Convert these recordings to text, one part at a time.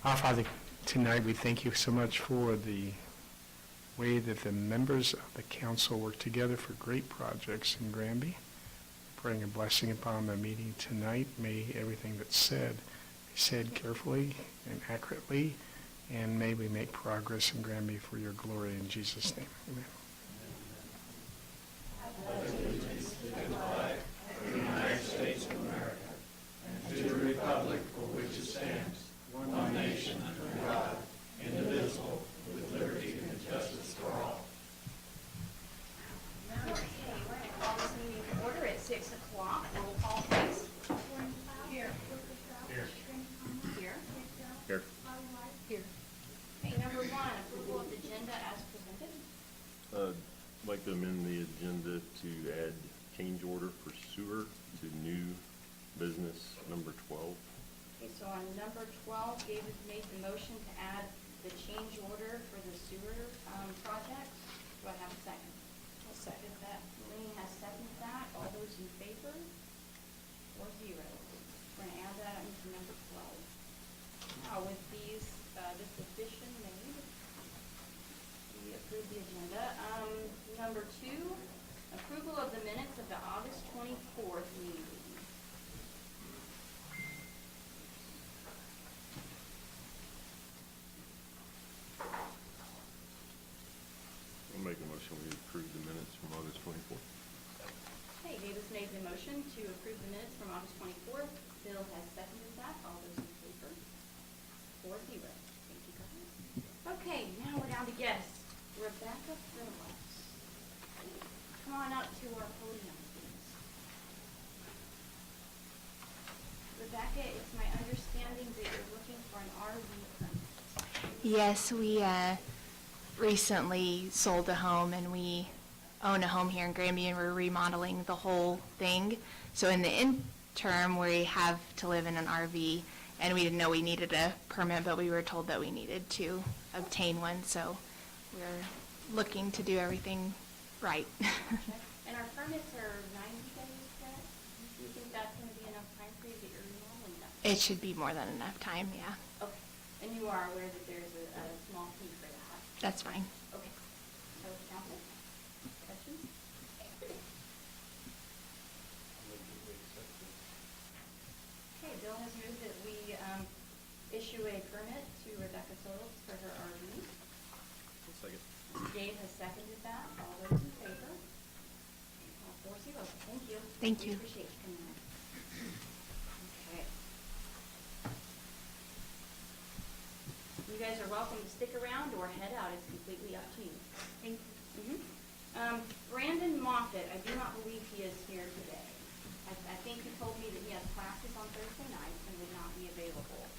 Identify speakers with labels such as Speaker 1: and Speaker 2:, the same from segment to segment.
Speaker 1: Our Father, tonight we thank you so much for the way that the members of the council work together for great projects in Granby. Praying a blessing upon the meeting tonight. May everything that's said be said carefully and accurately, and may we make progress in Granby for your glory in Jesus' name. Amen.
Speaker 2: I'd like to amend the agenda to add change order for sewer to new business number 12.
Speaker 3: Okay, so on number 12, David made the motion to add the change order for the sewer project. Do I have a second? I'll second that. Lynn has seconded that. All those in favor? 4-0. We're going to add that into number 12. Now, with these, this addition made, we approve the agenda. Number 2, approval of the minutes of the August 24th meeting.
Speaker 2: I'll make a motion we approve the minutes from August 24th.
Speaker 3: Okay, Davis made the motion to approve the minutes from August 24th. Bill has seconded that. All those in favor? 4-0. Thank you, guys. Okay, now we're down to guests. Rebecca Phillips. Come on up to our podium, please. Rebecca, it's my understanding that you're looking for an RV permit.
Speaker 4: Yes, we recently sold a home, and we own a home here in Granby, and we're remodeling the whole thing. So in the interim, we have to live in an RV, and we didn't know we needed a permit, but we were told that we needed to obtain one, so we're looking to do everything right.
Speaker 3: And our permits are 90 days, correct? Do you think that's going to be enough time for you to get your remodeling done?
Speaker 4: It should be more than enough time, yeah.
Speaker 3: Okay, and you are aware that there's a small fee for that?
Speaker 4: That's fine.
Speaker 3: Okay. So, council, questions? Okay, Bill has moved that we issue a permit to Rebecca Phillips for her RV.
Speaker 2: Second.
Speaker 3: Dave has seconded that. All those in favor? 4-0. Thank you.
Speaker 4: Thank you.
Speaker 3: We appreciate you coming in. Okay. You guys are welcome to stick around or head out. It's completely up to you. Thank you. Brandon Moffitt, I do not believe he is here today. I think he told me that he has classes on Thursday nights and would not be available.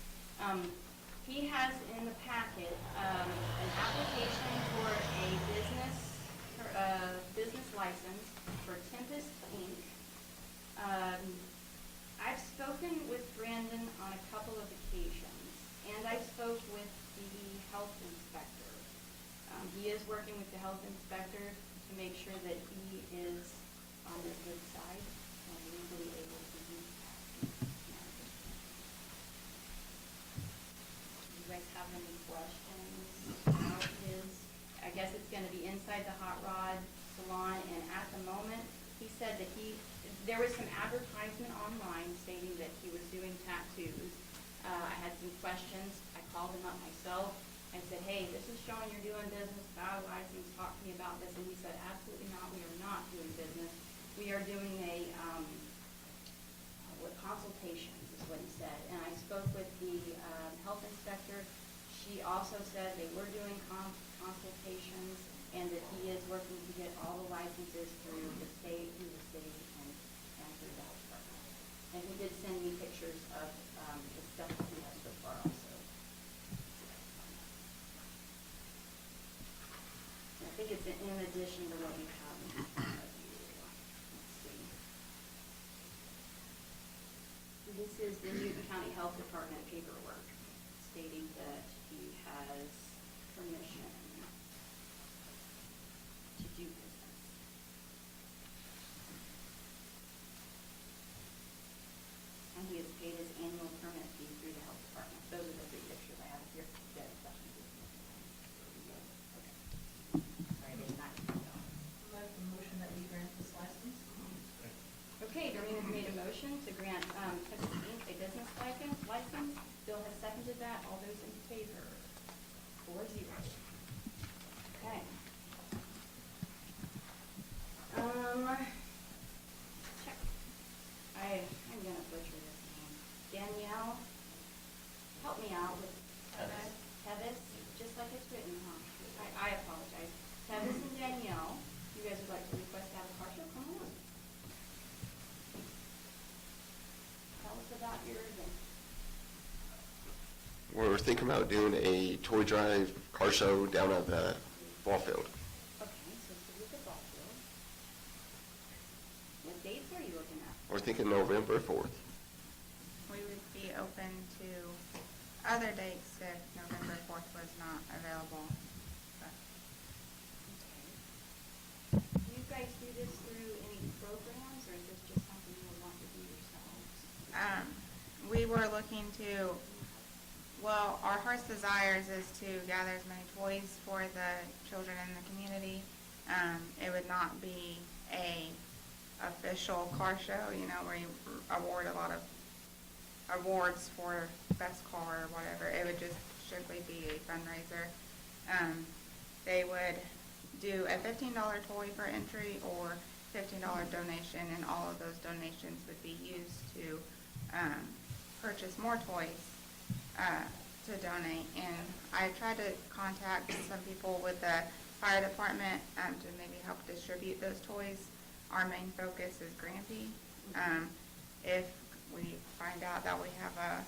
Speaker 3: He has in the packet an application for a business license for Tempest Inc. I've spoken with Brandon on a couple of occasions, and I spoke with the health inspector. He is working with the health inspector to make sure that he is on the good side and legally able to use that. Do you guys have any questions about his? I guess it's going to be inside the Hot Rod Salon, and at the moment, he said that there was some advertisement online stating that he was doing tattoos. I had some questions. I called him up myself. I said, hey, this is showing you're doing business, valid license, talk to me about this. And he said, absolutely not, we are not doing business. We are doing a consultations is what he said. And I spoke with the health inspector. She also said they were doing consultations and that he is working to get all the licenses through the city, and through the health department. And he did send me pictures of the stuff that he has so far also. I think it's in addition to what you have in front of you. Let's see. This is the Newton County Health Department paperwork stating that he has permission to do business. And he has paid his annual permit fee through the health department. Those are the three pictures I have seconded that. All those in favor? 4-0. Okay. Check. I'm gonna butcher this name. Danielle, help me out with Tevis, just like it's written, huh? I apologize. Tevis and Danielle, you guys would like to request to have a car show? Come on. Tell us about your event.
Speaker 5: We're thinking about doing a toy drive car show down at the ball field.
Speaker 3: Okay, so it's the ball field. What dates are you looking at?
Speaker 5: We're thinking November 4th.
Speaker 6: We would be open to other dates if November 4th was not available. But
Speaker 3: Do you guys do this through any programs, or is this just something you would want to do yourselves?
Speaker 6: We were looking to, well, our heart's desires is to gather as many toys for the children in the community. It would not be a official car show, you know, where you award a lot of awards for best car or whatever. It would just strictly be a fundraiser. They would do a $15 toy for entry or $15 donation, and all of those donations would be used to purchase more toys to donate. And I tried to contact some people with the fire department to maybe help distribute those toys. Our main focus is Grampy. If we find out that we have a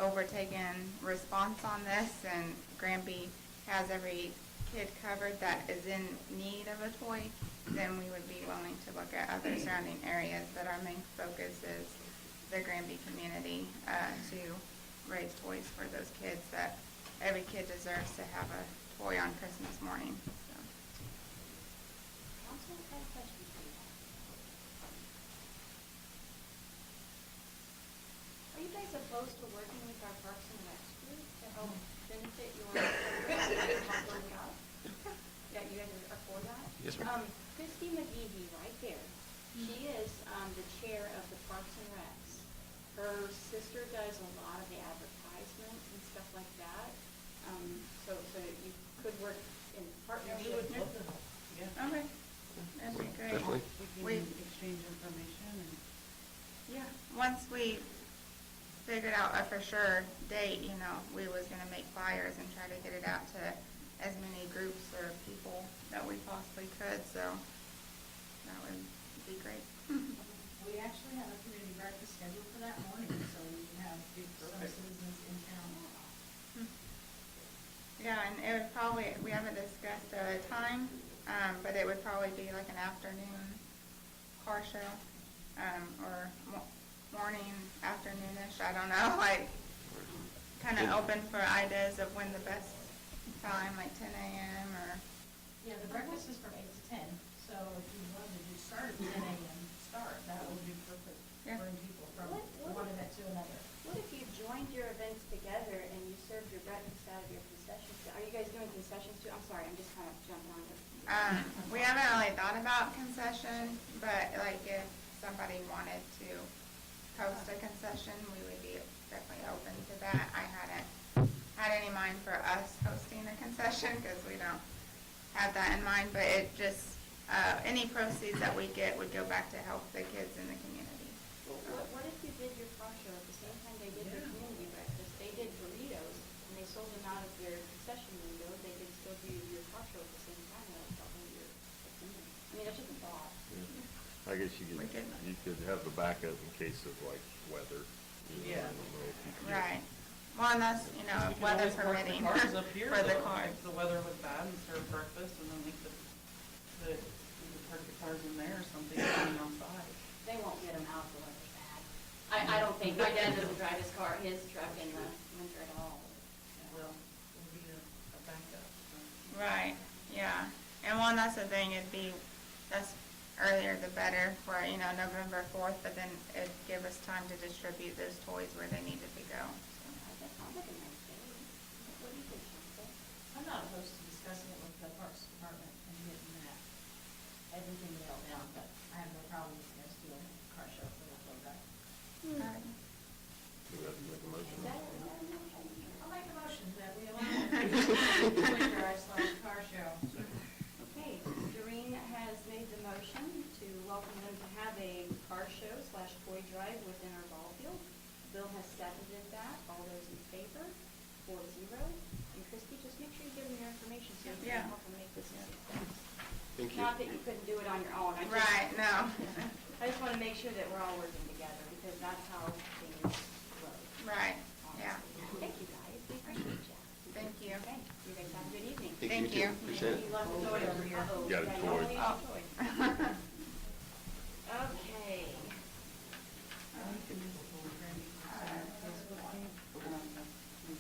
Speaker 6: overtaken response on this and Grampy has every kid covered that is in need of a toy, then we would be willing to look at other surrounding areas. But our main focus is the Granby community to raise toys for those kids, that every kid deserves to have a toy on Christmas morning. So.
Speaker 3: Council, I have a question for you. Are you guys opposed to working with our Parks and Recs group to help benefit your program? Yeah, you guys are for that?
Speaker 5: Yes, ma'am.
Speaker 3: Christy McGeehee, right there. She is the chair of the Parks and Recs. Her sister does a lot of the advertisements and stuff like that. So you could work in partnership.
Speaker 6: Okay, that'd be great.
Speaker 5: Definitely.
Speaker 6: We,
Speaker 7: exchange information and.
Speaker 6: yeah, once we figured out a for sure date, you know, we was gonna make flyers and try to get it out to as many groups or people that we possibly could, so that would be great.
Speaker 7: We actually have a community breakfast scheduled for that morning, so we can have some citizens in town.
Speaker 6: Yeah, and it would probably, we haven't discussed a time, but it would probably be like an afternoon car show, or morning, afternoonish, I don't know, like, kind of open for ideas of when the best time, like 10 a.m. or,
Speaker 7: Yeah, the breakfast is from 8 to 10, so if you wanted to just start at 10 a.m. start, that would be perfect.
Speaker 6: Yeah.
Speaker 7: Bring people from
Speaker 3: What-
Speaker 7: one event to another.
Speaker 3: What if you joined your events together and you served your breakfast out of your concessions? Are you guys doing concessions too? I'm sorry, I'm just kind of jumping on this.
Speaker 6: we haven't really thought about concession, but like if somebody wanted to host a concession, we would be definitely open to that. I hadn't had any mind for us hosting a concession because we don't have that in mind, but it just, any proceeds that we get would go back to help the kids in the community.
Speaker 3: What if you did your car show at the same time they did their community breakfast? They did burritos and they sold them out of their concession window. They could still do your car show at the same time. That would help your community. I mean, that's just a thought.
Speaker 2: I guess you
Speaker 6: We could.
Speaker 2: could have a backup in case of like weather. You know,
Speaker 7: Yeah.
Speaker 2: I don't know if you could get-
Speaker 6: Right. Well, and that's, you know,
Speaker 8: We could
Speaker 6: weather
Speaker 8: always park
Speaker 6: permitting
Speaker 8: the cars up here,
Speaker 6: for the
Speaker 8: though,
Speaker 6: cars.
Speaker 8: if the weather was bad, and serve breakfast, and then we could park the cars in there or something, coming outside.
Speaker 3: They won't get them out if the weather's bad. I don't think, my dad doesn't drive his truck in the winter at all.
Speaker 8: Well, it'll be a backup, so.
Speaker 6: Right, yeah. And one, that's the thing, that's earlier the better for, you know, November 4th, but then it'd give us time to distribute those toys where they needed to go. So.
Speaker 3: That sounds like a nice day. What do you think, Chelsea?
Speaker 7: I'm not opposed to discussing it with the Parks Department and getting that, everything nailed down, but I have no problem with us doing a car show for the program.
Speaker 6: Alright.
Speaker 2: Do we have to make a motion?
Speaker 3: Is that a motion?
Speaker 7: Toy drive / car show.
Speaker 3: Okay, Doreen has made the motion to welcome them to have a car show / toy drive within our ball field. Bill has seconded that. All those in favor? 4-0. And Christie, just make sure you give them your information so you
Speaker 6: Yeah.
Speaker 3: can help them make this a success.
Speaker 5: Thank you.
Speaker 3: Not that you couldn't do it on your own.
Speaker 6: Right, no.
Speaker 3: I just want to make sure that we're all working together because that's how things flow.
Speaker 6: Right, yeah.
Speaker 3: Thank you, guys. We appreciate you.
Speaker 6: Thank you.
Speaker 3: Okay, you guys have a good evening.
Speaker 6: Thank
Speaker 5: too.
Speaker 6: you.
Speaker 5: Appreciate it.
Speaker 3: You left the toy over here. Uh-oh.
Speaker 2: Got a
Speaker 3: Yeah,
Speaker 2: toy.
Speaker 3: nobody has a toy. Okay.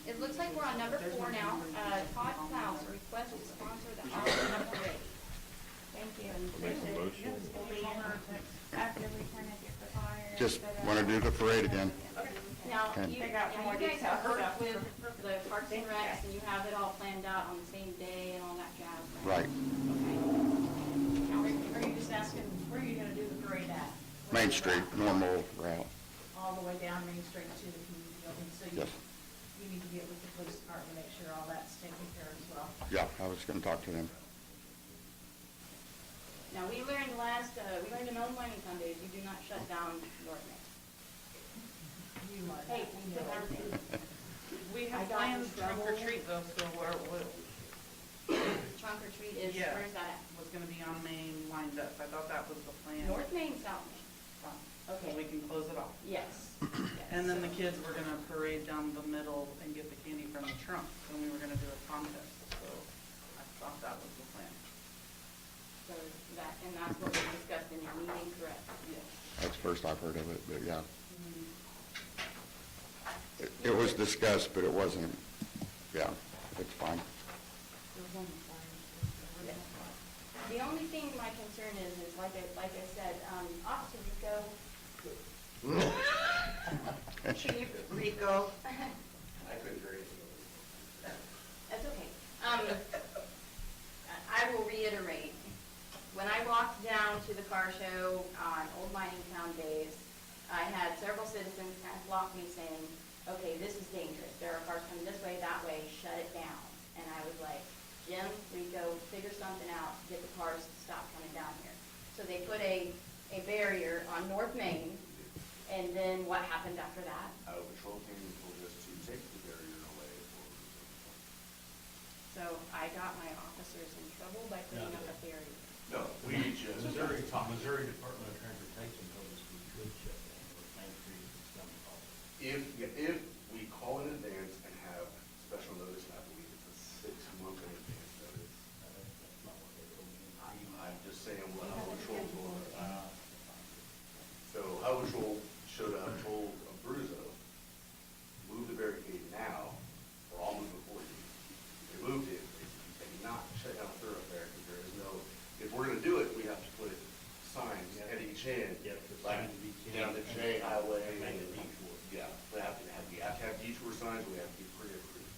Speaker 3: It looks like we're on number 4 now. Todd Klaus, request to sponsor the Halloween parade. Thank you.
Speaker 2: Make a motion.
Speaker 6: After we kind of get the fire.
Speaker 9: Just want to do the parade again.
Speaker 3: Now,
Speaker 9: Okay.
Speaker 3: you guys have worked with the Parks and Recs, and you have it all planned out on the same day and all that jazz, right?
Speaker 9: Right.
Speaker 3: Okay.
Speaker 7: Are you just asking, where are you gonna do the parade at?
Speaker 9: Main Street, normal route.
Speaker 7: All the way down Main Street to the community building, so
Speaker 9: Yes.
Speaker 7: you need to get with the police department to make sure all that's taken care of as well.
Speaker 9: Yeah, I was going to talk to them.
Speaker 3: Now, we learned in Old Mining days, you do not shut down North Main.
Speaker 7: You are,
Speaker 3: Hey,
Speaker 7: we
Speaker 3: put
Speaker 7: know.
Speaker 3: everything.
Speaker 8: We
Speaker 3: I
Speaker 8: have
Speaker 3: got in
Speaker 8: plans trunk or
Speaker 3: trouble.
Speaker 8: treat though, so where,
Speaker 3: Trunk or treat is,
Speaker 8: Yeah.
Speaker 3: where's that
Speaker 8: was gonna be on Main lined up. I thought that was the
Speaker 3: at?
Speaker 8: plan.
Speaker 3: North Main, South Main?
Speaker 8: So we
Speaker 3: Okay,
Speaker 8: can close it off.
Speaker 3: yes.
Speaker 8: And then the kids were gonna parade down the middle and get the candy from the trunk, and we were gonna do a contest, so I thought that was the plan.
Speaker 3: So that, and that's what we discussed in your meeting, correct?
Speaker 8: Yes.
Speaker 9: That's the first I've heard of it, but yeah. It was discussed, but it wasn't, yeah, it's fine.
Speaker 3: The only thing my concern is like I said, Officer Rico. Chief Rico.
Speaker 5: I couldn't hear you.
Speaker 3: That's okay. I will reiterate, when I walked down to the car show on Old Mining Town days, I had several citizens kind of block me saying, okay, this is dangerous. There are cars coming this way, that way, shut it down. And I was like, Jim, Rico, figure something out, get the cars to stop coming down here. So they put a barrier on North Main, and then what happened after that?
Speaker 10: Our patrol team told us to take the barrier away.
Speaker 3: So I got my officers in trouble by putting up a barrier.
Speaker 10: No, we just.
Speaker 11: Missouri Department of Transportation told us we could shut down North Main Street and some of
Speaker 10: If we call in advance and have special notice, and I believe it's a 6-month in advance notice.
Speaker 11: that's not what they told me.
Speaker 10: I'm just saying what Highway Patrol told us. So Highway Patrol showed up, told Abruzzo, move the barricade now, or I'll move it for you. They moved it, they cannot shut down a thoroughfare, because there is no, if we're gonna do it, we have to put signs at each end.
Speaker 11: Yeah, the
Speaker 10: Like
Speaker 11: signs at each end.
Speaker 10: down the J Highway.
Speaker 11: Make a detour.
Speaker 10: Yeah, we have to have detour signs, we have to be pre-approved.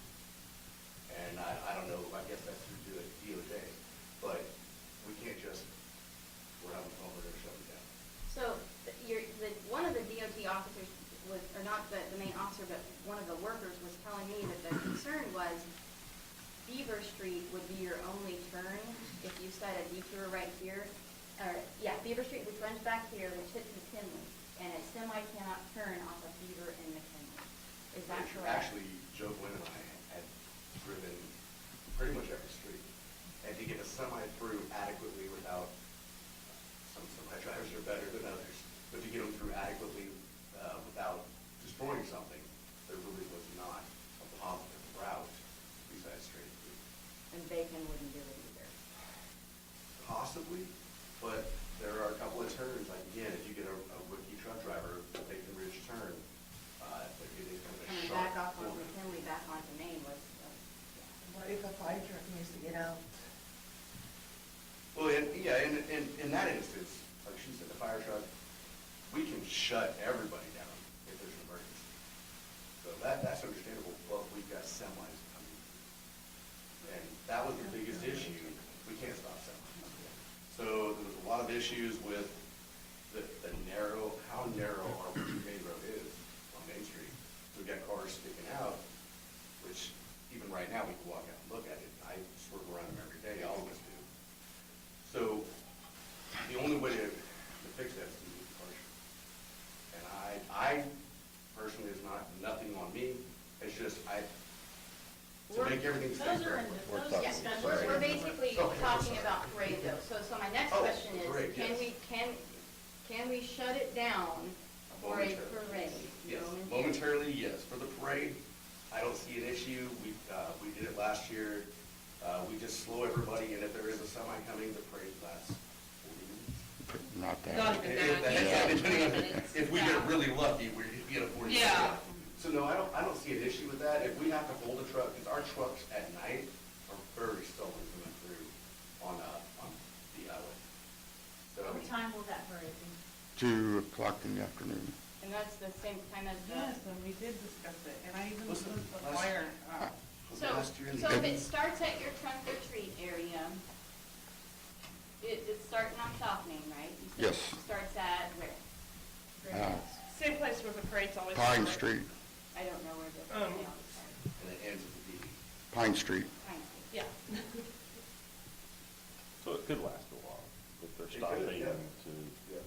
Speaker 10: And I don't know, I guess that's through DOJ, but we can't just, we're having fun, we're gonna shut it down.
Speaker 3: So one of the DOT officers was, or not the main officer, but one of the workers was telling me that the concern was Beaver Street would be your only turn if you set a detour right here. Beaver Street, which runs back here, which hits McKinley, and a semi cannot turn off of Beaver and McKinley. Is that correct?
Speaker 10: Actually, Joe Gwynn and I had driven pretty much every street, and to get a semi through adequately without, some semi drivers are better than others, but to get them through adequately without destroying something, there really was not a positive route besides straight through.
Speaker 3: And Bacon wouldn't do it either.
Speaker 10: Possibly, but there are a couple of turns, like again, if you get a rookie truck driver, Bacon Ridge turn, it is kind of a
Speaker 3: Coming
Speaker 10: sharp
Speaker 3: back off on
Speaker 10: corner.
Speaker 3: McKinley, back onto Main was,
Speaker 7: What if a fire truck needs to get out?
Speaker 10: Well, in that instance, like she said, the fire truck, we can shut everybody down if there's an emergency. So that's understandable, but we've got semis coming. And that was the biggest issue, we can't stop semis. So there was a lot of issues with how narrow our main road is on Main Street. We've got cars sticking out, which even right right now, we can walk out and look at it. I swerve around them every day, all of us do. So the only way to fix that is to move the car show. And I personally, it's not, nothing on me, it's just, to make everything stay
Speaker 7: Those are in,
Speaker 10: fair.
Speaker 7: those
Speaker 3: Yeah,
Speaker 7: discussions.
Speaker 3: we're basically
Speaker 10: Okay,
Speaker 3: talking
Speaker 10: sorry.
Speaker 3: about parade though. So my next
Speaker 10: Oh,
Speaker 3: question is,
Speaker 10: parade,
Speaker 3: can
Speaker 10: yes.
Speaker 3: can we shut it down for a
Speaker 10: Momentarily.
Speaker 3: parade?
Speaker 10: Yes,
Speaker 3: Momentarily.
Speaker 10: momentarily, yes. For the parade, I don't see an issue. We did it last year. We just slow everybody, and if there is a semi coming, the parade lasts 40 minutes.
Speaker 9: Not that.
Speaker 8: Not even that.
Speaker 10: Yeah, depending on,
Speaker 7: minutes.
Speaker 10: if we get really lucky, we get a 40 minute.
Speaker 8: Yeah.
Speaker 10: So no, I don't see an issue with that. If we have to hold a truck, because our trucks at night are very seldom coming through on the highway. So,
Speaker 7: What time will that parade be?
Speaker 9: 2 o'clock in the afternoon.
Speaker 3: And that's the same time as
Speaker 8: Yes,
Speaker 3: the,
Speaker 8: and we did discuss it, and I even
Speaker 10: Listen,
Speaker 8: sent the
Speaker 10: last-
Speaker 8: flyer,
Speaker 3: so,
Speaker 10: last year in
Speaker 3: so
Speaker 10: the-
Speaker 3: if it starts at your trunk or treat area, it's starting on South Main, right? You said
Speaker 9: Yes.
Speaker 3: it starts at where?
Speaker 8: same place where the parade's always.
Speaker 9: Pine Street,
Speaker 3: I don't know where the,
Speaker 8: Um,
Speaker 10: and it ends with the DD.
Speaker 9: Pine Street.
Speaker 3: Pine Street.
Speaker 8: Yeah.
Speaker 2: So it could last a while, if they're
Speaker 10: It could,
Speaker 2: stopping
Speaker 10: yeah.
Speaker 2: to
Speaker 10: Yeah.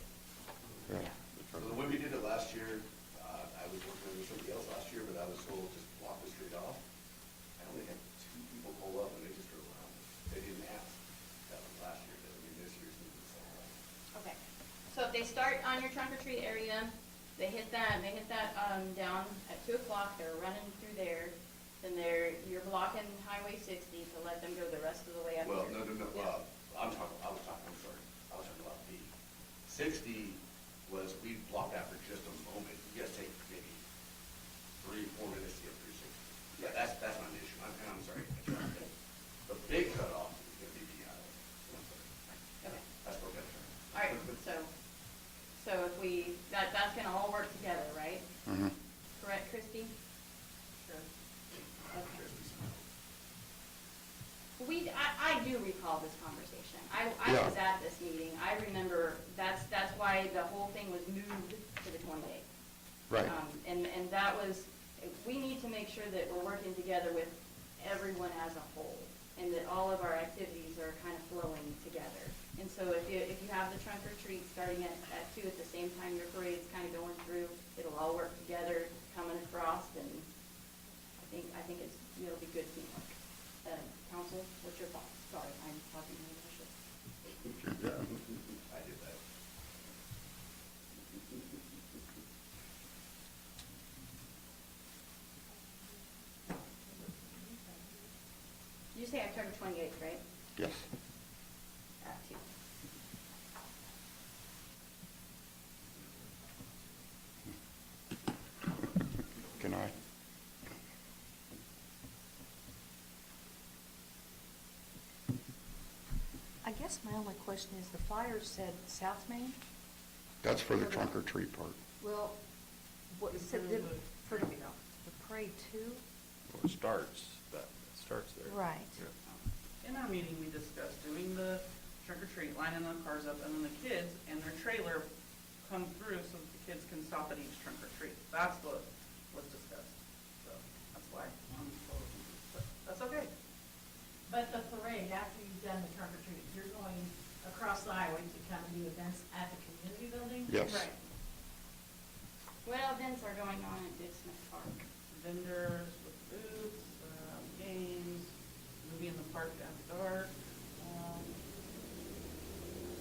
Speaker 9: Yeah.
Speaker 2: the
Speaker 10: So
Speaker 2: truck.
Speaker 10: the way we did it last year, I was working with somebody else last year, but I was told just block the street off. I only had 2 people pull up and they just drove around. They didn't ask. That was last year, doesn't mean this year's gonna be the same.
Speaker 3: Okay, so if they start on your trunk or treat area, they hit that down at 2 o'clock, they're running through there, then you're blocking Highway 60 to let them go the rest of the way up here.
Speaker 10: Well, no,
Speaker 3: Yeah.
Speaker 10: I'm sorry, I was talking about B. 60 was, we blocked out for just a moment. You guys take maybe 3-4 minutes to get through 60. Yeah, that's not an issue. I'm sorry. The big cutoff is gonna be the, I'm sorry.
Speaker 3: Okay,
Speaker 10: That's what I'm
Speaker 3: all right, so if that's gonna all work together, right?
Speaker 9: Mhm.
Speaker 3: Correct, Christie?
Speaker 8: Sure.
Speaker 3: Okay. I do recall this conversation. I
Speaker 9: Yeah.
Speaker 3: was at this meeting. I remember, that's why the whole thing was moved to the 28th.
Speaker 9: Right.
Speaker 3: And that was, we need to make sure that we're working together with everyone as a whole, and that all of our activities are kind of flowing together. And so if you have the trunk or treat starting at 2 at the same time your parade's kind of going through, it'll all work together, coming across, and I think it'll be good teamwork. Council, what's your thoughts? Sorry, I'm talking my bullshit.
Speaker 10: Good job. I did that.
Speaker 3: You say October 28th, right?
Speaker 9: Yes.
Speaker 3: At 2.
Speaker 9: Can I?
Speaker 7: I guess my only question is, the flyer said South Main?
Speaker 9: That's for the trunk or treat part.
Speaker 7: Well, what,
Speaker 8: It's
Speaker 7: said
Speaker 8: through
Speaker 7: the,
Speaker 8: the-
Speaker 7: for the parade too?
Speaker 2: Well, it starts there.
Speaker 7: Right.
Speaker 2: Yeah.
Speaker 8: In our meeting, we discussed doing the trick or treat, lining the cars up, and then the kids and their trailer come through so that the kids can stop at each trunk or treat. That's what was discussed, so that's why I'm so confused, but that's okay.
Speaker 7: But the parade, after you've done the trunk or treat, you're going across the highway to come and do events at the community building?
Speaker 9: Yes.
Speaker 8: Right.
Speaker 3: What events are going on at Dick Smith Park?
Speaker 8: Vendors with booths, games, movie in the park after dark.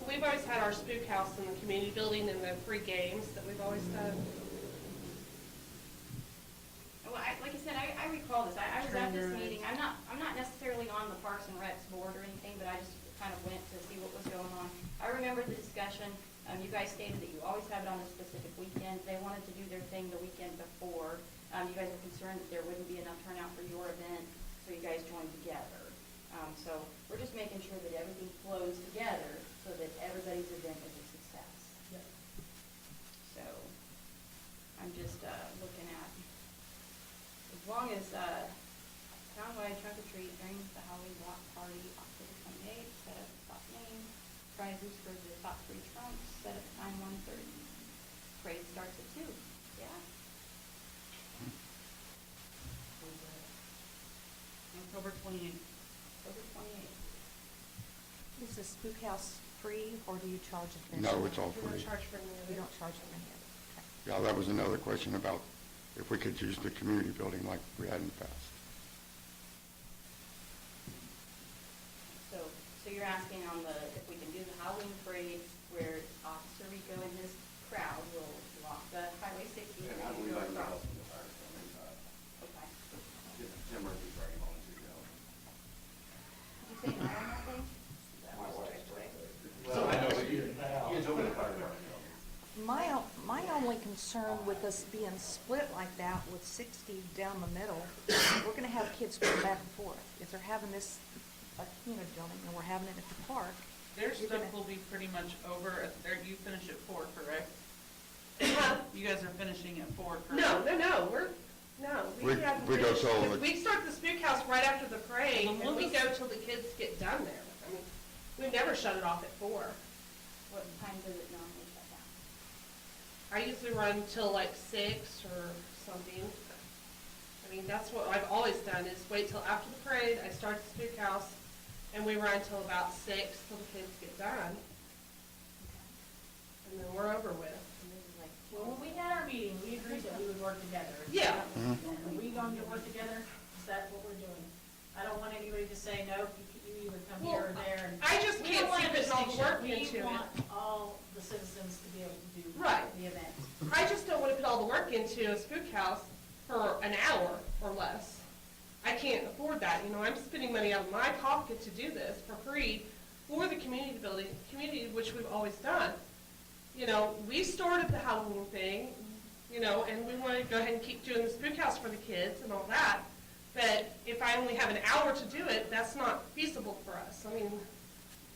Speaker 12: We've always had our spook house in the community building and the free games that we've always done.
Speaker 3: Well, like I said, I recall this. I was at this
Speaker 8: Trainers.
Speaker 3: meeting. I'm not necessarily on the Parks and Recs board or anything, but I just kind of went to see what was going on. I remember the discussion. You guys stated that you always have it on a specific weekend. They wanted to do their thing the weekend before. You guys were concerned that there wouldn't be enough turnout for your event, so you guys joined together. So we're just making sure that everything flows together so that everybody's event is a success.
Speaker 7: Yep.
Speaker 3: So I'm just looking at, as long as townwide trunk or treat during the Halloween block party, October 28th, set up top name, prizes for the top 3 trunks, set up time 1:30. Parade starts at 2. Yeah.
Speaker 8: And so October 28th.
Speaker 3: October 28th.
Speaker 7: Is the spook house free, or do you charge admission?
Speaker 9: No, it's all
Speaker 12: We don't
Speaker 9: free.
Speaker 12: charge for any of
Speaker 7: You
Speaker 12: it.
Speaker 7: don't charge them any of it? Okay.
Speaker 9: Yeah, that was another question about if we could use the community building like we had in the past.
Speaker 3: So you're asking on the, if we can do the Halloween parade where Officer Rico and his crowd will walk the Highway 60
Speaker 10: And
Speaker 3: and
Speaker 10: I believe
Speaker 3: go
Speaker 10: I can
Speaker 3: across?
Speaker 10: help in the fire department.
Speaker 3: Okay.
Speaker 10: Tim Murphy's already volunteered to help.
Speaker 3: Did you say no on that thing?
Speaker 10: My wife.
Speaker 11: So
Speaker 10: Well, I know,
Speaker 11: next year now.
Speaker 10: he is over the fire department.
Speaker 7: My only concern with us being split like that with 60 down the middle, we're gonna have kids going back and forth. If they're having this, community building, and we're having it at the park,
Speaker 8: Their
Speaker 7: You're
Speaker 8: stuff
Speaker 7: gonna-
Speaker 8: will be pretty much over, you finish at 4, correct? You guys are finishing at 4, correct?
Speaker 12: No,
Speaker 9: We-
Speaker 12: we have.
Speaker 9: we go till the-
Speaker 12: We start the spook house right after the parade,
Speaker 8: Well,
Speaker 12: and we
Speaker 8: we'll
Speaker 12: go till the kids get done there. I mean, we never shut it off at 4.
Speaker 3: What time does it normally shut down?
Speaker 12: I usually run till like 6 or something. I mean, that's what I've always done, is wait till after the parade, I start the spook house, and we run till about 6 till the kids get done. And then we're over with.
Speaker 3: And this is like
Speaker 7: Well, when we had our meeting, we agreed that we would work together.
Speaker 12: Yeah.
Speaker 7: And are we going to work together? Is that what we're doing? I don't want anybody to say, no, you either come here or there. And
Speaker 12: I just
Speaker 7: we
Speaker 12: can't
Speaker 7: don't want
Speaker 12: see
Speaker 7: a
Speaker 12: putting all the
Speaker 7: distinction.
Speaker 12: work into
Speaker 7: We
Speaker 12: it.
Speaker 7: want all the citizens to be able to do
Speaker 12: Right.
Speaker 7: the event.
Speaker 12: I just don't want to put all the work into a spook house for an hour or less. I can't afford that, you know, I'm spending money out of my pocket to do this for free for the community building, community, which we've always done. You know, we started the Halloween thing, you know, and we want to go ahead and keep doing the spook house for the kids and all that. But if I only have an hour to do it, that's not feasible for us. I mean,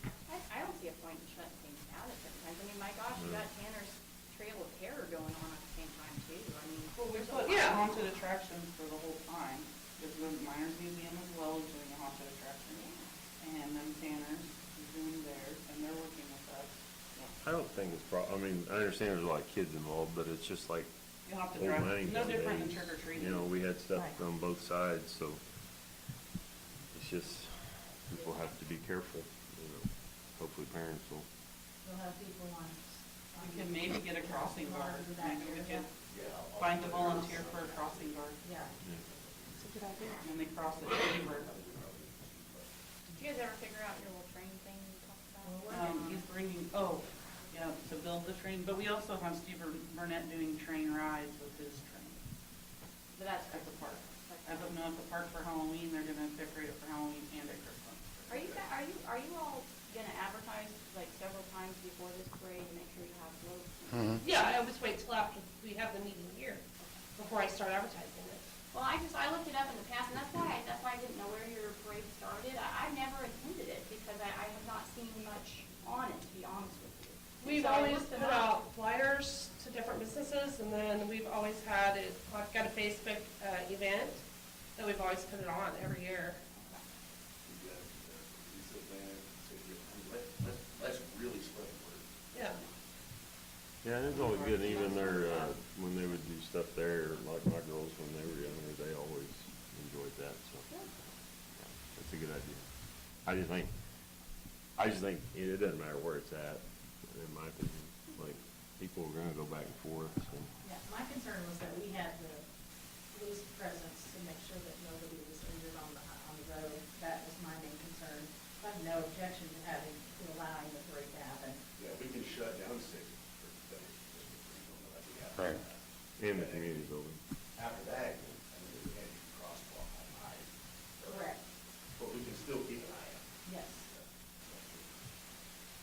Speaker 3: I don't see a point in shutting things down at certain times. I mean, my gosh, you got Tanner's Trail of Terror going on at the same time too. I mean,
Speaker 8: We
Speaker 3: there's a
Speaker 8: put
Speaker 3: lot.
Speaker 12: Yeah.
Speaker 8: haunted attractions for the whole time. There's the Myers Museum as well is doing a haunted attraction. And then Tanner's is doing theirs, and they're working with us.
Speaker 2: I don't think it's I mean, I understand there's a lot of kids involved, but it's just like
Speaker 8: You'll have to
Speaker 2: old
Speaker 8: drive,
Speaker 2: Huntington
Speaker 8: no different than
Speaker 2: days.
Speaker 8: trick or treating.
Speaker 2: You know, we had stuff
Speaker 7: Right.
Speaker 2: on both sides, so it's just, people have to be careful, you know. Hopefully parents will.
Speaker 7: We'll have people on.
Speaker 8: We can maybe get a crossing guard.
Speaker 7: Along that
Speaker 8: Maybe we
Speaker 7: area.
Speaker 8: could find a volunteer for a crossing guard.
Speaker 7: Yeah,
Speaker 2: Yeah.
Speaker 7: it's a good idea.
Speaker 8: And they cross at Shaver.
Speaker 3: Did you guys ever figure out your little train thing you talked about?
Speaker 8: He's bringing, yeah, to build the train, but we also have Steve Burnett doing train rides with his train
Speaker 3: But that's
Speaker 8: at the park.
Speaker 3: Like-
Speaker 8: At the park for Halloween, they're gonna decorate it for Halloween and at Christmas.
Speaker 3: Are you all gonna advertise like several times before this parade to make sure you have floats?
Speaker 12: yeah, I always wait till after we have the meeting here before I start advertising it.
Speaker 3: Well, I looked it up in the past, and that's why I didn't know where your parade started. I never attended it because I have not seen much on it, to be honest with you.
Speaker 12: We've
Speaker 3: So I
Speaker 12: always
Speaker 3: looked
Speaker 12: put
Speaker 3: them up.
Speaker 12: out flyers to different businesses, and then we've always had it, I've got a Facebook event that we've always put it on every year.
Speaker 10: Let's really spread the word.
Speaker 12: Yeah.
Speaker 2: Yeah, and it's always good, even their, when they would do stuff there, like my girls, when they were younger, they always enjoyed that, so. Yeah, that's a good idea. I just think it doesn't matter where it's at, in my opinion, like, people are gonna go back and forth, so.
Speaker 7: Yeah, my concern was that we had the police presence to make sure that nobody was injured on the road. That was my main concern. I have no objection to allowing the parade to happen.
Speaker 10: Yeah, we can shut down 6 for that.
Speaker 9: Right.
Speaker 2: In the community building.
Speaker 10: After that, I mean, we can't do crosswalk all night.
Speaker 7: Correct.
Speaker 10: But we can still keep an eye out.
Speaker 7: Yes.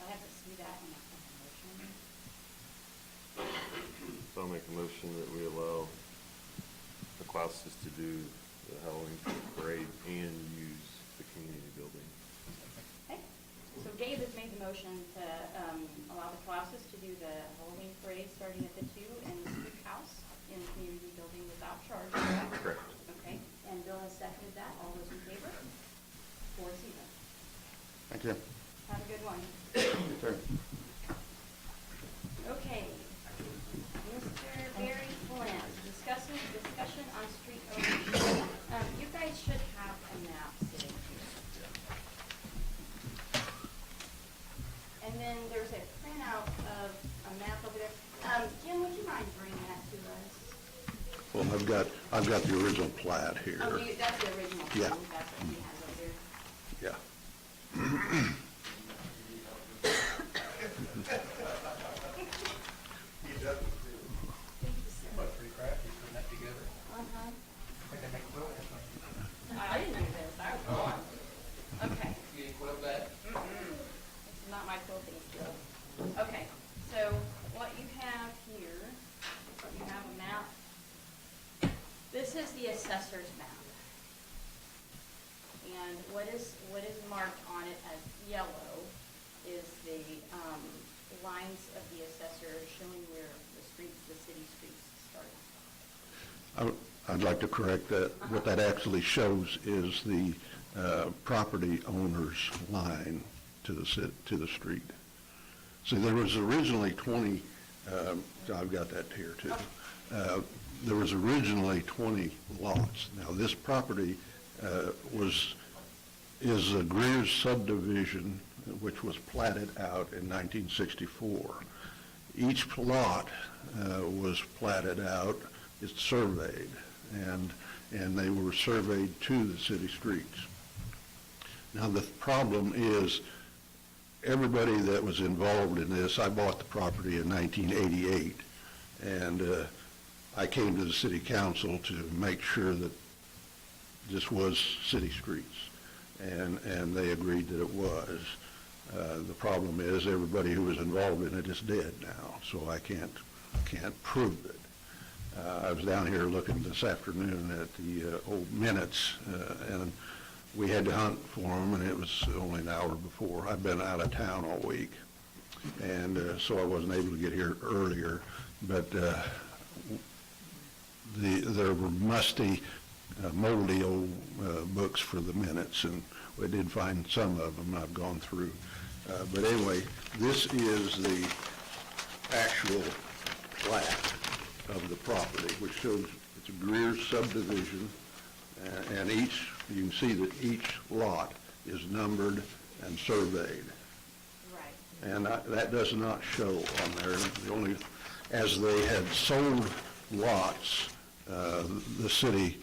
Speaker 3: I have to see that in a motion.
Speaker 2: So I'll make a motion that we allow the Klauses to do the Halloween parade and use the community building.
Speaker 3: Okay, so Dave has made the motion to allow the Klauses to do the Halloween parade starting at the 2 and the spook house in the community building without charge.
Speaker 2: Correct.
Speaker 3: Okay, and Bill has seconded that. All those in favor? 4-0.
Speaker 9: Thank you.
Speaker 3: Have a good one.
Speaker 9: You too.
Speaker 3: Okay. Mr. Barry Flint, discussion on street ownership. You guys should have a map
Speaker 9: I've got the original plat here.
Speaker 3: Oh, that's the original plan,
Speaker 9: Yeah.
Speaker 3: that's what he has up here.
Speaker 9: Yeah.
Speaker 11: Pretty crafty putting that together.
Speaker 3: Uh-huh.
Speaker 11: I think they make quilt or something.
Speaker 3: I didn't know this, I was wrong. Okay.
Speaker 11: You ain't quilt that?
Speaker 3: This is not my quilting skill. Okay, so what you have here, you have a map. This is the assessor's map. And what is marked on it as yellow is the lines of the assessor showing where the city streets start.
Speaker 9: I'd like to correct that. What that actually shows is the property owner's line to the street. See, there was originally 20, I've got that here too. There was originally 20 lots. Now, this property is a Greer's subdivision, which was platted out in 1964. Each lot was platted out, it's surveyed, and they were surveyed to the city streets. Now, the problem is, everybody that was involved in this, I bought the property in 1988, and I came to the city council to make sure that this was city streets, and they agreed that it was. The problem is, everybody who was involved in it is dead now, so I can't prove it. I was down here looking this afternoon at the old minutes, and we had to hunt for them, and it was only an hour before. I've been out of town all week, and so I wasn't able to get here earlier, but there were musty, moldy old books for the minutes, and we did find some of them I've gone through. But anyway, this is the actual plat of the property, which shows it's a Greer subdivision, and you can see that each lot is numbered and surveyed.
Speaker 3: Right.
Speaker 9: And that does not show on there. The only, as they had sold lots, the city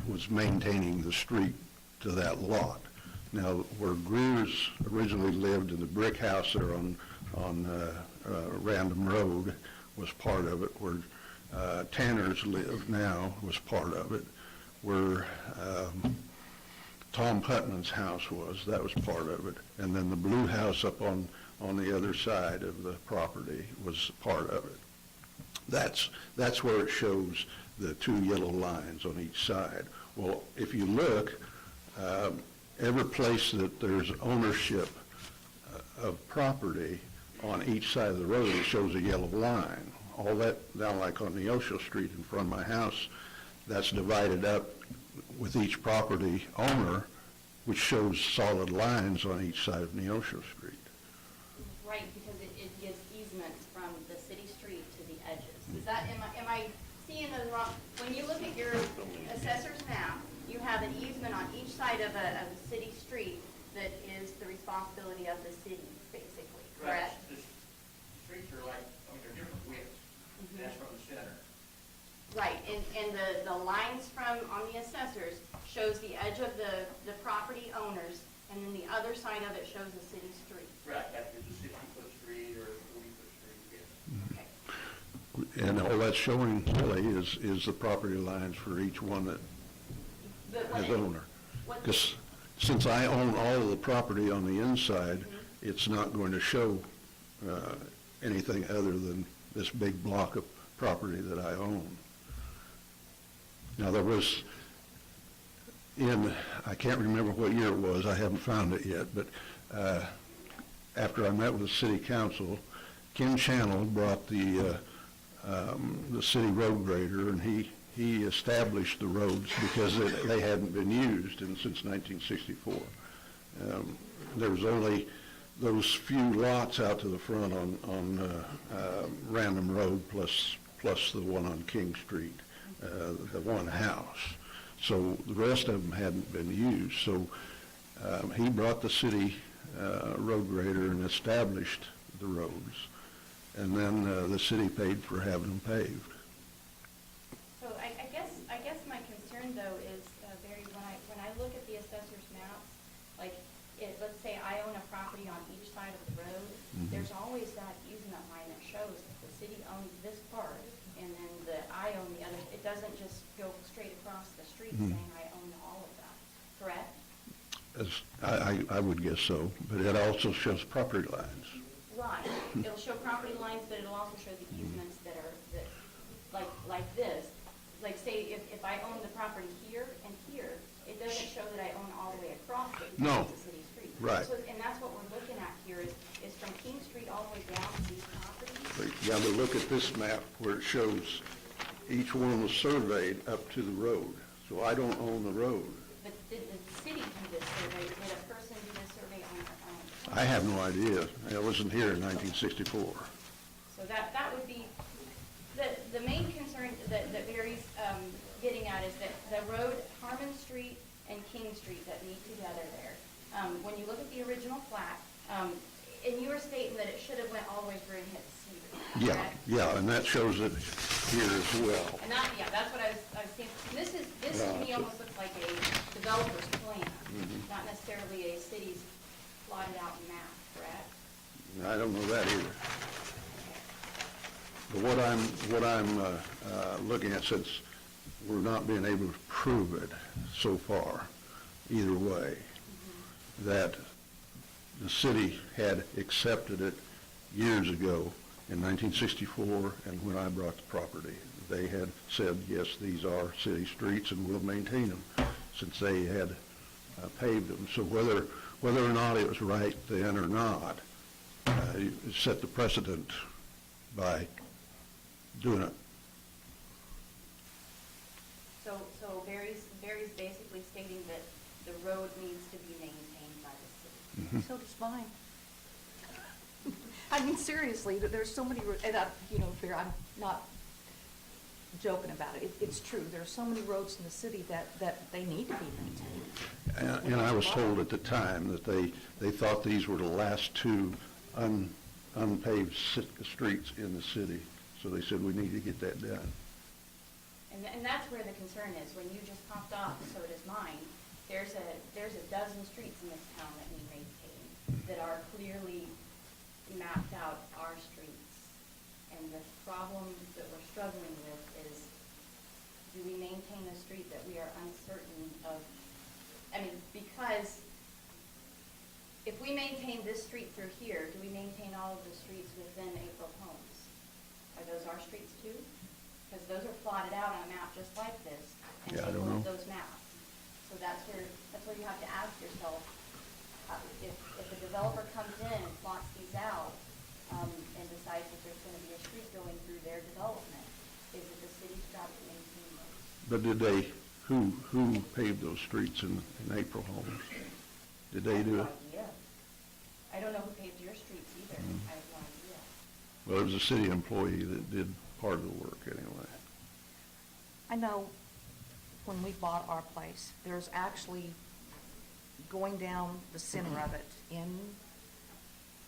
Speaker 9: was maintaining the street to that lot. Now, where Greer's originally lived in the brick house there on Random Road was part of it. Where Tanner's live now was part of it. Where Tom Putnam's house was, that was part of it. And then the blue house up on the other side of the property was part of it. That's where it shows the two yellow lines on each side. Well, if you look, every place that there's ownership of property on each side of the road, it shows a yellow line. All that down like on Neosho Street in front of my house, that's divided up with each property owner, which shows solid lines on each side of Neosho Street.
Speaker 3: Right, because it gives easements from the city street to the edges. Is that, am I seeing those wrong? When you look at your assessor's map, you have an easement on each side of a city street that is the responsibility of the city, basically, correct?
Speaker 11: The streets are like, they're different widths. That's from the center.
Speaker 3: Right, and the lines on the assessors shows the edge of the property owners, and then the other side of it shows the city street.
Speaker 11: Right, that is a 60-foot street or a 40-foot street, yes.
Speaker 3: Okay.
Speaker 9: And all that's showing really is the property lines for each one that
Speaker 3: But what
Speaker 9: has
Speaker 3: it-
Speaker 9: owner.
Speaker 3: what-
Speaker 9: Because since I own all of the property on the inside, it's not going to show anything other than this big block of property that I own. Now, there was, I can't remember what year it was, I haven't found it yet, but after I met with the city council, Ken Channel brought the city road grader, and he established the roads because they hadn't been used since 1964. There was only those few lots out to the front on Random Road plus the one on King Street, the one house. So the rest of them hadn't been used. So he brought the city road grader and established the roads. And then the city paid for having them paved.
Speaker 3: So I there's always that easement line that shows that the city owns this part, and then I own the other. It doesn't just go straight across the street saying I own all of that, correct?
Speaker 9: I would guess so, but it also shows property lines.
Speaker 3: Right. It'll show property lines, but it'll also show the easements that are, like this. Like, say, if I own the property here and here, it doesn't show that I own all the way across it because
Speaker 9: No.
Speaker 3: it's a city street.
Speaker 9: Right.
Speaker 3: So, and that's what we're looking at here is from King Street all the way down to these properties.
Speaker 9: But you got to look at this map where it shows each one was surveyed up to the road. So I don't own the road.
Speaker 3: But did the city do this survey? Did a person do this survey on their own?
Speaker 9: I have no idea. I wasn't here in 1964.
Speaker 3: So that would be, the main concern that Barry's getting at is that the road, Harmon Street and King Street that meet together there, when you look at the original plat, and you were stating that it should have went all the way through and hit Cedar,
Speaker 9: Yeah,
Speaker 3: correct?
Speaker 9: yeah, and that shows it here as well.
Speaker 3: And that, yeah, that's what I was thinking. This to me almost looks like a developer's plan, not necessarily a city's plotted out map, correct?
Speaker 9: I don't know that either. But what I'm looking at, since we're not being able to prove it so far, either way, that the city had accepted it years ago in 1964, and when I brought the property, they had said, yes, these are city streets and we'll maintain them, since they had paved them. So whether or not it was right then or not, it set the precedent by doing it.
Speaker 3: So Barry's basically stating that the road needs to be maintained by the city.
Speaker 7: So does mine. I mean, seriously, there's so many, and Bear, I'm not joking about it. It's true. There are so many roads in the city that they need to be maintained.
Speaker 9: And I was told at the time that they thought these were the last two unpaved streets in the city. So they said, we need to get that done.
Speaker 3: And that's where the concern is. When you just popped off, so does mine, there's a dozen streets in this town that need maintaining that are clearly mapped out our streets. And the problem that we're struggling with is, do we maintain a street that we are uncertain of? I mean, because if we maintain this street through here, do we maintain all of the streets within April Homes? Are those our streets too? Because those are plotted out on a map just like this, and
Speaker 9: Yeah, I
Speaker 3: they
Speaker 9: don't
Speaker 3: hold
Speaker 9: know.
Speaker 3: those maps. So that's where you have to ask yourself, if the developer comes in and plots these out, and decides that there's gonna be a street going through their development, is it the city's job to maintain those?
Speaker 9: But did they, who paved those streets in April Homes? Did they do it?
Speaker 3: I have no idea. I don't know who paved your streets either. I have no idea.
Speaker 9: Well, it was a city employee that did part of the work anyway.
Speaker 7: I know when we bought our place, there's actually, going down the center of it,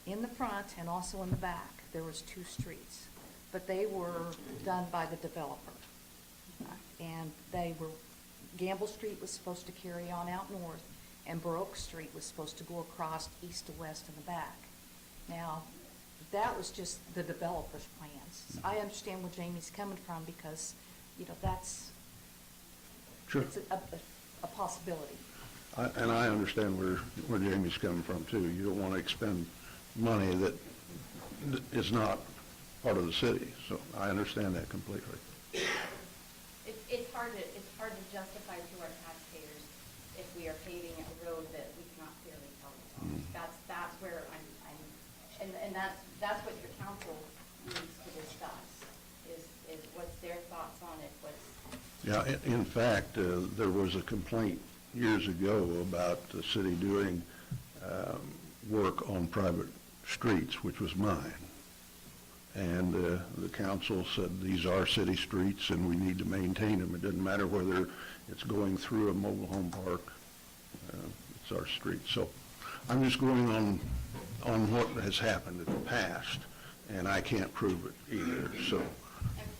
Speaker 7: in the front and also in the back, there was two streets. But they were done by the developer. And Gamble Street was supposed to carry on out north, and Baroque Street was supposed to go across east to west in the back. Now, that was just the developer's plans. I understand where Jamie's coming from, because, that's,
Speaker 9: Sure.
Speaker 7: it's a possibility.
Speaker 9: And I understand where Jamie's coming from too. You don't want to expend money that is not part of the city, so I understand that completely.
Speaker 3: It's hard to justify to our taxpayers if we are paving a road that we cannot clearly tell is ours. That's where and that's what your council needs to discuss, is what's their thoughts on it,
Speaker 9: Yeah, in fact, there was a complaint years ago about the city doing work on private streets, which was mine. And the council said, these are city streets and we need to maintain them. It doesn't matter whether it's going through a mobile home park, it's our street. So I'm just going on what has happened in the past, and I can't prove it either, so.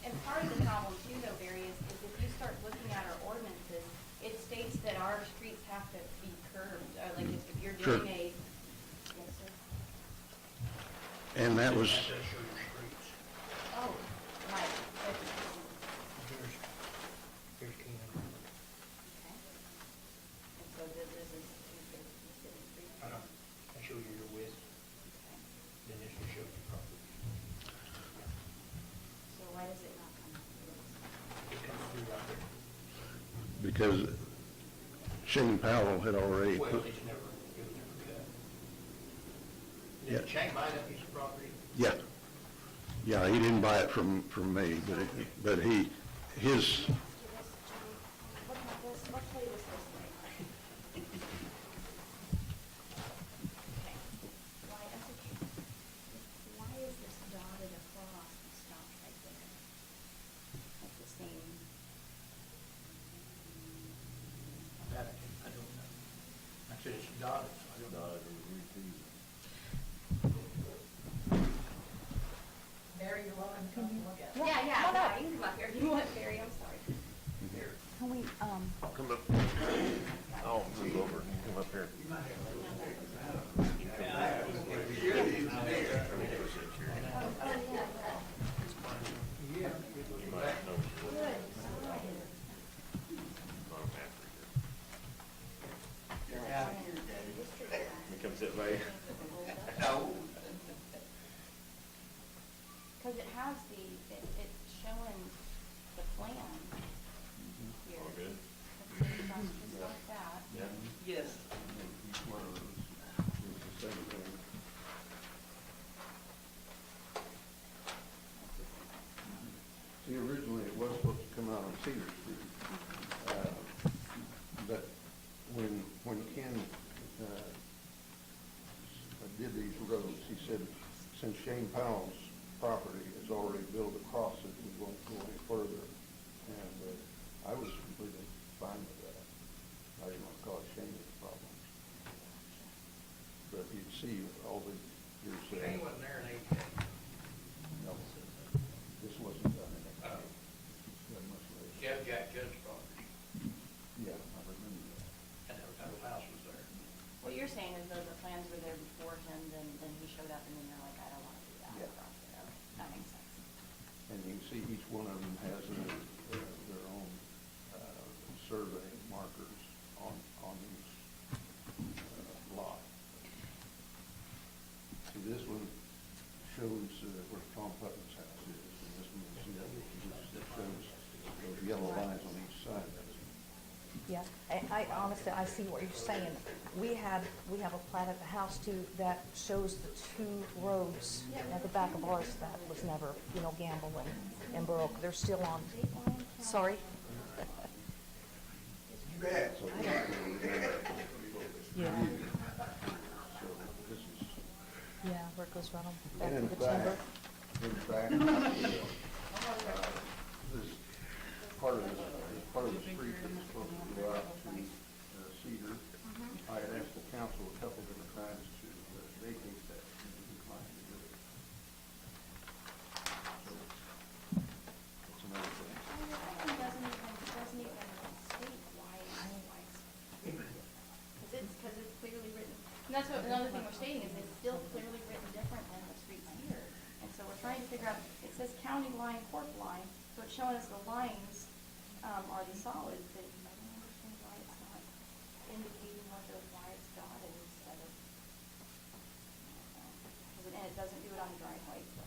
Speaker 3: And part of the problem too, though, Barry, is if you start looking at our ordinances, it states that our streets have to be curved, like if you're
Speaker 9: Sure.
Speaker 3: doing yes, sir?
Speaker 9: And that was,
Speaker 11: That does show your streets.
Speaker 3: Oh, right.
Speaker 11: Here's Keenan.
Speaker 3: Okay. And so this is the city street?
Speaker 11: I show you your width,
Speaker 3: Okay.
Speaker 11: then this will show your property.
Speaker 3: So why does it not come through?
Speaker 11: It comes through right there.
Speaker 9: because Shane Powell had already
Speaker 11: Well,
Speaker 9: put,
Speaker 11: it was never cut.
Speaker 9: Yeah.
Speaker 11: Did Shane buy that piece of property?
Speaker 9: yeah. Yeah, he didn't buy it from me, but he, his,
Speaker 3: Look at this, let's play this way. Okay. Why, that's okay. Why is this dotted across and stopped right there? At the same,
Speaker 11: That, I don't know. I said it's dotted, so I don't know.
Speaker 7: Barry, you're welcome to come look at
Speaker 3: yeah, yeah,
Speaker 7: No, no.
Speaker 3: yeah, you can come up here if you want, Barry, I'm sorry.
Speaker 7: Can we,
Speaker 2: Come up. I'll move over. Come up here. You might know. Come sit by you.
Speaker 3: Because it has it's showing the plan here.
Speaker 2: All good?
Speaker 3: It's just like that.
Speaker 2: Yeah.
Speaker 8: Yes.
Speaker 9: each one of those is the same thing. See, originally it was supposed to come out on Cedar Street. But when Ken did these roads, he said, since Shane Powell's property is already built across it, we won't go any further. And I was completely fine with that. I didn't want to cause Shane any problems. But you'd see all the, here's,
Speaker 11: Shane wasn't there in 88.
Speaker 9: no, this wasn't done in that. That much later.
Speaker 11: Jeff Jack Judd's property,
Speaker 9: Yeah, I remember that.
Speaker 11: and that whole house was there.
Speaker 3: What you're saying is though the plans were there before him, then he showed up and then you're like, I don't want to do that
Speaker 9: Yeah.
Speaker 3: across there. Okay, that makes sense.
Speaker 9: And you can see each one of them has their own survey markers on each lot. See, this one shows where Tom Putnam's house is, and this one, see, that shows those yellow lines on each side.
Speaker 7: yeah, I honestly, I see what you're saying. We have a plat at the house too that shows the two roads at the back of ours that was never, gambled and broke. They're still on, sorry?
Speaker 10: You bet.
Speaker 7: Yeah,
Speaker 9: So this is,
Speaker 7: yeah, where it goes right on back
Speaker 9: and
Speaker 7: to
Speaker 9: in
Speaker 7: the timber.
Speaker 9: fact, this part of the street that's supposed to go out to Cedar. I had asked the council a couple different times to vacate that, and they declined to do it. So that's another thing.
Speaker 3: It doesn't even state why it's, because it's clearly written. And that's what, another thing we're stating is it's still clearly written different than the streets here. And so we're trying to figure out, it says county line, court line, so it's showing us the lines, are the solids, but I don't understand why it's not indicating why it's dotted instead of, and it doesn't do it on the driveway, so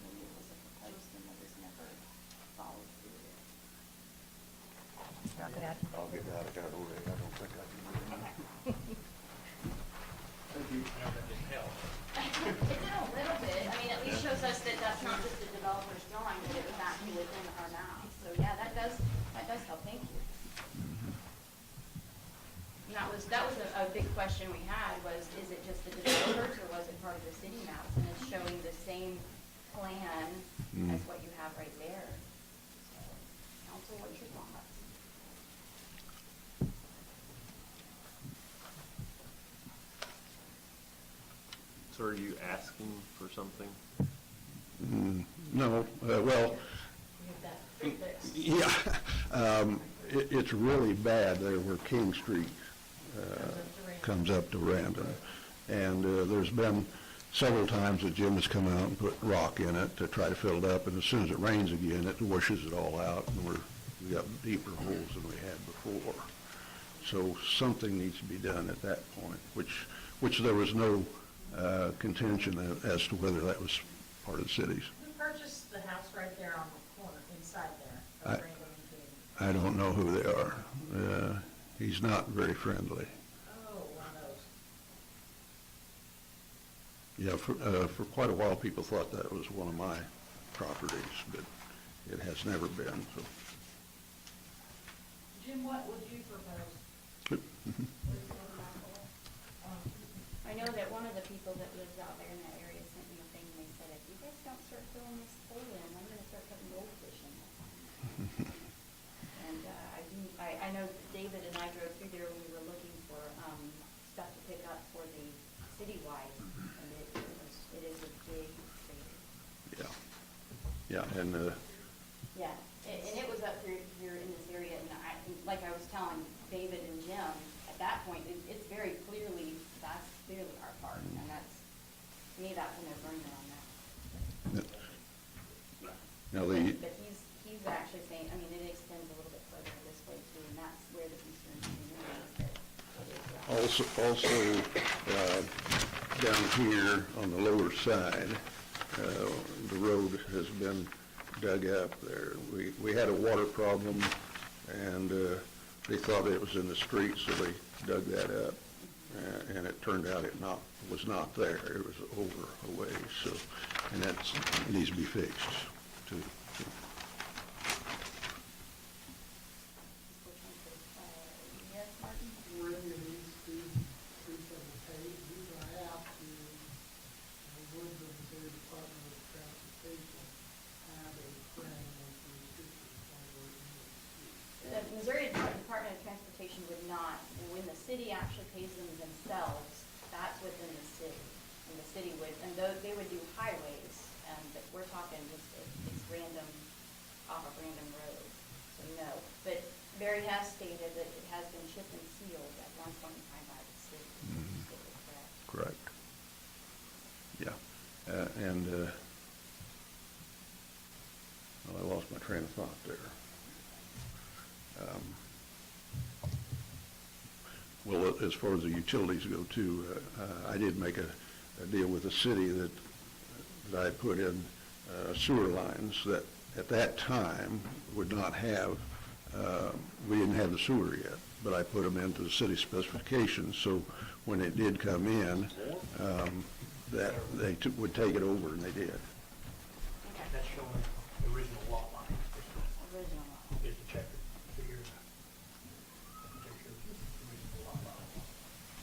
Speaker 3: maybe it was a proposed and it was never followed through.
Speaker 7: Not gonna have-
Speaker 9: I'll get that, I got it already, I don't think I can do it. Thank you.
Speaker 11: I know that didn't help.
Speaker 3: It's in a little bit, I mean, at least shows us that that's not just the developer's drawing, but it was actually within our mouth. So, yeah, that does help, thank you. And that was a big question we had, was, is it just the developers, or was it part of the city maps? And it's showing the same plan as what you have right there. So, council, what's your thoughts?
Speaker 2: So are you asking for something?
Speaker 9: No, well, yeah, it's really bad there where King Street comes up to Randon. And there's been several times that Jim has come out and put rock in it to try to fill it up, and as soon as it rains again, it washes it all out, and we got deeper holes than we had before. So something needs to be done at that point, which there was no contention as to whether that was part of the city's.
Speaker 13: Who purchased the house right there on the corner, inside there,
Speaker 9: I-
Speaker 13: of Randall and Katie?
Speaker 9: I don't know who they are. He's not very friendly.
Speaker 13: Oh, one of those.
Speaker 9: Yeah, for quite a while, people thought that was one of my properties, but it has never been, so.
Speaker 13: Jim, what would you propose?
Speaker 3: I know that one of the people that lives out there in that area sent me a thing, and they said, if you guys don't start filling this hole in, I'm gonna start putting goldfish in it. And, I know David and I drove through there when we were looking for, stuff to pick up for the citywide, and it is a big crater.
Speaker 9: Yeah, yeah, and
Speaker 3: Yeah, and it was up here in this area, and like I was telling David and Jim, at that point, it's very clearly, that's clearly our park, and that's, to me, that's a no-brainer on that.
Speaker 9: now
Speaker 3: But
Speaker 9: the,
Speaker 3: he's actually saying, I mean, it extends a little bit further this way too, and that's where the concern to me is that it is.
Speaker 9: also down here on the lower side, the road has been dug up there. We had a water problem, and they thought it was in the street, so they dug that up, and it turned out it was not there. It was over a ways, so, and it needs to be fixed too.
Speaker 3: Yes, Martin?
Speaker 14: Were any of these streets that were paved, these are out to, would the Missouri Department of Transportation have a plan of these streets or in the streets?
Speaker 3: The Missouri Department of Transportation would not, when the city actually pays them themselves, that's within the city. And the city would, and they would do highways, but we're talking just, it's random, off of random road, so no. But Barry has stated that it has been chipped and sealed at one point in time by the city. Is correct.
Speaker 9: Correct. Yeah, and, well, I lost my train of thought there. Well, as far as the utilities go too, I did make a deal with the city that I put in sewer lines that at that time would not have, we didn't have the sewer yet, but I put them into the city specifications, so when it did come in, that they would take it over, and they did.
Speaker 3: Okay.
Speaker 11: That's showing the original lot line.
Speaker 3: Original lot.
Speaker 11: Is the checker. So here's, that shows the original lot line.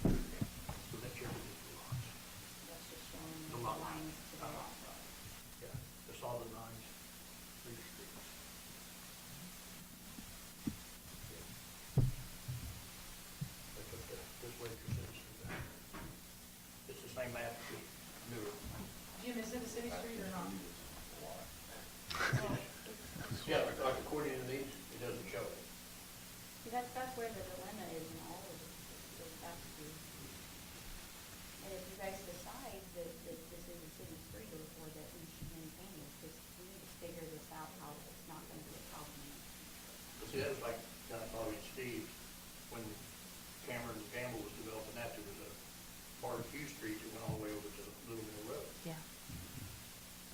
Speaker 11: So that shows the lots.
Speaker 3: That's just showing
Speaker 11: The
Speaker 3: the
Speaker 11: lot
Speaker 3: lines to the lot.
Speaker 11: Yeah, the solid lines, three streets. That's what this way for citizens. It's the same map, just newer.
Speaker 13: Jim, is it a city street or not?
Speaker 11: Yeah, like according to these, it doesn't show it.
Speaker 3: See, that's where the dilemma is in all of this, is that's the, and if you guys decide that this is a city street or that we should maintain it, because we need to figure this out how it's not gonna be a problem.
Speaker 11: But see, that was like, kind of probably Steve, when Cameron Gamble was developing that, there was a part of Hugh Street that went all the way over to Little Mill Road.
Speaker 7: Yeah.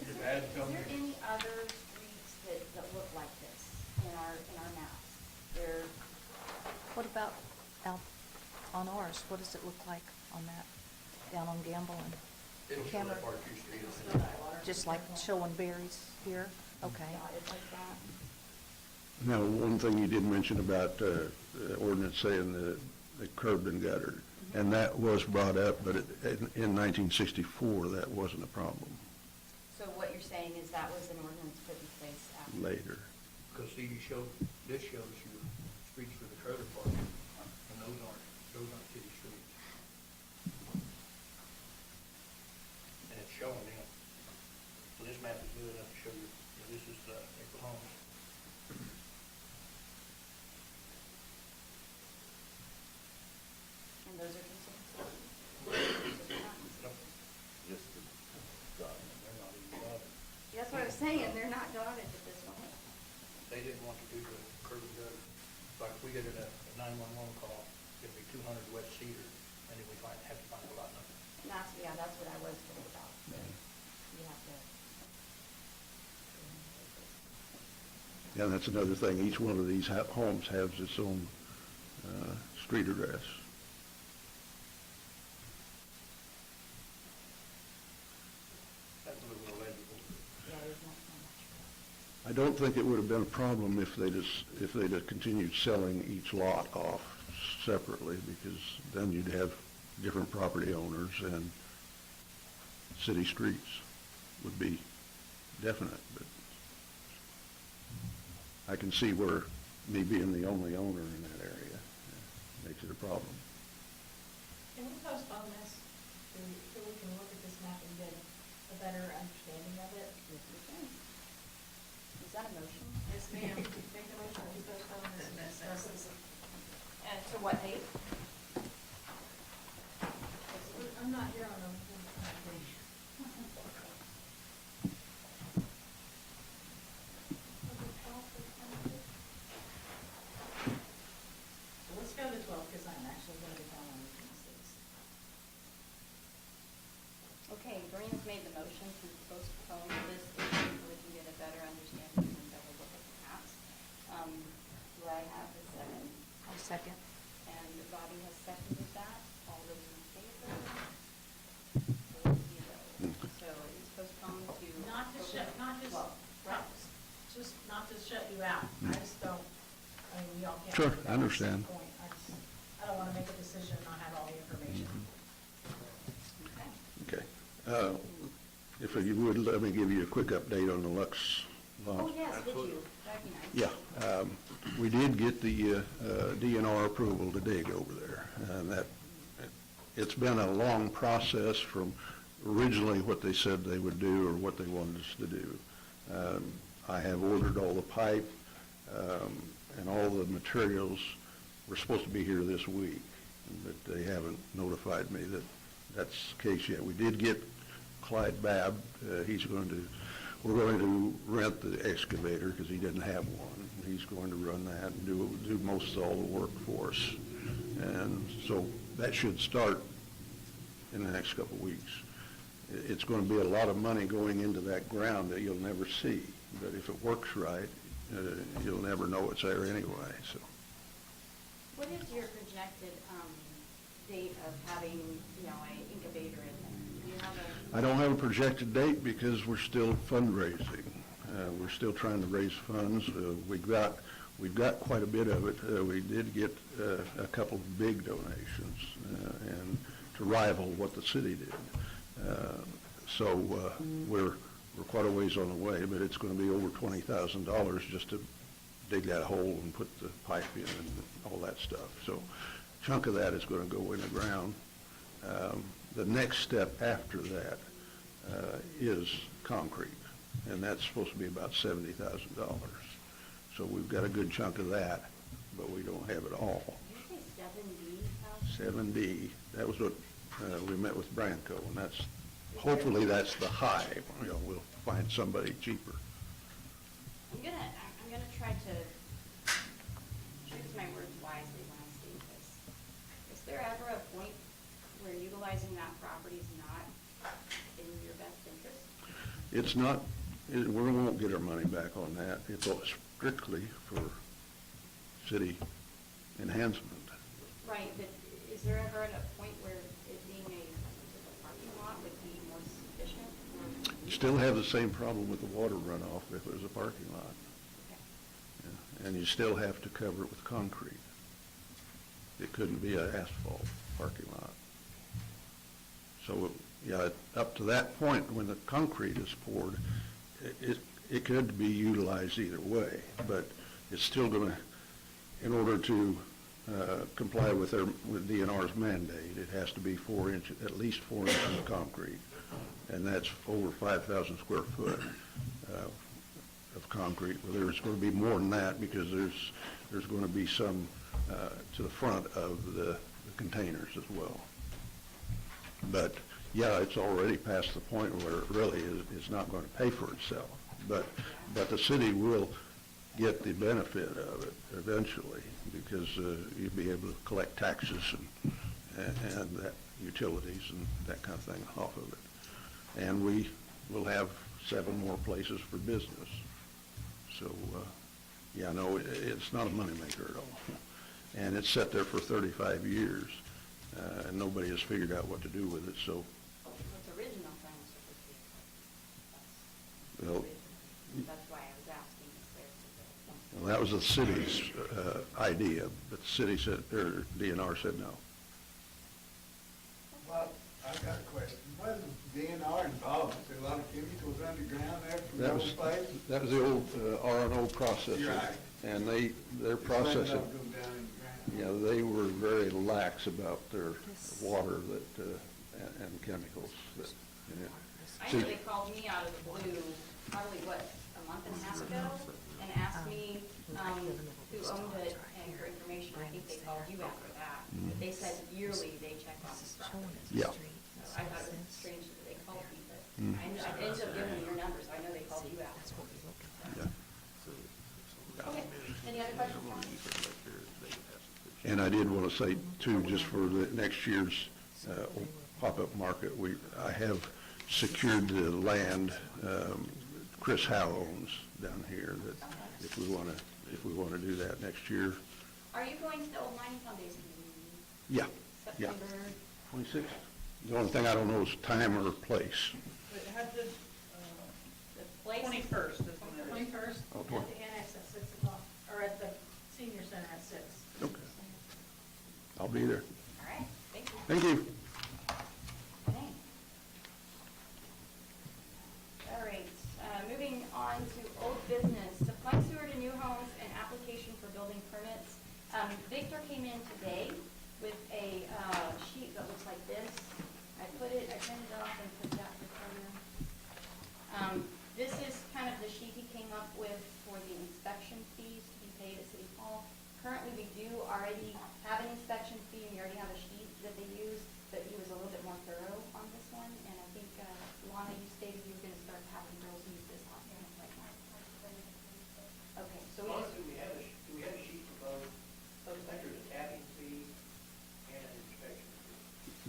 Speaker 3: Is
Speaker 11: Your
Speaker 3: there
Speaker 11: dad told me-
Speaker 3: any other streets that look like this in our maps? There,
Speaker 7: What about out on ours? What does it look like on that, down on Gamble and
Speaker 11: It'll show
Speaker 7: Cameron?
Speaker 11: that part of Hugh Street on it.
Speaker 7: Just like showing berries here? Okay.
Speaker 3: dotted like that.
Speaker 9: Now, one thing you did mention about the ordinance saying the curbed and guttered, and that was brought up, but in 1964, that wasn't a problem.
Speaker 3: So what you're saying is that was an ordinance put in place after?
Speaker 9: Later.
Speaker 11: Because see, this shows your streets for the trailer park, and those aren't city streets. And it's showing them. So this map is good enough to show you, this is April Homes.
Speaker 3: And those are considered cities? Those are not considered.
Speaker 2: Just the
Speaker 3: saying, they're not doing it at this point.
Speaker 11: They didn't want to do the curb and gutter. Like, we get a 911 call, it'd be 200 wet cedar, and then we have to find a lot number.
Speaker 3: And that's what I was told about, so you have to.
Speaker 9: Yeah, that's another thing. Each one of these homes has its own street address.
Speaker 11: That's a little illegible.
Speaker 3: Yeah, there's not so much.
Speaker 9: I don't think it would have been a problem if they'd have continued selling each lot off separately, because then you'd have different property owners and city streets would be definite, but I can see where me being the only owner in that area makes it a problem.
Speaker 13: Can we postpone this till we can look at this map and get a better understanding of it?
Speaker 3: Yes, we can. Is that a motion?
Speaker 13: Yes, ma'am. Make a motion to postpone this and discuss this.
Speaker 3: And to what date?
Speaker 13: I'm not here on them. So let's go to 12, because I'm actually going to be gone on the 26th.
Speaker 3: Okay, Doreen's made the motion to postpone this issue so we can get a better understanding and better look at the maps. Do I have a second?
Speaker 7: I'll second.
Speaker 3: And Bobby has seconded that. All those in favor? 4-0. So it's postponed to.
Speaker 13: Not to shut, not just,
Speaker 3: Well, right.
Speaker 13: just not to shut you out. I just don't, I mean, y'all can't.
Speaker 9: Sure,
Speaker 13: make that
Speaker 9: I understand.
Speaker 13: point. I don't want to make a decision and not have all the information.
Speaker 3: Okay.
Speaker 9: Okay. If you would, let me give you a quick update on the Lux lot.
Speaker 3: Oh, yes, did you? That'd be nice.
Speaker 9: Yeah, we did get the DNR approval to dig over there, and it's been a long process from originally what they said they would do or what they wanted us to do. I have ordered all the pipe, and all the materials were supposed to be here this week, but they haven't notified me that that's the case yet. We did get Clyde Babb. We're going to rent the excavator because he didn't have one. He's going to run that and do most of all the work for us. And so that should start in the next couple of weeks. It's going to be a lot of money going into that ground that you'll never see. But if it works right, you'll never know it's there anyway, so.
Speaker 3: What is your projected date of having, an incubator in there? Do you have a?
Speaker 9: I don't have a projected date because we're still fundraising. We're still trying to raise funds. We've got quite a bit of it. We did get a couple of big donations and to rival what the city did. So we're quite a ways on the way, but it's going to be over $20,000 just to dig that hole and put the pipe in and all that stuff. So a chunk of that is going to go in the ground. The next step after that is concrete, and that's supposed to be about $70,000. So we've got a good chunk of that, but we don't have it all.
Speaker 3: Did you say 7D?
Speaker 9: 7D, that was what we met with Branco, and hopefully that's the high. We'll find somebody cheaper.
Speaker 3: I'm gonna try to choose my words wisely when I say this. Is there ever a point where utilizing that property is not in your best interest?
Speaker 9: It's not, we won't get our money back on that. It's all strictly for city enhancement.
Speaker 3: Right, but is there ever a point where it being a parking lot would be more sufficient? Or
Speaker 9: Still have the same problem with the water runoff if it was a parking lot.
Speaker 3: Okay.
Speaker 9: Yeah, and you still have to cover it with concrete. It couldn't be an asphalt parking lot. So, yeah, up to that point, when the concrete is poured, it could be utilized either way, but it's still going to, in order to comply with DNR's mandate, it has to be 4 inches, at least 4 inches of concrete, and that's over 5,000 square foot of concrete. Well, there's going to be more than that because there's going to be some to the front of the containers as well. But yeah, it's already past the point where it really is not going to pay for itself. but the city will get the benefit of it eventually, because you'll be able to collect taxes and that utilities and that kind of thing off of it. And we will have 7 more places for business. So, yeah, no, it's not a moneymaker at all. And it's sat there for 35 years, and nobody has figured out what to do with it, so,
Speaker 3: What's original plan was supposed to be.
Speaker 9: well,
Speaker 3: That's why I was asking if there's.
Speaker 9: well, that was the city's idea, but the city said, or DNR said no.
Speaker 14: Well, I've got a question. Wasn't DNR involved? Was there a lot of chemicals underground there from the
Speaker 9: That
Speaker 14: old
Speaker 9: was,
Speaker 14: place?
Speaker 9: that was the old R&O processor.
Speaker 14: You're right.
Speaker 9: And their
Speaker 14: Let it
Speaker 9: processing,
Speaker 14: all go down in the ground.
Speaker 9: yeah, they were very lax about their water that, and chemicals that, you know.
Speaker 3: I
Speaker 9: See,
Speaker 3: know they called me out of the blue, probably what, a month and a half ago, and asked me, who owned it, and for information, I think they called you after that. But they said yearly they check on the property.
Speaker 9: Yeah.
Speaker 3: So I thought it was strange that they called me, but I ended up giving them your numbers, I know they called you out.
Speaker 9: yeah.
Speaker 3: Okay, any other questions? Tom?
Speaker 9: And I did want to say too, just for the next year's pop-up market, I have secured the land Chris Howe owns down here, that if we want to do that next year.
Speaker 3: Are you going to the Old Mining Foundation meeting?
Speaker 9: Yeah, yeah.
Speaker 3: September,
Speaker 9: 26th. The only thing I don't know is time or place.
Speaker 8: But it had the,
Speaker 3: the place?
Speaker 8: 21st is when it is.
Speaker 13: 21st,
Speaker 9: Oh,
Speaker 13: at the annex at 6 o'clock, or at the senior center at 6.
Speaker 9: Okay. I'll be there.
Speaker 3: All right, thank you.
Speaker 9: Thank you.
Speaker 3: Okay. All right, moving on to old business, supply sewer to new homes and application for building permits. Victor came in today with a sheet that looks like this. I printed it off and put that before you. This is kind of the sheet he came up with for the inspection fees to be paid at City Hall. Currently, we do already have an inspection fee, and we already have a sheet that they use, but he was a little bit more thorough on this one, and I think, Lana, you stated you were gonna start having girls use this on there right now. Okay, so we just,
Speaker 11: Do we have a sheet for both? I think there's a tapping fee and an inspection fee.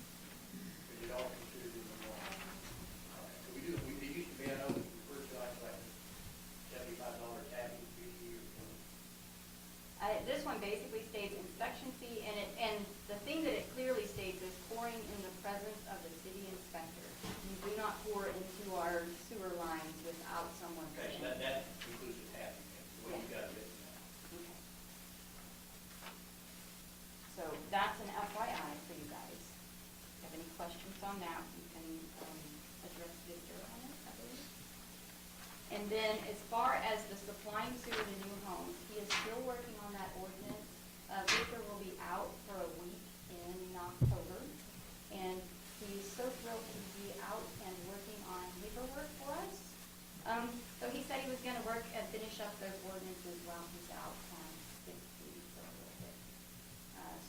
Speaker 11: Is it all considered in the law? So it used to be, I know, we first got like $75 tapping fee or something.
Speaker 3: this one basically states inspection fee, and the thing that it clearly states is pouring in the presence of the city inspector. You do not pour into our sewer lines without someone.
Speaker 11: Okay, so that includes the tapping, what you got written down.
Speaker 3: Okay. So that's an FYI for you guys. If you have any questions on that, you can address Victor on it, I believe. And then as far as the supplying sewer to new homes, he is still working on that ordinance. Victor will be out for a week in October, and he's so thrilled to be out and working on paperwork for us. So he said he was gonna work and finish up those ordinances while he's out on sick leave for a little bit.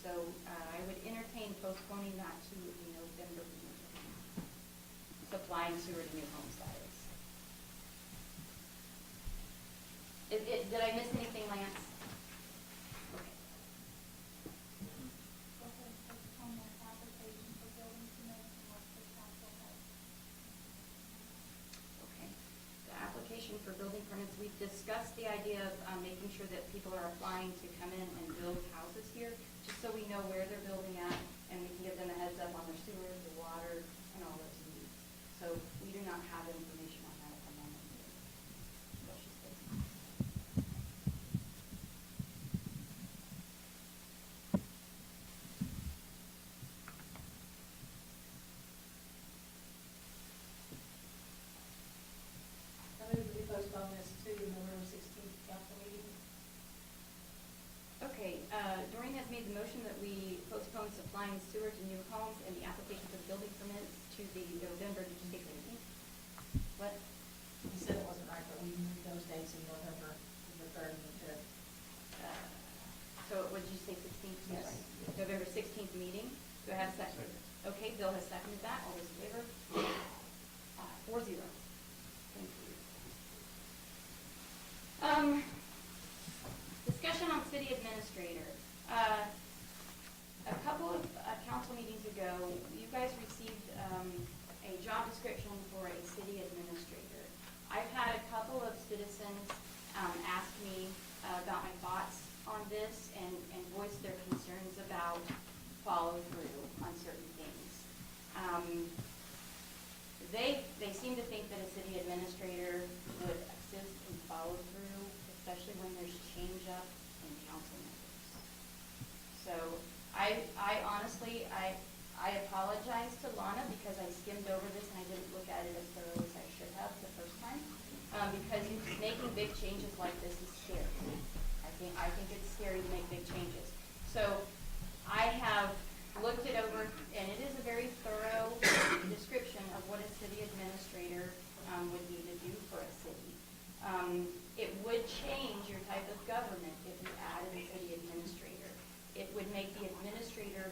Speaker 3: So I would entertain postponing that to the November meeting. Supplying sewer to new homes, that is. Did I miss anything, Lance? Okay. Okay. The application for building permits, we've discussed the idea of making sure that people are applying to come in and build houses here, just so we know where they're building at, and we can give them a heads up on their sewer, their water, and all those needs. So we do not have information on that at the moment. What she says.
Speaker 13: I move that we postpone this to the November 16th council meeting.
Speaker 3: Okay, Doreen has made the motion that we postpone supplying sewer to new homes and the application for the building permits to the November, did you say 16th? What?
Speaker 13: You said it wasn't right, but we moved those dates in November, the 3rd and the 5th.
Speaker 3: So what did you say, 16th? I'm
Speaker 13: Yes.
Speaker 3: sorry. November 16th meeting? Do I have a second? Okay, Bill has seconded that. All those in favor? 4-0. Thank you. Discussion on city administrator. A couple of council meetings ago, you guys received a job description for a city administrator. I've had a couple of citizens ask me about my thoughts on this and voice their concerns about follow through on certain things. They seem to think that a city administrator would assist in follow through, especially when there's change up in council members. So I honestly, I apologize to Lana because I skimmed over this and I didn't look at it as thoroughly as I should have the first time. Because making big changes like this is scary. I think it's scary to make big changes. So I have looked it over, and it is a very thorough description of what a city administrator would need to do for a city. It would change your type of government if you added a city administrator. It would make the administrator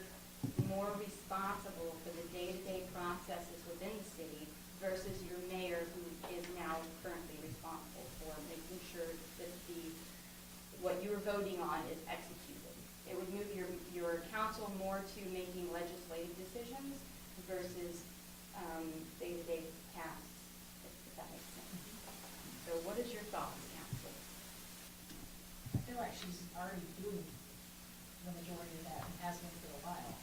Speaker 3: more responsible for the day-to-day processes within the city versus your mayor, who is now currently responsible for making sure that what you are voting on is executed. It would move your council more to making legislative decisions versus day-to-day tasks, if that makes sense. So what is your thoughts, council?
Speaker 13: I feel like she's already doing the majority of that and has been for a while.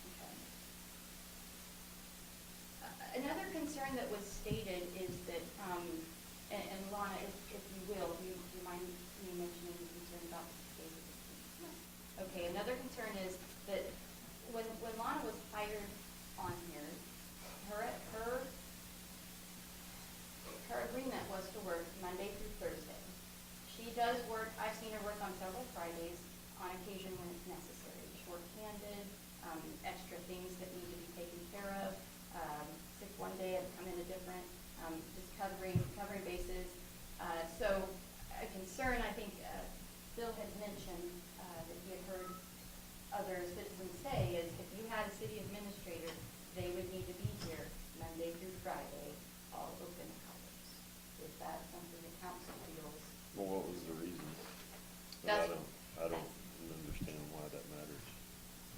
Speaker 3: Okay. Another concern that was stated is that, and Lana, if you will, do you mind me mentioning the concern about the days of the week? Okay, another concern is that when Lana was hired on here, her agreement was to work Monday through Thursday. She does work, I've seen her work on several Fridays, on occasion when it's necessary, short-handed, extra things that need to be taken care of, sick one day, I've come in a different, just covering bases. So a concern, I think, Bill had mentioned, that he had heard other citizens say is if you had a city administrator, they would need to be here Monday through Friday, all open hours. Is that something the council feels?
Speaker 2: Well, what was the reason?
Speaker 3: That's-
Speaker 2: I don't understand why that matters.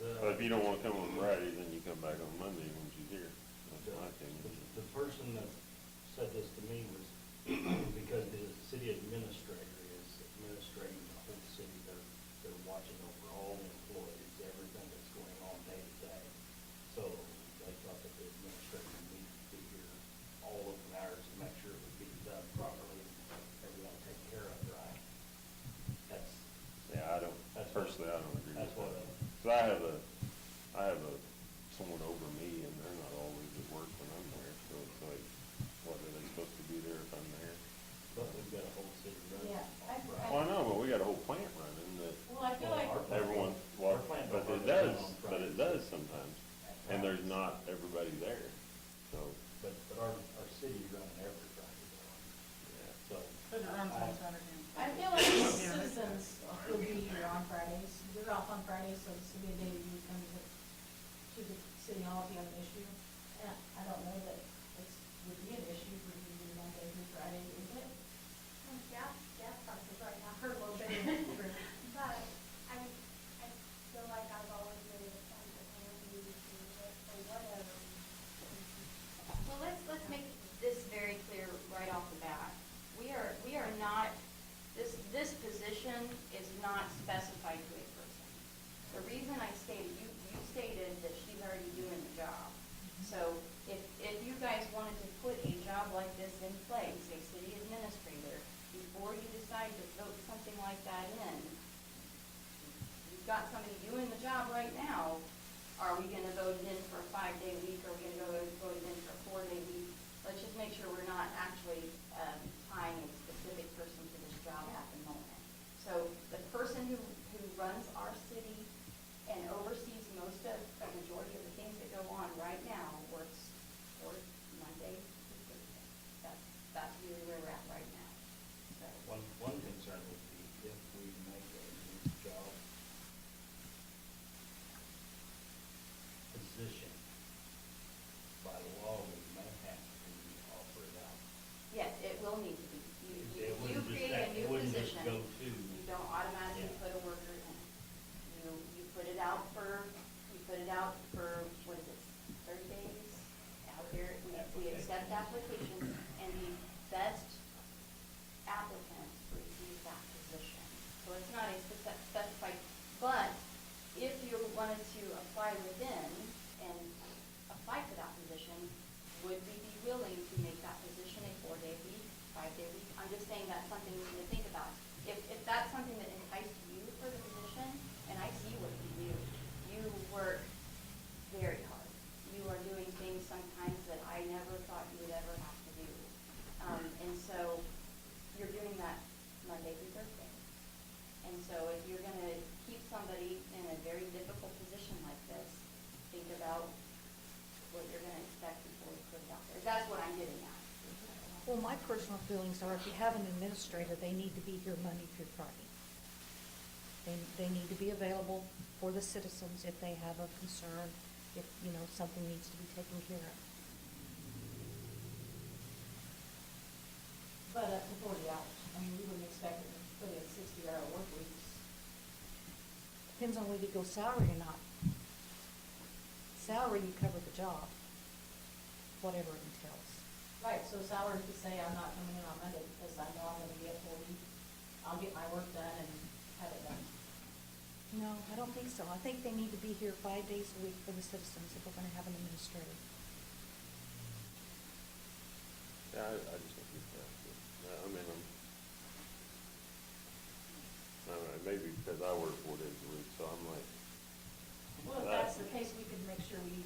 Speaker 2: But if you don't wanna come on Friday, then you come back on Monday when she's here. That's my opinion.
Speaker 11: The person that said this to me was because the city administrator is administrating the whole city. They're watching over all the employees, everything that's going on day to day. So they thought that the administrator needed to be here all open hours to make sure it would be done properly, everyone taken care of, right?
Speaker 2: Yeah, I don't agree
Speaker 11: That's
Speaker 2: with
Speaker 11: what
Speaker 2: that. So I have someone over me and they're not always at work when I'm there, so it's like, what, are they supposed to be there if I'm there?
Speaker 11: But we've got a whole city running.
Speaker 13: Yeah,
Speaker 2: Well, I know, but we got a whole plant running that
Speaker 13: Well, I feel like,
Speaker 11: our plant-
Speaker 2: everyone,
Speaker 11: our plant
Speaker 2: but
Speaker 11: don't
Speaker 2: it
Speaker 11: run
Speaker 2: does,
Speaker 11: on
Speaker 2: but it
Speaker 11: Fridays.
Speaker 2: does sometimes. And there's not everybody there, so,
Speaker 11: But our city's running every Friday.
Speaker 2: yeah.
Speaker 11: So.
Speaker 8: But it runs on Saturday.
Speaker 13: I feel like citizens will be here on Fridays. You're off on Fridays, so this will be a day that you come to the city hall if you have an issue. And I don't know that it would be an issue for you to do Monday through Friday, is it?
Speaker 15: Gas prices right now are a little bit, but I feel like I've always been able to find the family or whatever.
Speaker 3: Well, let's make this very clear right off the bat. We are not, this position is not specified to a person. The reason I stated, you stated that she's already doing the job. So if you guys wanted to put a job like this in place, a city administrator, before you decide to vote something like that in, you've got somebody doing the job right now. Are we gonna vote it in for a 5-day week? Are we gonna vote it in for a 4-day week? Let's just make sure we're not actually tying a specific person to this job at the moment. So the person who runs our city and oversees most of a majority of the things that go on right now works Monday through Thursday. That's really where we're at right now. So,
Speaker 11: One concern would be if we make a new job position, by law, we may have to offer it out.
Speaker 3: yes, it will need to be.
Speaker 11: It
Speaker 3: You
Speaker 11: wouldn't just
Speaker 3: create
Speaker 11: have-
Speaker 3: a new
Speaker 11: It wouldn't
Speaker 3: out for, what is it, 30 days out there. We accept applications, and the best applicant receives that position. So it's not a specified, but if you wanted to apply within and apply for that position, would we be willing to make that position a 4-day week, 5-day week? I'm just saying that's something we need to think about. If that's something that enticed you for the position, and I see what you do, you work very hard. You are doing things sometimes that I never thought you would ever have to do. And so you're doing that Monday through Thursday. And so if you're going to keep somebody in a very difficult position like this, think about what you're going to expect before you put it out there. That's what I'm getting at.
Speaker 7: Well, my personal feelings are if you have an administrator, they need to be here Monday through Friday. They need to be available for the citizens if they have a concern, if, something needs to be taken care of.
Speaker 13: But up to 40 hours. I mean, we wouldn't expect them to put in 60-hour work weeks.
Speaker 7: Depends on whether you go salary or not. Salary, you cover the job, whatever it entails.
Speaker 13: Right, so salary could say, I'm not coming in on Monday because I know I'm gonna be at 40. I'll get my work done and have it done.
Speaker 7: No, I don't think so. I think they need to be here 5 days a week for the citizens if we're gonna have an administrator.
Speaker 2: Yeah, I just don't think that. I mean, I don't know, maybe because I work 4 days a week, so I'm like.
Speaker 13: Well, if that's the case, we could make sure we,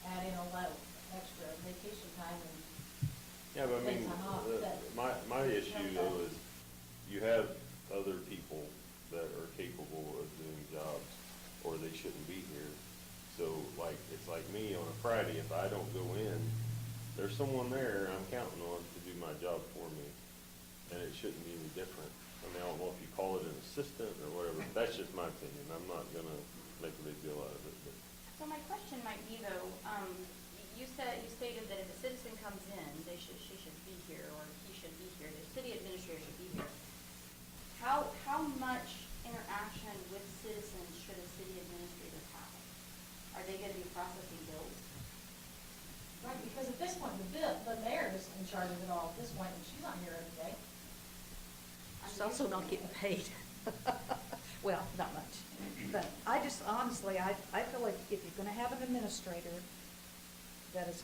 Speaker 13: add in a lot extra vacation time and
Speaker 2: Yeah, but I mean,
Speaker 13: take time off.
Speaker 2: my issue though is you have other people that are capable of doing jobs, or they shouldn't be here. So like, it's like me on a Friday, if I don't go in, there's someone there I'm counting on to do my job for me, and it shouldn't be any different. I mean, I don't know if you call it an assistant or whatever, but that's just my opinion. I'm not gonna make a big deal out of it, but.
Speaker 3: So my question might be though, you stated that if a citizen comes in, she should be here, or he should be here, the city administrator should be here. How much interaction with citizens should a city administrator have? Are they gonna be processing bills?
Speaker 13: Right, because at this point, the mayor is in charge of it all at this point, and she's not here every day.
Speaker 7: She's also not getting paid. Well, not much. But I just, honestly, I feel like if you're gonna have an administrator that is,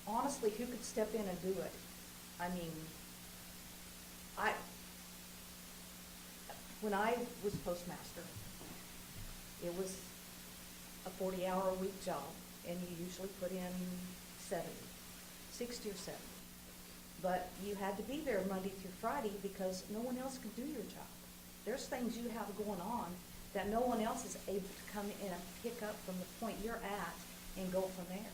Speaker 7: honestly, who could step in and do it? I mean, when I was postmaster, it was a 40-hour-a-week job, and you usually put in 60 or 70. But you had to be there Monday through Friday because no one else could do your job. There's things you have going on that no one else is able to come in and pick up from the point you're at and go from there.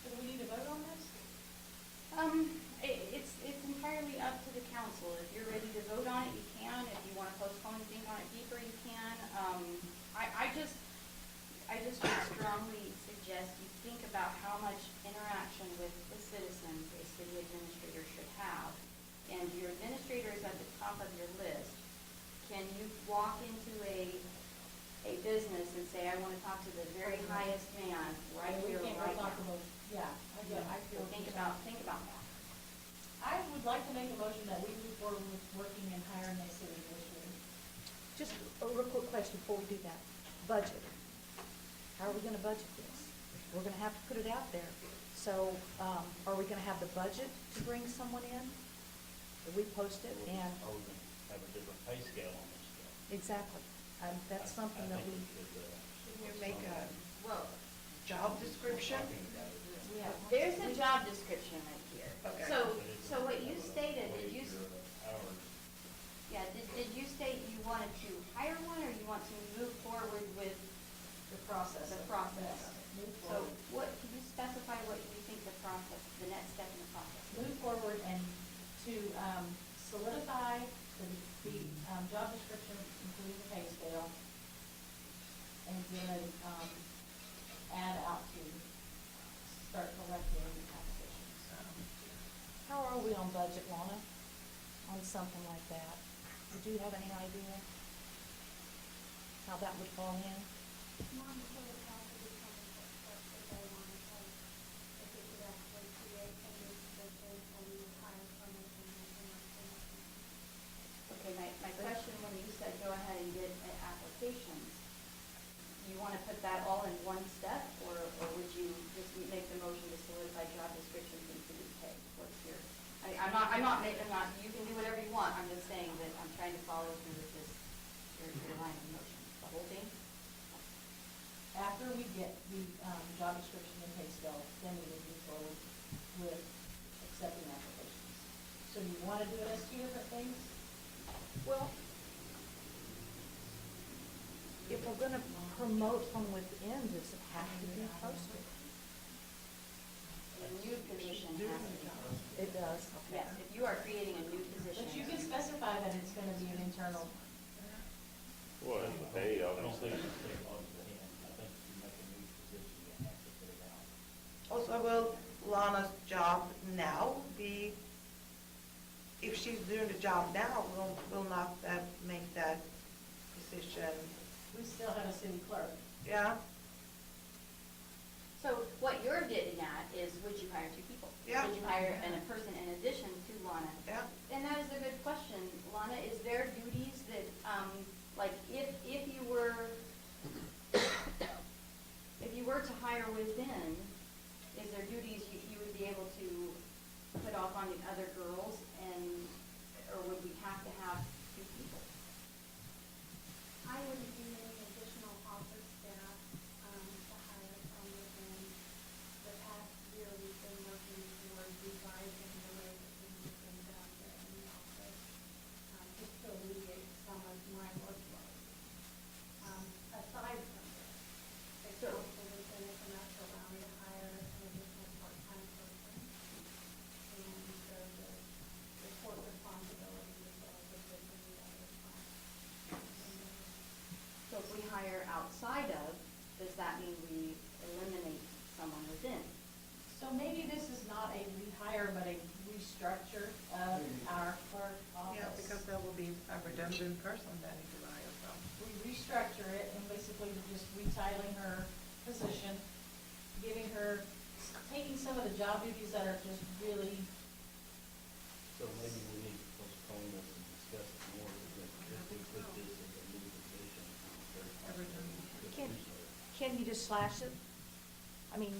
Speaker 13: So do we need to vote on this?
Speaker 3: It's entirely up to the council. If you're ready to vote on it, you can. If you want to postpone and think on it deeper, you can. I just would strongly suggest you think about how much interaction with the citizens a city administrator should have. And your administrator is at the top of your list. Can you walk into a business and say, I want to talk to the very highest man right here,
Speaker 13: We can't
Speaker 3: right
Speaker 13: go talk
Speaker 3: now?
Speaker 13: to those, yeah, I feel.
Speaker 3: So think about that.
Speaker 13: I would like to make a motion that we move forward with working and hiring a city administrator.
Speaker 7: Just a real quick question before we do that. Budget. How are we gonna budget this? We're gonna have to put it out there. So, are we gonna have the budget to bring someone in? We post it and,
Speaker 11: Have a different pay scale on this stuff.
Speaker 7: exactly. That's something that we,
Speaker 16: Can you make a
Speaker 3: Well,
Speaker 16: job description?
Speaker 3: there's a job description right here.
Speaker 16: Okay.
Speaker 3: So what you stated, did you state you wanted to hire one, or you want to move forward with
Speaker 13: The process.
Speaker 3: the process?
Speaker 13: Move
Speaker 3: So
Speaker 13: forward.
Speaker 3: can you specify what you think the process, the next step in the process is?
Speaker 13: Move forward and to solidify the job description, including the pay scale, and then add out to start collecting applications.
Speaker 7: how are we on budget, Lana? On something like that? Would you have any idea? how that would fall in?
Speaker 15: Mom, so the council determines what steps that they want to take, if it could actually create a new position or we would hire someone from within our commission.
Speaker 3: Okay, my question, when you said go ahead and get applications, you want to put that all in one step, or would you just make the motion to solidify job descriptions and city pay? What's your, I'm not, you can do whatever you want, I'm just saying that I'm trying to follow through with this, your line of motion, the whole thing?
Speaker 13: After we get the job description and pay scale, then we would move forward with accepting applications. So you want to do it as two different things?
Speaker 7: Well, if we're gonna promote from within, does it have to be posted?
Speaker 3: A new position has to be.
Speaker 7: It does, okay.
Speaker 3: Yes, if you are creating a new position.
Speaker 13: But you can specify that it's going to be an internal.
Speaker 2: Well, and the pay, obviously.
Speaker 16: Also, will Lana's job now be, if she's doing the job now, will not that make that position,
Speaker 13: We still have a city clerk.
Speaker 16: yeah?
Speaker 3: So what you're getting at is, would you hire two people?
Speaker 16: Yeah.
Speaker 3: Would you hire a person in addition to Lana?
Speaker 16: Yeah.
Speaker 3: And that is a good question. Lana, is there duties that, like, if you were, if you were to hire within, is there duties you would be able to put off on the other girls, and, or would we have to have two people?
Speaker 15: I wouldn't do any additional office staff, to hire from within. The past year, we've been working toward revising the way that things have been done there in the office, just to alleviate some of my workload. Aside from this, the
Speaker 3: So-
Speaker 15: council has been enough to allow me to hire an additional part-time person. And so the court responsibility as well as the busy other time.
Speaker 3: So if we hire outside of, does that mean we eliminate someone within?
Speaker 13: So maybe this is not a rehire, but a restructure of our clerk office.
Speaker 16: Yeah, because that will be a redundant person that you could hire from.
Speaker 13: We restructure it and basically just retitling her position, giving her, taking some of the job duties that are just really,
Speaker 11: So maybe we need to postpone this and discuss it more, because if we put this in the new position,
Speaker 7: Can you just slash it? I mean,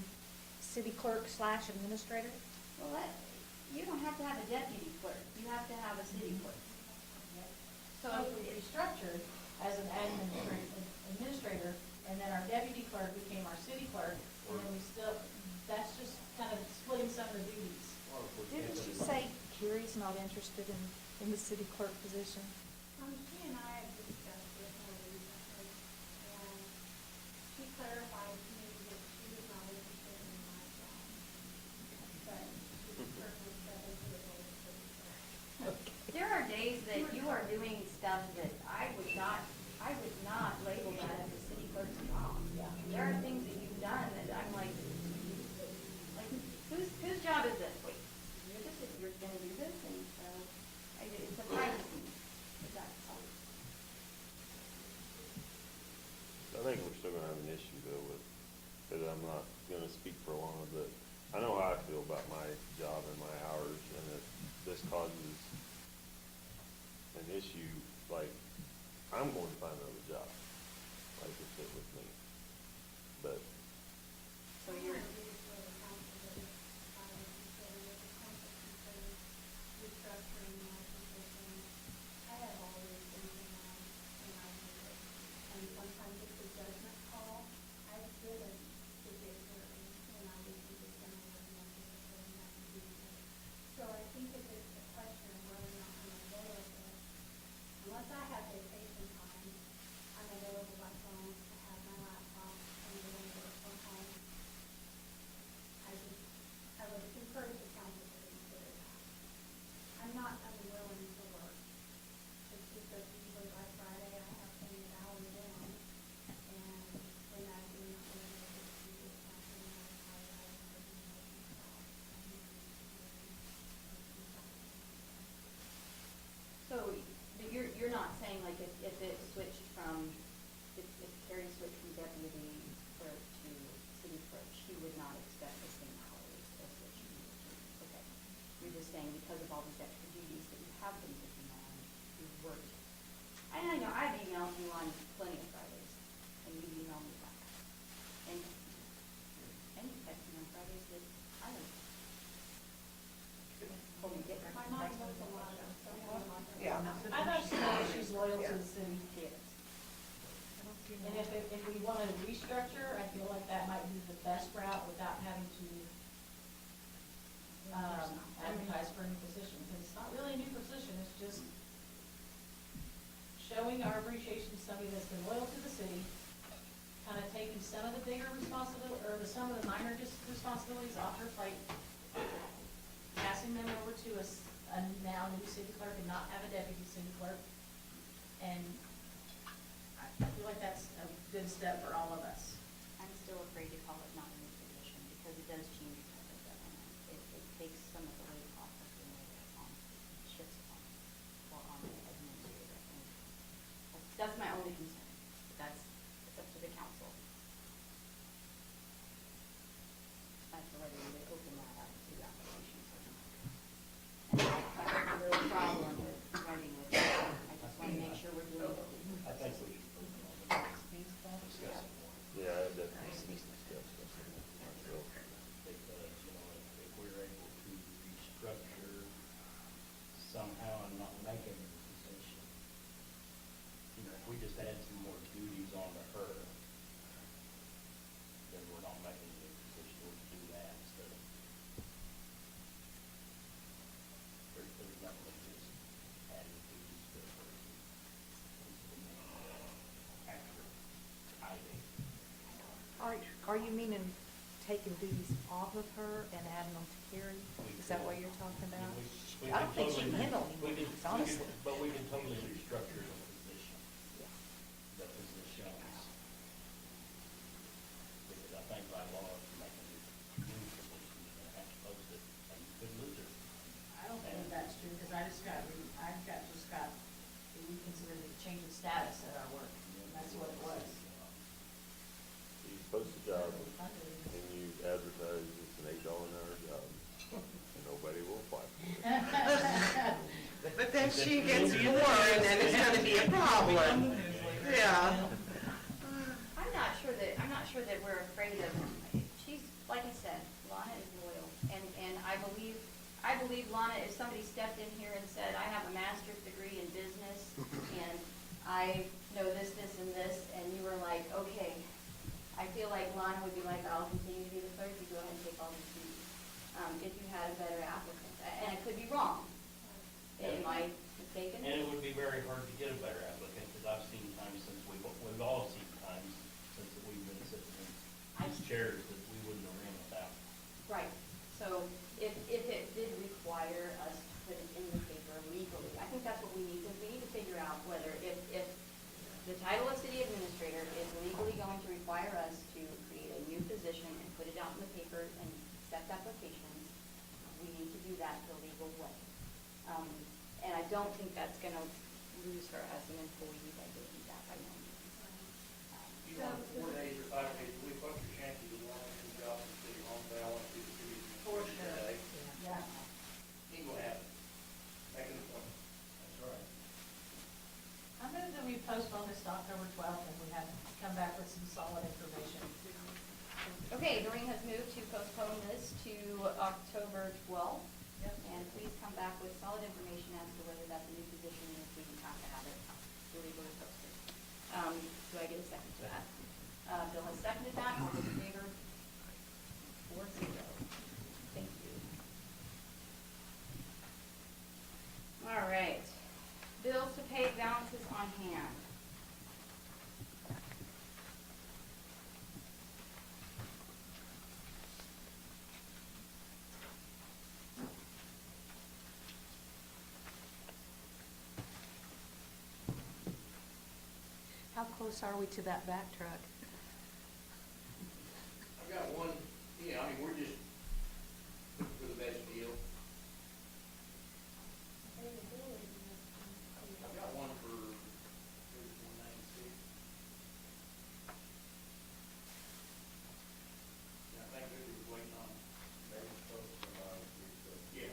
Speaker 7: city clerk / administrator?
Speaker 3: Well, you don't have to have a deputy clerk, you have to have a city clerk.
Speaker 13: so if we restructured as an administrator, and then our deputy clerk became our city clerk, and then we still, that's just kind of splitting some of the duties.
Speaker 7: Didn't you say Carrie's not interested in the city clerk position?
Speaker 15: She and I have discussed this more recently, and she clarified to me that she was not interested in my job. But she certainly said it to the board of city clerk.
Speaker 3: There are days that you are doing stuff that I would not label that as a city clerk's job. There are things that you've done that I'm like, whose job is this? Wait, you're gonna do this, and so, it surprises me, but that's all.
Speaker 2: I think we're still gonna have an issue though with, but I'm not gonna speak for Lana, but I know how I feel about my job and my hours, and if this causes an issue, like, I'm going to find another job, like to fit with me. But,
Speaker 3: So you're,
Speaker 15: Restructuring my position. I have always been in my position, and sometimes it's a judgment call. I've driven to get here, and I was just gonna work my position, and not do it. So I think if it's a question of whether or not I'm available, unless I have vacation time, I'm
Speaker 3: because of all these extra duties that you have been taking on, you've worked. And I know, I've emailed you on plenty of Fridays, and you email me back. And you text me on Fridays that I don't. When we get my mind goes a lot of stuff.
Speaker 16: Yeah.
Speaker 13: I'd like to know if she's loyal to the city.
Speaker 3: Yes.
Speaker 13: And if we want to restructure, I feel like that might be the best route without having to advertise for a new position, because it's not really a new position, it's just showing our appreciation to somebody that's been loyal to the city, kind of taking some of the bigger responsibility, or some of the minor responsibilities off her plate, passing them over to a now new city clerk and not have a deputy city clerk. And I feel like that's a good step for all of us.
Speaker 3: I'm still afraid to call it not a new position because it does change the type of government. It takes some of the weight off of the mayor on, shifts on the administrator. And that's my only concern. But it's up to the council. As to whether you would open that up to applications or not. And I have a little problem with writing with that. I just want to make sure we're doing it.
Speaker 11: I think we should discuss it more.
Speaker 2: Yeah, it definitely needs to discuss this.
Speaker 11: Because, if we're able to restructure somehow and not make it a position, if we just add some more duties onto her, then we're not making it a position, we can do that instead of. There's nothing that just adding duties to a person. Accurate, I think.
Speaker 7: Are you meaning taking duties off of her and adding them to Carrie? Is that what you're talking about?
Speaker 11: We
Speaker 7: I don't
Speaker 11: could
Speaker 7: think she can
Speaker 11: totally-
Speaker 7: handle
Speaker 11: we
Speaker 7: any
Speaker 11: could-
Speaker 7: duties, honestly.
Speaker 11: But we can totally restructure the position,
Speaker 7: Yeah.
Speaker 11: the positions. Because I think by law, if you're making a new position, you're gonna have to post it, and you could lose her.
Speaker 13: I don't think that's true, because just got, we considered it change of status at our work, and that's what it was.
Speaker 2: You post a job and you advertise it's an $8 an hour job, and nobody will apply.
Speaker 16: But then she gets more, and then it's gonna be a problem. Yeah.
Speaker 3: I'm not sure that we're afraid of, she's, like I said, Lana is loyal. And I believe Lana, if somebody stepped in here and said, I have a master's degree in business, and I know this, and this, and you were like, okay, I feel like Lana would be like, I'll continue to be the clerk, you go ahead and take all these duties. If you had a better applicant, and I could be wrong. Am I mistaken?
Speaker 11: And it would be very hard to get a better applicant, because I've seen times since we've all seen times since we've been sitting in these chairs that we wouldn't have ran without.
Speaker 3: Right, so if it did require us to put it in the paper legally, I think that's what we need to figure out whether if the title of city administrator is legally going to require us to create a new position and put it out in the paper and accept applications, we need to do that the legal way. And I don't think that's gonna lose her as an employee by doing that by no means.
Speaker 11: You want 4 days or 5 days a week, what's your chances of wanting to do jobs in the city hall, say, I want to do the city
Speaker 13: For
Speaker 11: administration
Speaker 13: sure.
Speaker 11: today?
Speaker 13: Yeah.
Speaker 11: Ain't gonna happen. Make an appointment. That's right.
Speaker 13: I move that we postpone this to October 12th, and we have to come back with some solid information.
Speaker 3: Okay, Doreen has moved to postpone this to October 12th.
Speaker 13: Yep.
Speaker 3: And please come back with solid information as to whether that's a new position and if we have to have it legally posted. Do I get a second to that? Bill has seconded that. All those in favor? 4-0. Thank you. All right. Bills to pay, balances on hand.
Speaker 7: How close are we to that back truck?
Speaker 11: I've got one, we're just looking for the best deal. I've got one for 196. And I think we were waiting on. Yeah.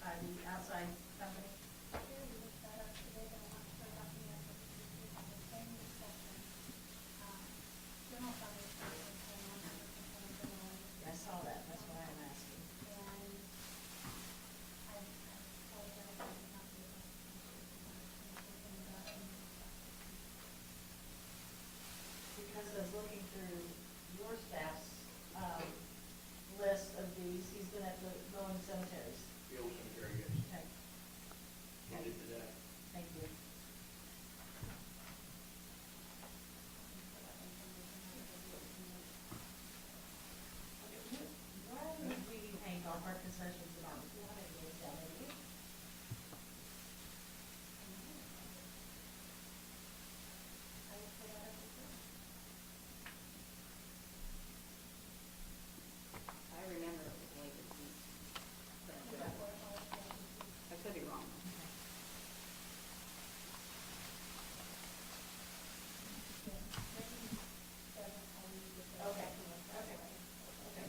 Speaker 13: by the outside company?
Speaker 15: Jerry looked that up today, but I'm not sure about the answer, because it's on the same section. General fund is paying 100% of the loan.
Speaker 13: I saw that, that's why I'm asking.
Speaker 15: And I apologize, I did not be able to answer anything about any of the stuff.
Speaker 13: Because I was looking through your staff's, list of these, he's been at the Bowen cemeteries.
Speaker 11: The old cemetery, yes.
Speaker 13: Okay,
Speaker 11: He did today.
Speaker 13: thank you. Why would we hang golf cart concessions in our water games down there?
Speaker 15: I will put that up as well.
Speaker 3: I remember it was late this week. I could be wrong.
Speaker 13: Okay, okay, okay.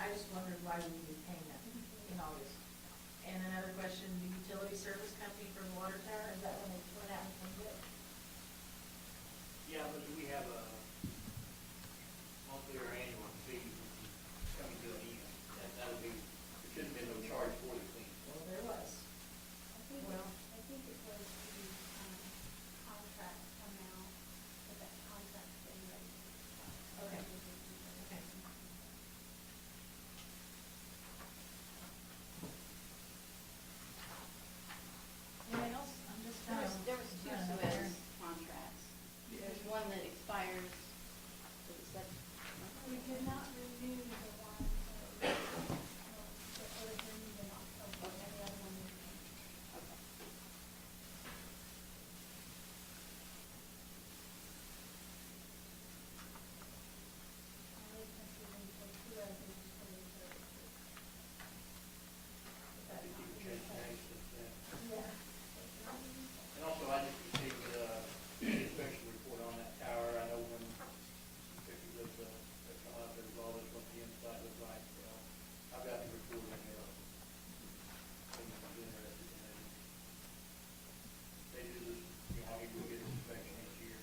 Speaker 13: I just wondered why we would be paying that in August. And another question, the utility service company for the water tower, is that when they went out and cleaned it?
Speaker 11: Yeah, but we have a monthly or annual fee coming to an end. That'll be, there shouldn't have been no charge for the clean.
Speaker 13: Well, there was. Well,
Speaker 15: I think it was the, contract amount, but that contract's been ready.
Speaker 13: Okay. Okay. Anything else? I'm just,
Speaker 3: There was two
Speaker 13: trying to
Speaker 3: Suez
Speaker 13: figure-
Speaker 3: contracts. There's one that expires, is it
Speaker 15: We did not renew the one, that was renewed in October, and the other one we changed.
Speaker 3: Okay.
Speaker 15: I was considering for two of the utility services. But
Speaker 11: I
Speaker 15: that's
Speaker 11: think
Speaker 15: not
Speaker 11: you
Speaker 15: the
Speaker 11: changed
Speaker 15: utility.
Speaker 11: names since then.
Speaker 15: Yeah. It's not the utility.
Speaker 11: And also, I just received the inspection report on that tower. I know when pictures of that come up, there's always what the inside looks like. I've got the report in there. Anyone's interested in it. They do this, you know, we get an inspection each year.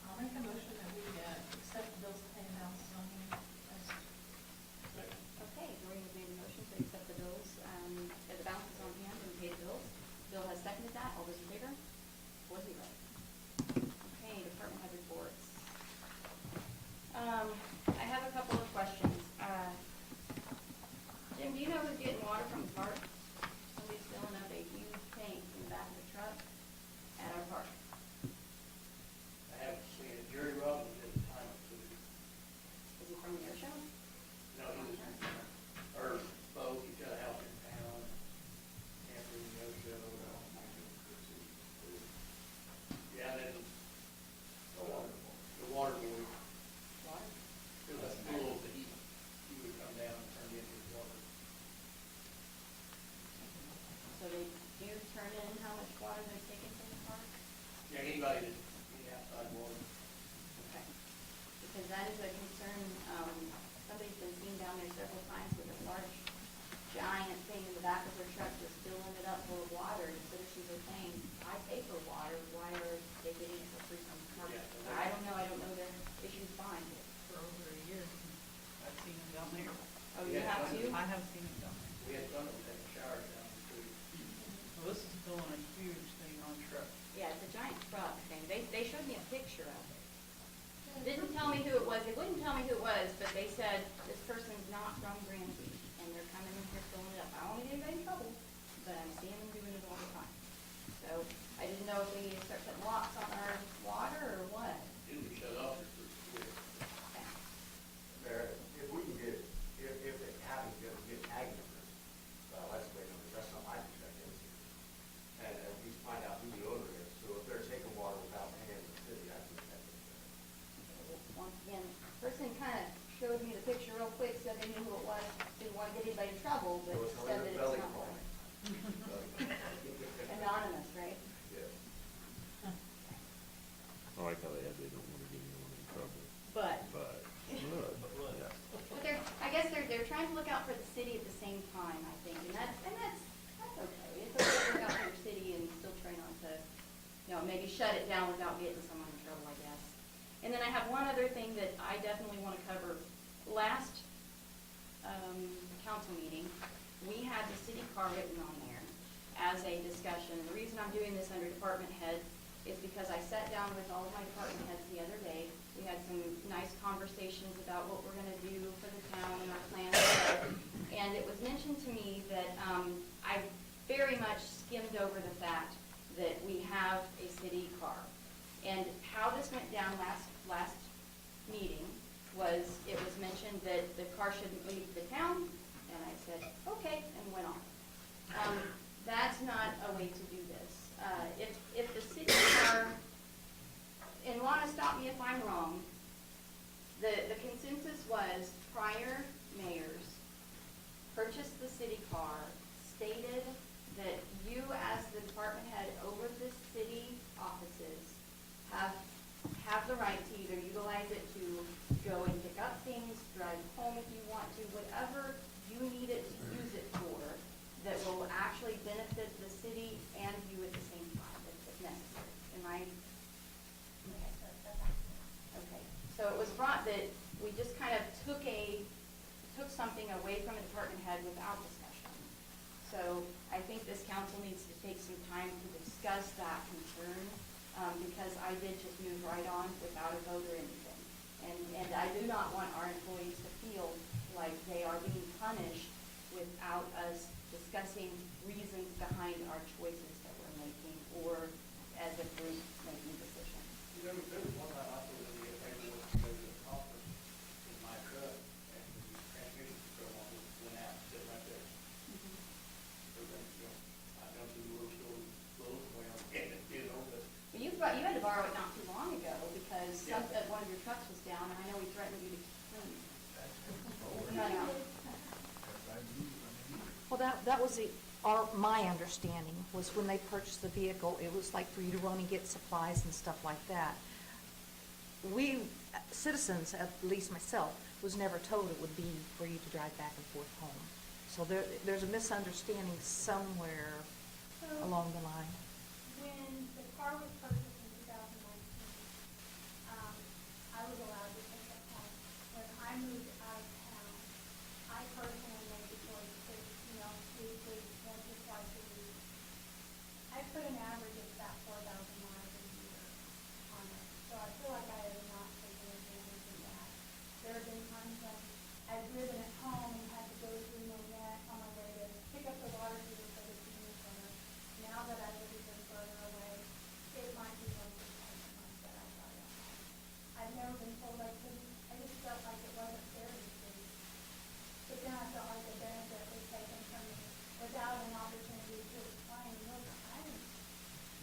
Speaker 13: I'll make a motion that we, accept the bills and pay amounts on here.
Speaker 3: Okay, Doreen has made a motion to accept the bills, the balances on hand and pay the bills. Bill has seconded that. All those in favor? 4-0. Okay, department head reports. I have a couple of questions. Jim, do you know who's getting water from the park? Somebody's filling up a huge tank in the back of the truck at our park.
Speaker 11: I haven't seen it. Jerry Robbins did a time or two.
Speaker 3: Is it from the air show?
Speaker 11: No, he was, or both, he's got a house in town, Camper, no-show. Yeah, then, the water boy,
Speaker 3: Water?
Speaker 11: it was full, but he would come down and turn it into water.
Speaker 3: So they do turn in how much water they're taking from the park?
Speaker 11: Yeah, anybody that, any outside water.
Speaker 3: Okay. Because that is a concern, somebody's been seen down there several times with a large, giant thing in the back of their truck just filling it up full of water, and citizens are saying, I pay for water, why are they getting it for free from the park?
Speaker 11: Yeah.
Speaker 3: I don't know their issues behind it.
Speaker 8: For over a year, I've seen them down there.
Speaker 3: Oh, you have to?
Speaker 8: I have seen them down there.
Speaker 11: We had some of them taking showers down there too.
Speaker 8: Well, this is filling a huge thing on truck.
Speaker 3: Yeah, it's a giant truck thing. They showed me a picture of it. Didn't tell me who it was. They wouldn't tell me who it was, but they said, this person's not from Granby, and they're coming in here filling it up. I don't want anybody in trouble, but I'm seeing them doing it all the time. So I didn't know if we need to start putting locks on our water or what.
Speaker 11: Do we shut off or switch?
Speaker 3: Okay.
Speaker 10: Mayor, if we can get, if it happens, get tag numbers, license plate numbers, that's not my perspective. And we find out who the owner is, so if they're taking water without paying the city, I think that's.
Speaker 3: Once again, person kind of showed me the picture real quick, said they knew who it was, didn't want to get anybody in trouble, but said that it's not one. Anonymous, right?
Speaker 10: Yes.
Speaker 2: I like how don't wanna get anyone in trouble,
Speaker 3: But,
Speaker 2: but, yeah.
Speaker 3: but I guess they're trying to look out for the city at the same time, I think, and that's okay. It's okay to look out for your city and still try not to, maybe shut it down without getting someone in trouble, I guess. And then I have one other thing that I definitely want to cover. Last council meeting, we had the city car written on there as a discussion. The reason I'm doing this under department heads is because I sat down with all of my department heads the other day. We had some nice conversations about what we're going to do for the town and our plans. And it was mentioned to me that I very much skimmed over the fact that we have a city car. And how this went down last meeting was, it was mentioned that the car shouldn't leave the town, and I said, okay, and went on. That's not a way to do this. If the city car, and Lana, stop me if I'm wrong, the consensus was prior mayors purchased the city car, stated that you as the department head over the city offices have the right to either utilize it to go and pick up things, drive home if you want to, whatever you need it to use it for, that will actually benefit the city and you at the same time, if necessary. Am I? Okay. So it was brought that we just kind of took something away from a department head without discussion. So I think this council needs to take some time to discuss that concern, because I did just move right on without a vote or anything. And I do not want our employees to feel like they are being punished without us discussing reasons behind our choices that we're making, or as a group making decisions.
Speaker 11: There was one time I put in the paperwork to go to the conference in my truck, and the transmission control on it went out, sitting right there. I know the little story, well, but
Speaker 3: You had to borrow it not too long ago because one of your trucks was down, and I know we threatened you to clean. No.
Speaker 7: Well, that was my understanding, was when they purchased the vehicle, it was like for you to run and get supplies and stuff like that. We, citizens, at least myself, was never told it would be for you to drive back and forth home. So there's a misunderstanding somewhere along the line.
Speaker 15: When the car was purchased in 2019, I was allowed to take it home. When I moved out of town, I personally made the choice to, weekly, once or twice a week. I put an average of about 4,000 miles a year on it. So I feel like I have not taken advantage of that. There have been times when I've driven at home and had to go through Monette on my way to pick up the water heater for the senior center. Now that I live even further away, it might be once or twice a month that I drive at home. I've never been told I couldn't. I just felt like it wasn't fair to the city. But then I felt like the benefit was taken from me without an opportunity to explain, look,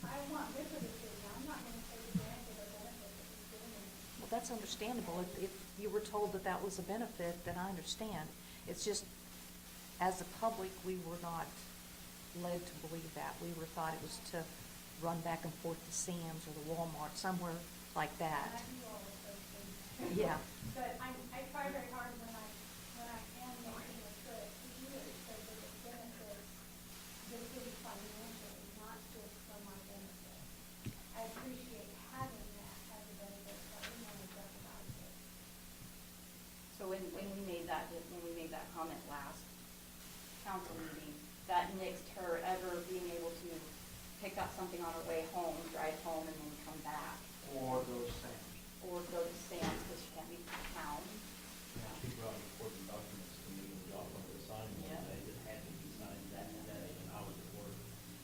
Speaker 15: I want good for the city. I'm not going to take advantage of the benefit that was given to me.
Speaker 7: Well, that's understandable. If you were told that that was a benefit, then I understand. It's just, as a public, we were not led to believe that. We were thought it was to run back and forth to Sam's or the Walmart, somewhere like
Speaker 15: And
Speaker 7: that.
Speaker 15: I do all of those things.
Speaker 7: Yeah.
Speaker 15: But I try very hard when I am making a trip to do it so that it benefits the city financially, not just for my benefit. I appreciate having that as a benefit, so I didn't want to jeopardize it.
Speaker 3: So when we made that comment last council meeting, that nixed her ever being able to pick up something on her way home, drive home, and then come back.
Speaker 11: or those things.
Speaker 3: Or go to Sam's because she can't be in town.
Speaker 11: She brought important documents to me, and we all wanted to sign one
Speaker 3: Yeah.
Speaker 11: day that had to be signed that day, and I was at work.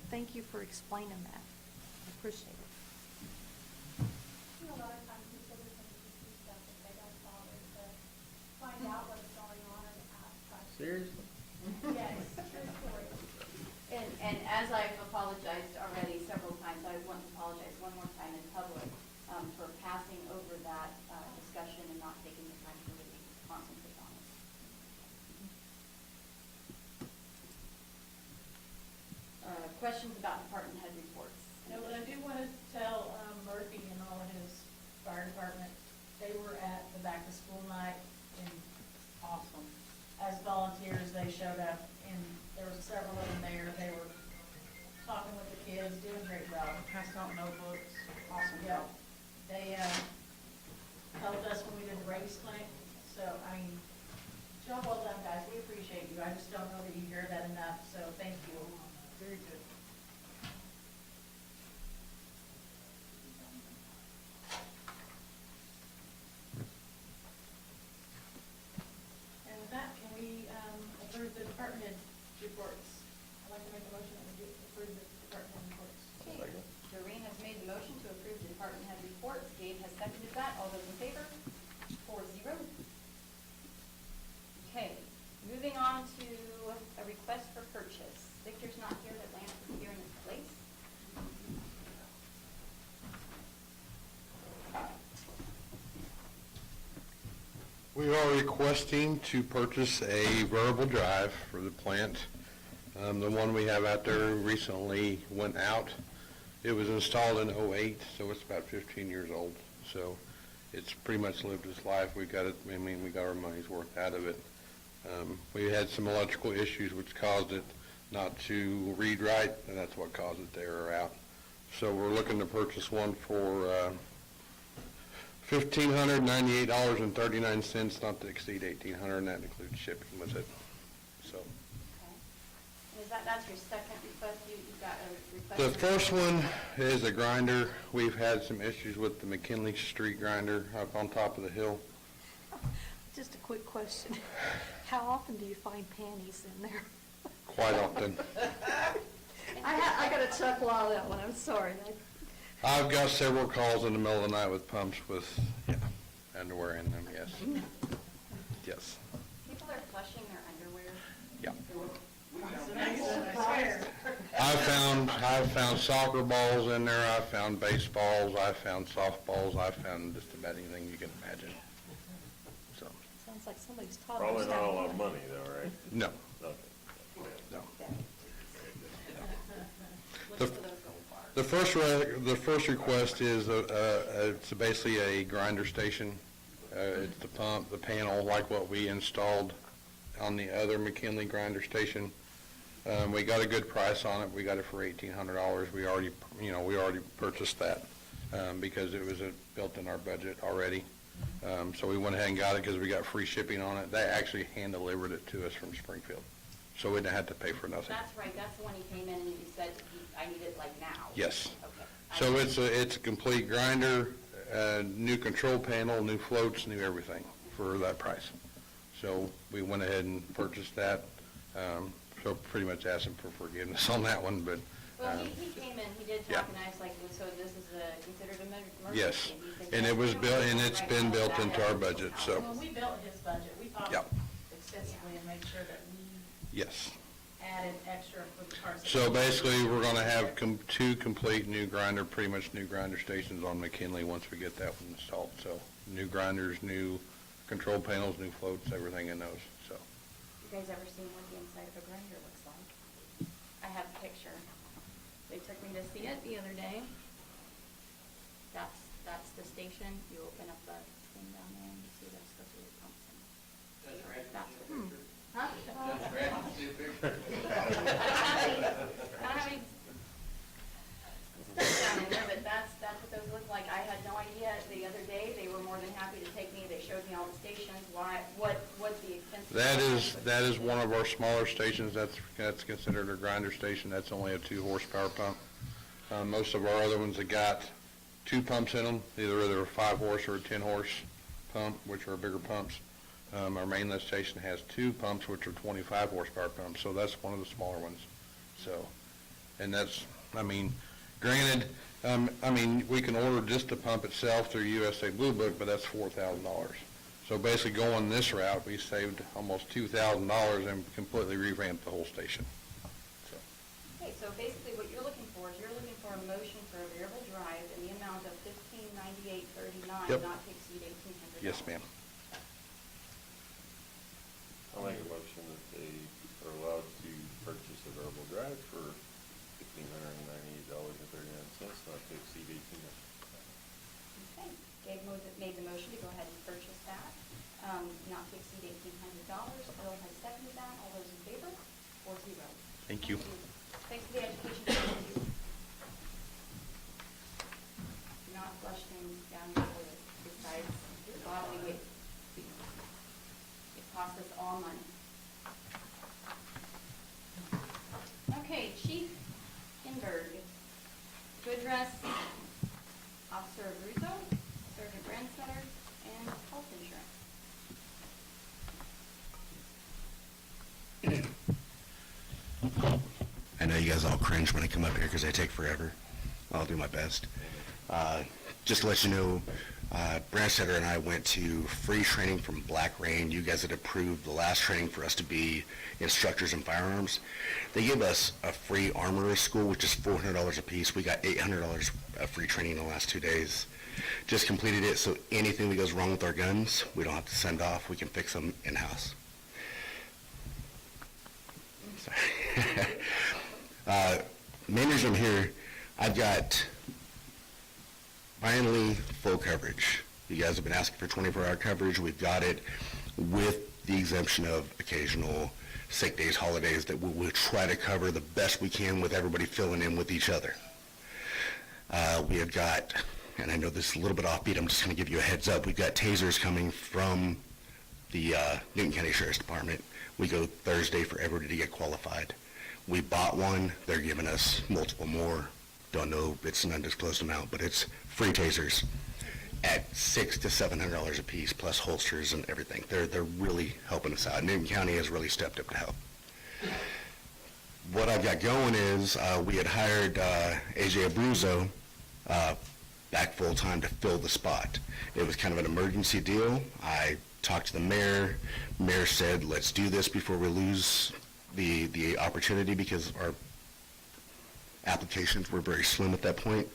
Speaker 7: Thank you for explaining that. I appreciate it.
Speaker 15: A lot of times the citizens just do stuff that they don't bother to find out what's going on and ask questions.
Speaker 2: Seriously?
Speaker 15: Yes, true story.
Speaker 3: And as I've apologized already several times, I want to apologize one more time in public for passing over that discussion and not taking the time to really concentrate on it. Questions about department head reports?
Speaker 13: No, but I do want to tell Murphy and all of his fire department They were at the back-to-school night, and awesome. As volunteers, they showed up, and there was several of them there. They were talking with the kids, doing a great job.
Speaker 8: Passed out notebooks, awesome
Speaker 13: Yeah,
Speaker 8: job.
Speaker 13: they helped us when we did the race clinic, so, I mean, job well done, guys, we appreciate you. I just don't know that you hear that enough, so thank you.
Speaker 8: Very good.
Speaker 13: And with that, can we approve the department head reports? I'd like to make a motion that we approve the department head reports.
Speaker 3: Okay, Doreen has made the motion to approve the department head reports. Gabe has seconded that. All those in favor? 4-0. Okay, moving on to a request for purchase. Victor's not here, but Lance is here in his place.
Speaker 17: We are requesting to purchase a variable drive for the plant. The one we have out there recently went out. It was installed in '08, so it's about 15 years old. So it's pretty much lived its life. We got it, I mean, we got our money's worth out of it. We had some electrical issues which caused it not to read right, and that's what caused it to error out. So we're looking to purchase one for $1,598.39, not to exceed $1,800, and that includes shipping with it. So
Speaker 3: Okay. And is that's your second request? You got a request?
Speaker 17: the first one is a grinder. We've had some issues with the McKinley Street grinder up on top of the hill.
Speaker 7: Just a quick question. How often do you find panties in there?
Speaker 17: Quite often.
Speaker 7: I got a chuckle out of that one, I'm sorry.
Speaker 17: I've got several calls in the middle of the night with pumps with underwear in them, yes. Yes.
Speaker 3: People are flushing their underwear.
Speaker 17: Yeah.
Speaker 8: It's a nice surprise.
Speaker 17: I've found soccer balls in there, I've found baseballs, I've found softballs, I've found just about anything you can imagine. So,
Speaker 7: Sounds like somebody's taught us.
Speaker 2: Probably not a lot of money though, right?
Speaker 17: no,
Speaker 2: Okay.
Speaker 17: no.
Speaker 3: Which
Speaker 17: The-
Speaker 3: of those go far?
Speaker 17: The first request is, it's basically a grinder station. It's the pump, the panel, like what we installed on the other McKinley grinder station. We got a good price on it. We got it for $1,800. We already purchased that, because it was built in our budget already. So we went ahead and got it because we got free shipping on it. They actually hand-delivered it to us from Springfield, so we didn't have to pay for nothing.
Speaker 3: That's right, that's the one he came in and he said, I need it like now.
Speaker 17: Yes.
Speaker 3: Okay.
Speaker 17: So it's a complete grinder, new control panel, new floats, new everything for that price. So we went ahead and purchased that. So pretty much asking for forgiveness on that one, but,
Speaker 3: Well, he came in, he did
Speaker 17: yeah.
Speaker 3: talk, and I was like, well, so this is considered an emergency?
Speaker 17: yes.
Speaker 3: And he said,
Speaker 17: And
Speaker 3: yes.
Speaker 17: it was built, and it's
Speaker 3: Right
Speaker 17: been
Speaker 3: now,
Speaker 17: built
Speaker 3: that
Speaker 17: into
Speaker 3: has
Speaker 17: our
Speaker 3: to
Speaker 17: budget,
Speaker 3: come out.
Speaker 17: so,
Speaker 13: When we built his budget, we thought
Speaker 17: Yep.
Speaker 13: extensively and made sure that we
Speaker 17: yes.
Speaker 13: added extra for the parts.
Speaker 17: So basically, we're gonna have two complete new grinder, pretty much new grinder stations on McKinley once we get that one installed. So new grinders, new control panels, new floats, everything in those, so.
Speaker 3: You guys ever seen what the inside of a grinder looks like? I have a picture. They took me to see it the other day. That's the station. You open up the thing down there and you see there's supposed to be pumps in it.
Speaker 11: That's right.
Speaker 3: That's what- Huh?
Speaker 11: That's right, you see a picture.
Speaker 3: I don't have any stuff down in there, but that's what those look like. I had no idea the other day. They were more than happy to take me. They showed me all the stations, what the expense.
Speaker 17: That is one of our smaller stations. That's considered a grinder station. That's only a 2 horsepower pump. Most of our other ones have got 2 pumps in them, either they're a 5 horse or a 10 horse pump, which are bigger pumps. Our main lift station has 2 pumps, which are 25 horsepower pumps, so that's one of the smaller ones. So, and that's, I mean, granted, we can order just the pump itself through USA Blue Book, but that's $4,000. So basically going this route, we saved almost $2,000 and completely revamped the whole station. So,
Speaker 3: Okay, so basically what you're looking for is you're looking for a motion for a variable drive in the amount of $1,598.39,
Speaker 17: Yep.
Speaker 3: not to exceed $1,800.
Speaker 17: yes, ma'am.
Speaker 2: I'll make a motion that they are allowed to purchase a variable drive for $1,598.39, not to exceed $1,800.
Speaker 3: Okay, Gabe made the motion to go ahead
Speaker 17: Thank you.
Speaker 3: Thanks for the education. Thank you. Not flush things down your toilet besides bottling it. It costs us all money. Okay, Chief Kinberg, good dress, Officer Abruzzo, Sergeant Brandstetter, and health insurance.
Speaker 10: I know you guys all cringe when I come up here because I take forever. I'll do my best. Just to let you know, Brandstetter and I went to free training from Black Rain. You guys had approved the last training for us to be instructors in firearms. They give us a free armorer's school, which is $400 a piece. We got $800 of free training in the last 2 days. Just completed it, so anything that goes wrong with our guns, we don't have to send off. We can fix them in-house. Main reason I'm here, I've got finally full coverage. You guys have been asking for 24-hour coverage. We've got it with the exemption of occasional sick days, holidays that we'll try to cover the best we can with everybody filling in with each other. We have got, and I know this is a little bit offbeat, I'm just going to give you a heads up, we've got tasers coming from the Newton County Sheriff's Department. We go Thursday for everybody to get qualified. We bought one. They're giving us multiple more. Don't know, it's an undisclosed amount, but it's free tasers at $600 to $700 a piece, plus holsters and everything. They're really helping us out. Newton County has really stepped up to help. What I've got going is we had hired AJ Abruzzo back full-time to fill the spot. It was kind of an emergency deal. I talked to the mayor. Mayor said, let's do this before we lose the opportunity, because our applications were very slim at that point.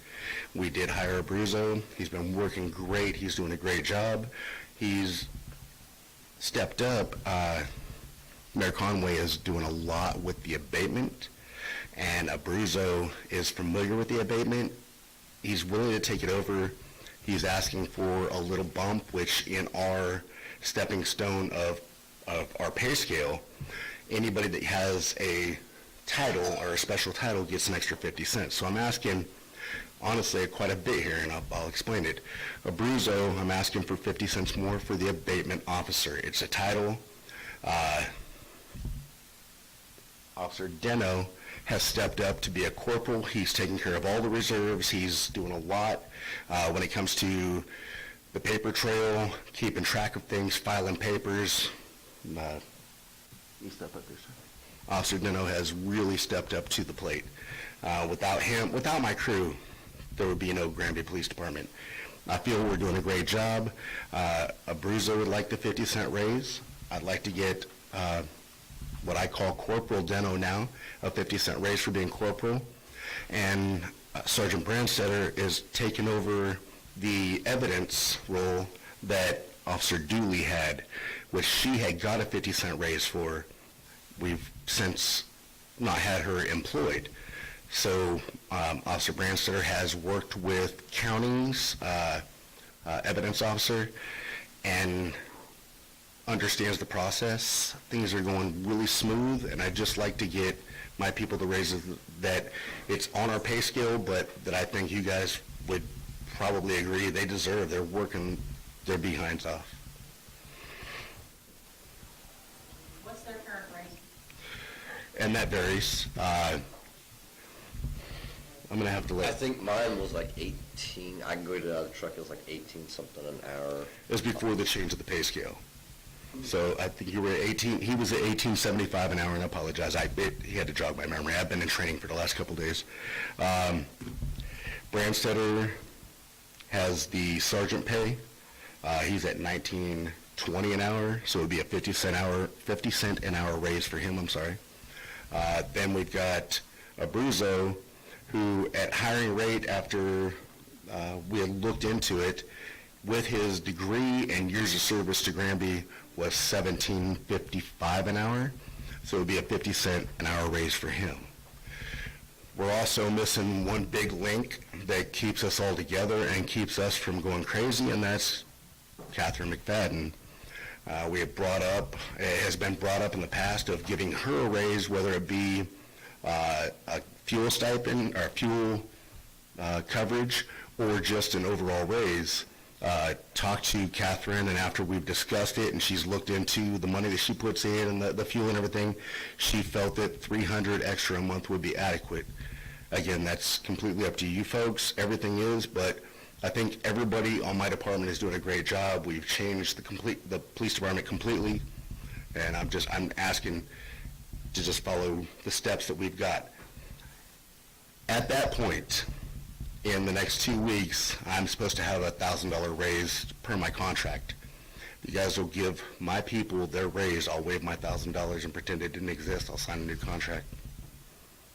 Speaker 10: We did hire Abruzzo. He's been working great. He's doing a great job. He's stepped up. Mayor Conway is doing a lot with the abatement, and Abruzzo is familiar with the abatement. He's willing to take it over. He's asking for a little bump, which in our stepping stone of our pay scale, anybody that has a title or a special title gets an extra 50 cents. So I'm asking, honestly, quite a bit here, and I'll explain it. Abruzzo, I'm asking for 50 cents more for the abatement officer. It's a title. Officer Deno has stepped up to be a corporal. He's taking care of all the reserves. He's doing a lot when it comes to the paper trail, keeping track of things, filing papers. You step up there, sir. Officer Deno has really stepped up to the plate. Without him, without my crew, there would be no Granby Police Department. I feel we're doing a great job. Abruzzo would like the 50-cent raise. I'd like to get what I call Corporal Deno now, a 50-cent raise for being corporal. And Sergeant Brandstetter is taking over the evidence role that Officer Dooley had, which she had got a 50-cent raise for. We've since not had her employed. So Officer Brandstetter has worked with county's evidence officer and understands the process. Things are going really smooth, and I'd just like to get my people the raises that it's on our pay scale, but that I think you guys would probably agree they deserve. They're working their behinds off.
Speaker 13: What's their current rate?
Speaker 10: And that varies. I'm going to have to
Speaker 5: I
Speaker 10: let,
Speaker 5: think mine was like 18, I can go to the other truck, it was like 18 something an hour.
Speaker 10: it was before the change of the pay scale. So I think you were at 18, he was at 18.75 an hour, and I apologize. He had to jog my memory. I've been in training for the last couple of days. Brandstetter has the sergeant pay. He's at 19.20 an hour, so it would be a 50 cent an hour raise for him, I'm sorry. Then we've got Abruzzo, who at hiring rate after we had looked into it, with his degree and years of service to Granby, was $17.55 an hour, so it would be a 50 cent an hour raise for him. We're also missing one big link that keeps us all together and keeps us from going crazy, and that's Catherine McFadden. We have brought up, it has been brought up in the past of giving her a raise, whether it be
Speaker 5: a fuel stipend or fuel coverage or just an overall raise, talked to Catherine, and after we've discussed it and she's looked into the money that she puts in and the fuel and everything, she felt that 300 extra a month would be adequate. Again, that's completely up to you folks. Everything is, but I think everybody on my department is doing a great job. We've changed the police department completely, and I'm asking to just follow the steps that we've got. At that point, in the next 2 weeks, I'm supposed to have a $1,000 raise per my contract. You guys will give my people their raise, I'll waive my $1,000 and pretend it didn't exist, I'll sign a new contract.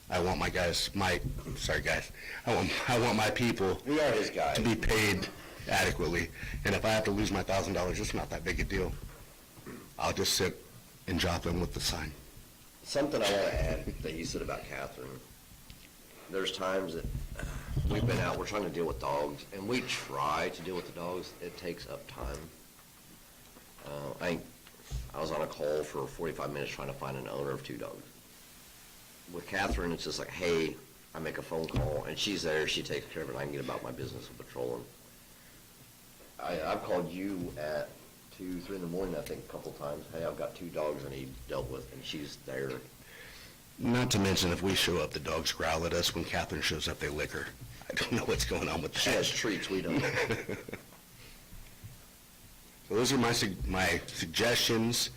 Speaker 5: I want my guys, I want my people We are his guys. to be paid adequately, and if I have to lose my $1,000, it's not that big a deal. I'll just sit and drop in with the sign.
Speaker 18: Something I want to add that you said about Catherine. There's times that we've been out, we're trying to deal with dogs, and we try to deal with the dogs. It takes up time. I was on a call for 45 minutes trying to find an owner of 2 dogs. With Catherine, it's just like, hey, I make a phone call, and she's there, she takes care of it, and I can get about my business of patrolling. I've called you at 2, 3 in the morning, I think, a couple times. Hey, I've got 2 dogs I need dealt with, and she's there.
Speaker 5: Not to mention, if we show up, the dogs growl at us. When Catherine shows up, they lick her. I don't know what's going on with that.
Speaker 18: She has treats, we don't.
Speaker 5: So those are my suggestions.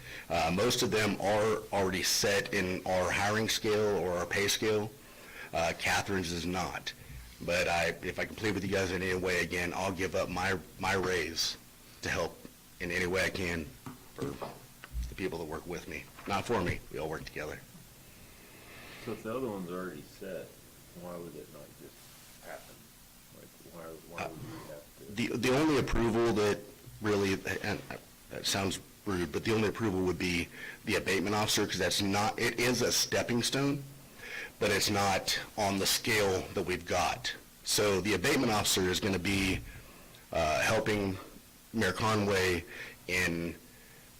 Speaker 5: Most of them are already set in our hiring scale or our pay scale. Catherine's is not. But if I can plead with you guys in any way, again, I'll give up my raise to help in any way I can for the people that work with me. Not for me, we all work together.
Speaker 2: So if the other one's already set, why would it not just happen? Like, why would we have to?
Speaker 5: The only approval that really, and that sounds rude, but the only approval would be the abatement officer, because that's not, it is a stepping stone, but it's not on the scale that we've got. So the abatement officer is going to be helping Mayor Conway in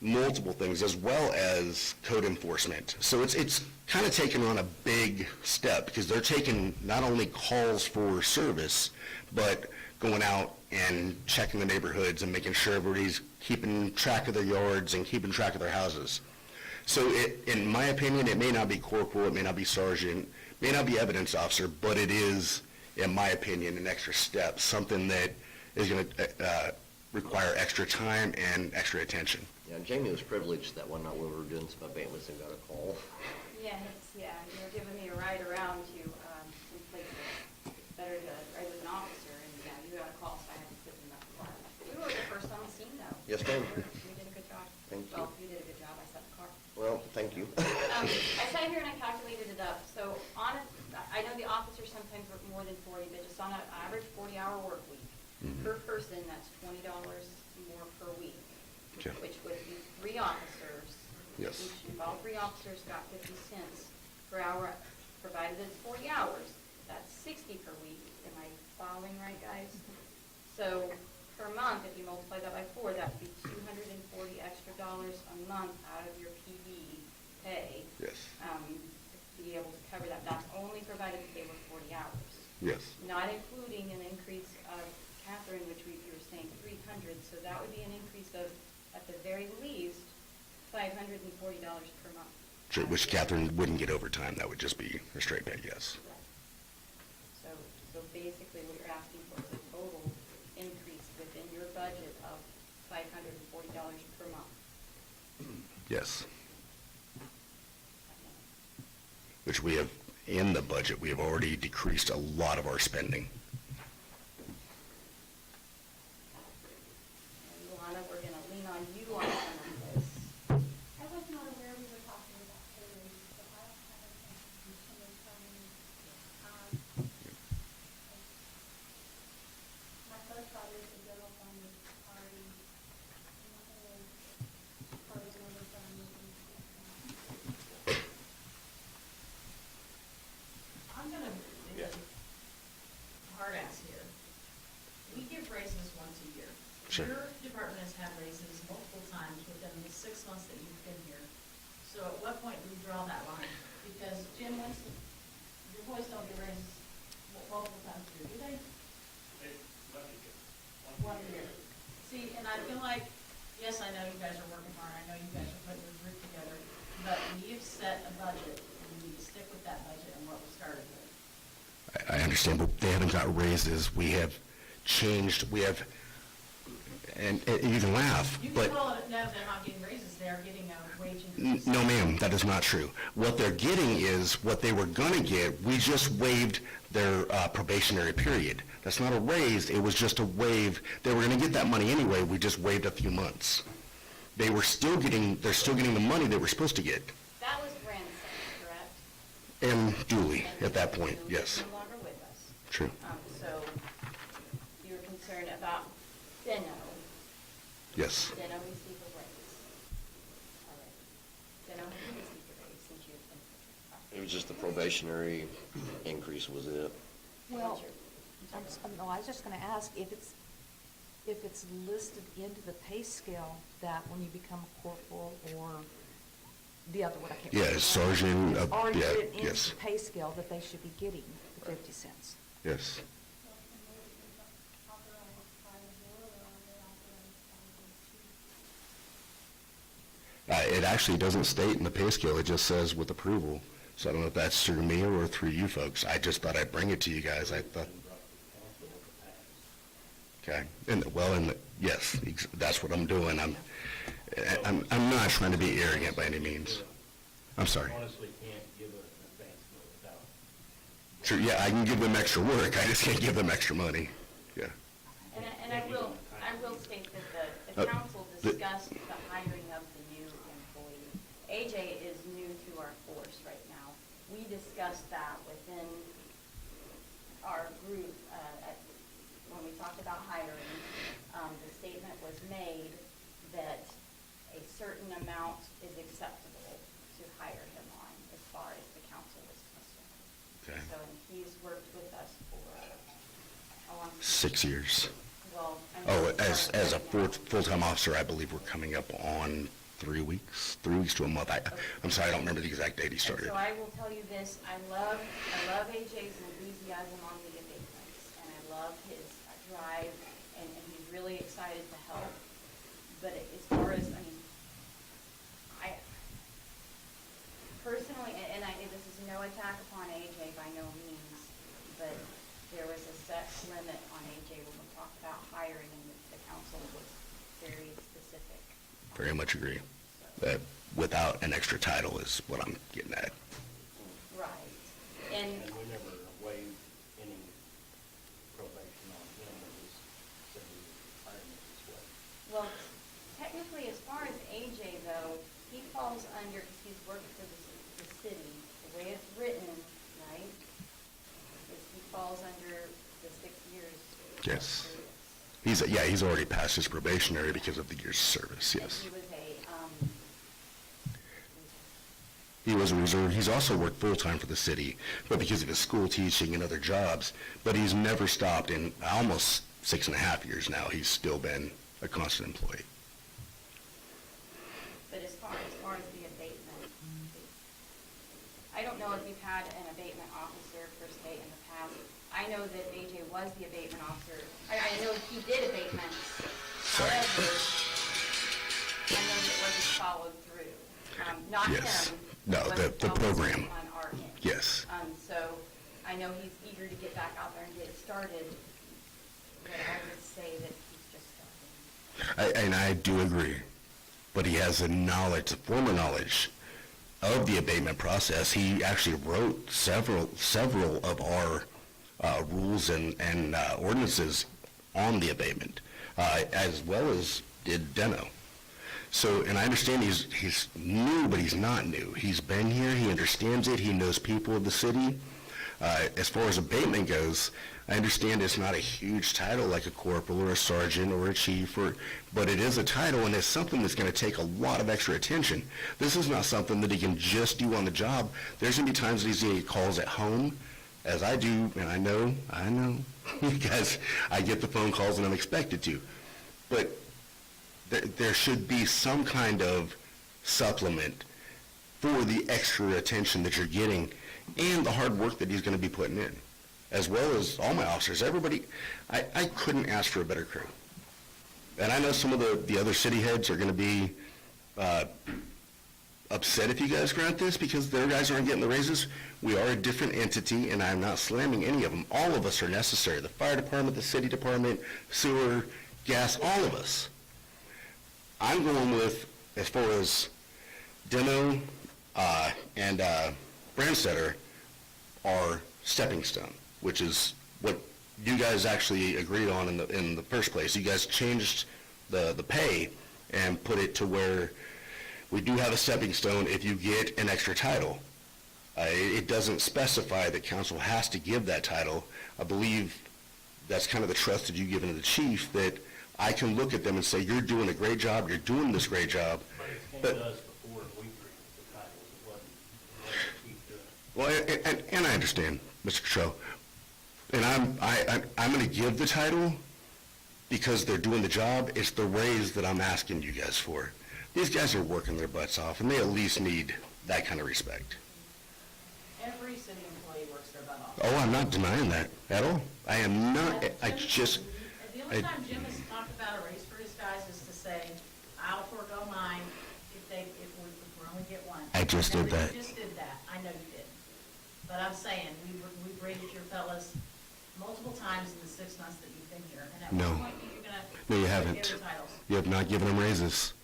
Speaker 5: multiple things, as well as code enforcement. So it's kind of taken on a big step, because they're taking not only calls for service, but going out and checking the neighborhoods and making sure everybody's keeping track of their yards and keeping track of their houses. So in my opinion, it may not be corporal, it may not be sergeant, may not be evidence officer, but it is, in my opinion, an extra step, something that is going to require extra time and extra attention.
Speaker 18: Yeah, Jamie was privileged that one night we were doing some abatements and got a call.
Speaker 3: Yeah, you were giving me a ride around to some places. It's better to ride with an officer, and you got a call, so I had to sit in that car. We were the first on the scene, though.
Speaker 18: Yes, ma'am.
Speaker 3: We did a good job.
Speaker 18: Thank you.
Speaker 3: Well, you did a good job, I sat in the car.
Speaker 18: Well, thank you.
Speaker 3: I sat here and I calculated it up, so I know the officers sometimes work more than 40, but just on an average 40-hour work week, per person, that's $20 more per week,
Speaker 5: Okay.
Speaker 3: which would be 3 officers.
Speaker 5: Yes.
Speaker 3: All 3 officers got 50 cents per hour, provided it's 40 hours. That's 60 per week. Am I following right, guys? So per month, if you multiply that by 4, that would be $240 extra a month out of your PD pay.
Speaker 5: Yes.
Speaker 3: To be able to cover that. That's only provided if they work 40 hours.
Speaker 5: Yes.
Speaker 3: Not including an increase of Catherine, which you were saying 300, so that would be an increase of, at the very least, $540 per month.
Speaker 5: Sure, which Catherine wouldn't get overtime, that would just be her straight pay, yes.
Speaker 3: So basically what you're asking for is a total increase within your budget of $540 per month.
Speaker 5: Yes. Which we have, in the budget, we have already decreased a lot of our spending.
Speaker 3: Luana, we're going to lean on you on some of this.
Speaker 15: I was not aware we were talking about pay raises, so I don't have anything to tell me. My first thought is the general fund is already, part of another fund.
Speaker 13: I'm gonna be a hard ass here. We give raises once a year.
Speaker 5: Sure.
Speaker 13: Your department has had raises multiple times within the 6 months that you've been here. So at what point do we draw that line? Because Jim, your boys don't get raises multiple times a year, do they? One year. See, and I feel like, yes, I know you guys are working hard, I know you guys are putting your group together, but when you've set a budget, you need to stick with that budget and what we started with.
Speaker 5: I understand, but they haven't got raises. We have changed, and you can laugh,
Speaker 13: You
Speaker 5: but...
Speaker 13: can call it, no, they're not getting raises, they're getting a wage increase.
Speaker 5: No, ma'am, that is not true. What they're getting is what they were going to get. We just waived their probationary period. That's not a raise, it was just a waive. They were going to get that money anyway, we just waived a few months. They're still getting the money they were supposed to get.
Speaker 3: That was Branson, correct?
Speaker 5: And duly, at that point,
Speaker 3: Who is
Speaker 5: yes.
Speaker 3: no longer with us.
Speaker 5: True.
Speaker 3: So you're concerned about Deno.
Speaker 5: Yes.
Speaker 3: Deno received a raise. All right. Deno has received a raise since you've been.
Speaker 18: It was just the probationary increase was it.
Speaker 7: Well, no, I was just gonna ask if it's listed into the pay scale that when you become a corporal or the other one, I can't remember.
Speaker 5: Yeah, sergeant,
Speaker 7: Or is
Speaker 5: yeah,
Speaker 7: it in
Speaker 5: yes,
Speaker 7: the pay scale that they should be getting the 50 cents?
Speaker 5: yes. It actually doesn't state in the pay scale, it just says with approval. So I don't know if that's through me or through you folks. I just thought I'd bring it to you guys. I thought, okay, yes, that's what I'm doing. I'm not trying to be arrogant by any means. I'm sorry.
Speaker 11: Honestly, can't give an advancement without.
Speaker 5: Sure, yeah, I can give them extra work, I just can't give them extra money. Yeah.
Speaker 3: And I will state that the council discussed the hiring of the new employee. AJ is new to our force right now. We discussed that within our group, when we talked about hiring. The statement was made that a certain amount is acceptable to hire him on as far as the council is concerned.
Speaker 5: Okay.
Speaker 3: So, and he's worked with us for a long time.
Speaker 5: 6 years.
Speaker 3: Well,
Speaker 5: Oh, as a full-time officer, I believe we're coming up on 3 weeks to a month. I'm sorry, I don't remember the exact date he
Speaker 3: And
Speaker 5: started.
Speaker 3: so I will tell you this, I love AJ's enthusiasm on the abatements, and I love his drive, and he's really excited to help. But as far as, I personally, and this is no attack upon AJ by no means, but there was a set limit on AJ when we talked about hiring, and the council was very specific.
Speaker 5: Very much agree. That without an extra title is what I'm getting at.
Speaker 3: Right. And
Speaker 11: And we never waived any probation on him, we just said we would hire him this way.
Speaker 3: Well, technically, as far as AJ though, he falls under, because he's working for the city, the way it's written, right? Is he falls under the 6 years.
Speaker 5: Yes. He's already passed his probationary because of the year's service, yes.
Speaker 3: And
Speaker 5: He was a reserve. He's also worked full-time for the city, but because of his school teaching and other jobs, but he's never stopped in almost 6.5 years now. He's still been a constant employee.
Speaker 3: But as far as the abatement, I don't know if you've had an abatement officer per se in the past. I know that AJ was the abatement officer. I know he did abatements. However, I know that it wasn't followed through. Not
Speaker 5: Yes.
Speaker 3: him.
Speaker 5: No,
Speaker 3: but
Speaker 5: the program.
Speaker 3: On our end.
Speaker 5: Yes.
Speaker 3: So I know he's eager to get back out there and get it started, but I would say that he's just starting.
Speaker 5: And I do agree, but he has a knowledge, a former knowledge of the abatement process. He actually wrote several of our rules and ordinances on the abatement, as well as did Deno. So, and I understand he's new, but he's not new. He's been here, he understands it, he knows people of the city. As far as abatement goes, I understand it's not a huge title like a corporal or a sergeant or a chief, but it is a title, and it's something that's going to take a lot of extra attention. This is not something that he can just do on the job. There's going to be times that he's going to get calls at home, as I do, and I know, because I get the phone calls and I'm expected to. But there should be some kind of supplement for the extra attention that you're getting. and the hard work that he's gonna be putting in, as well as all my officers, everybody. I couldn't ask for a better crew. And I know some of the other city heads are gonna be, upset if you guys grant this because their guys aren't getting the raises. We are a different entity, and I'm not slamming any of them. All of us are necessary. The fire department, the city department, sewer, gas, all of us. I'm going with, as far as Demo and Brandstetter are stepping stone, which is what you guys actually agreed on in the first place. You guys changed the pay and put it to where we do have a stepping stone if you get an extra title. It doesn't specify that council has to give that title. I believe that's kind of the trust that you give into the chief, that I can look at them and say, you're doing a great job, you're doing this great job.
Speaker 11: But it came to us before we agreed with the titles, it wasn't the chief doing it.
Speaker 5: Well, and I understand, Mr. Cottrell. And I'm going to give the title because they're doing the job. It's the raise that I'm asking you guys for. These guys are working their butts off, and they at least need that kind of respect.
Speaker 13: Every city employee works their butt off.
Speaker 5: Oh, I'm not denying that at all. I am not, I just,
Speaker 13: The only time Jim has talked about a raise for his guys is to say, I'll forego mine if we only get one.
Speaker 5: I just did that.
Speaker 13: You just did that, I know you did. But I'm saying, we've raised your fellas multiple times in the 6 months that you've been here, and at
Speaker 5: No.
Speaker 13: one point, you're gonna.
Speaker 5: No, you
Speaker 13: give
Speaker 5: haven't.
Speaker 13: their titles.
Speaker 5: You have not given them raises.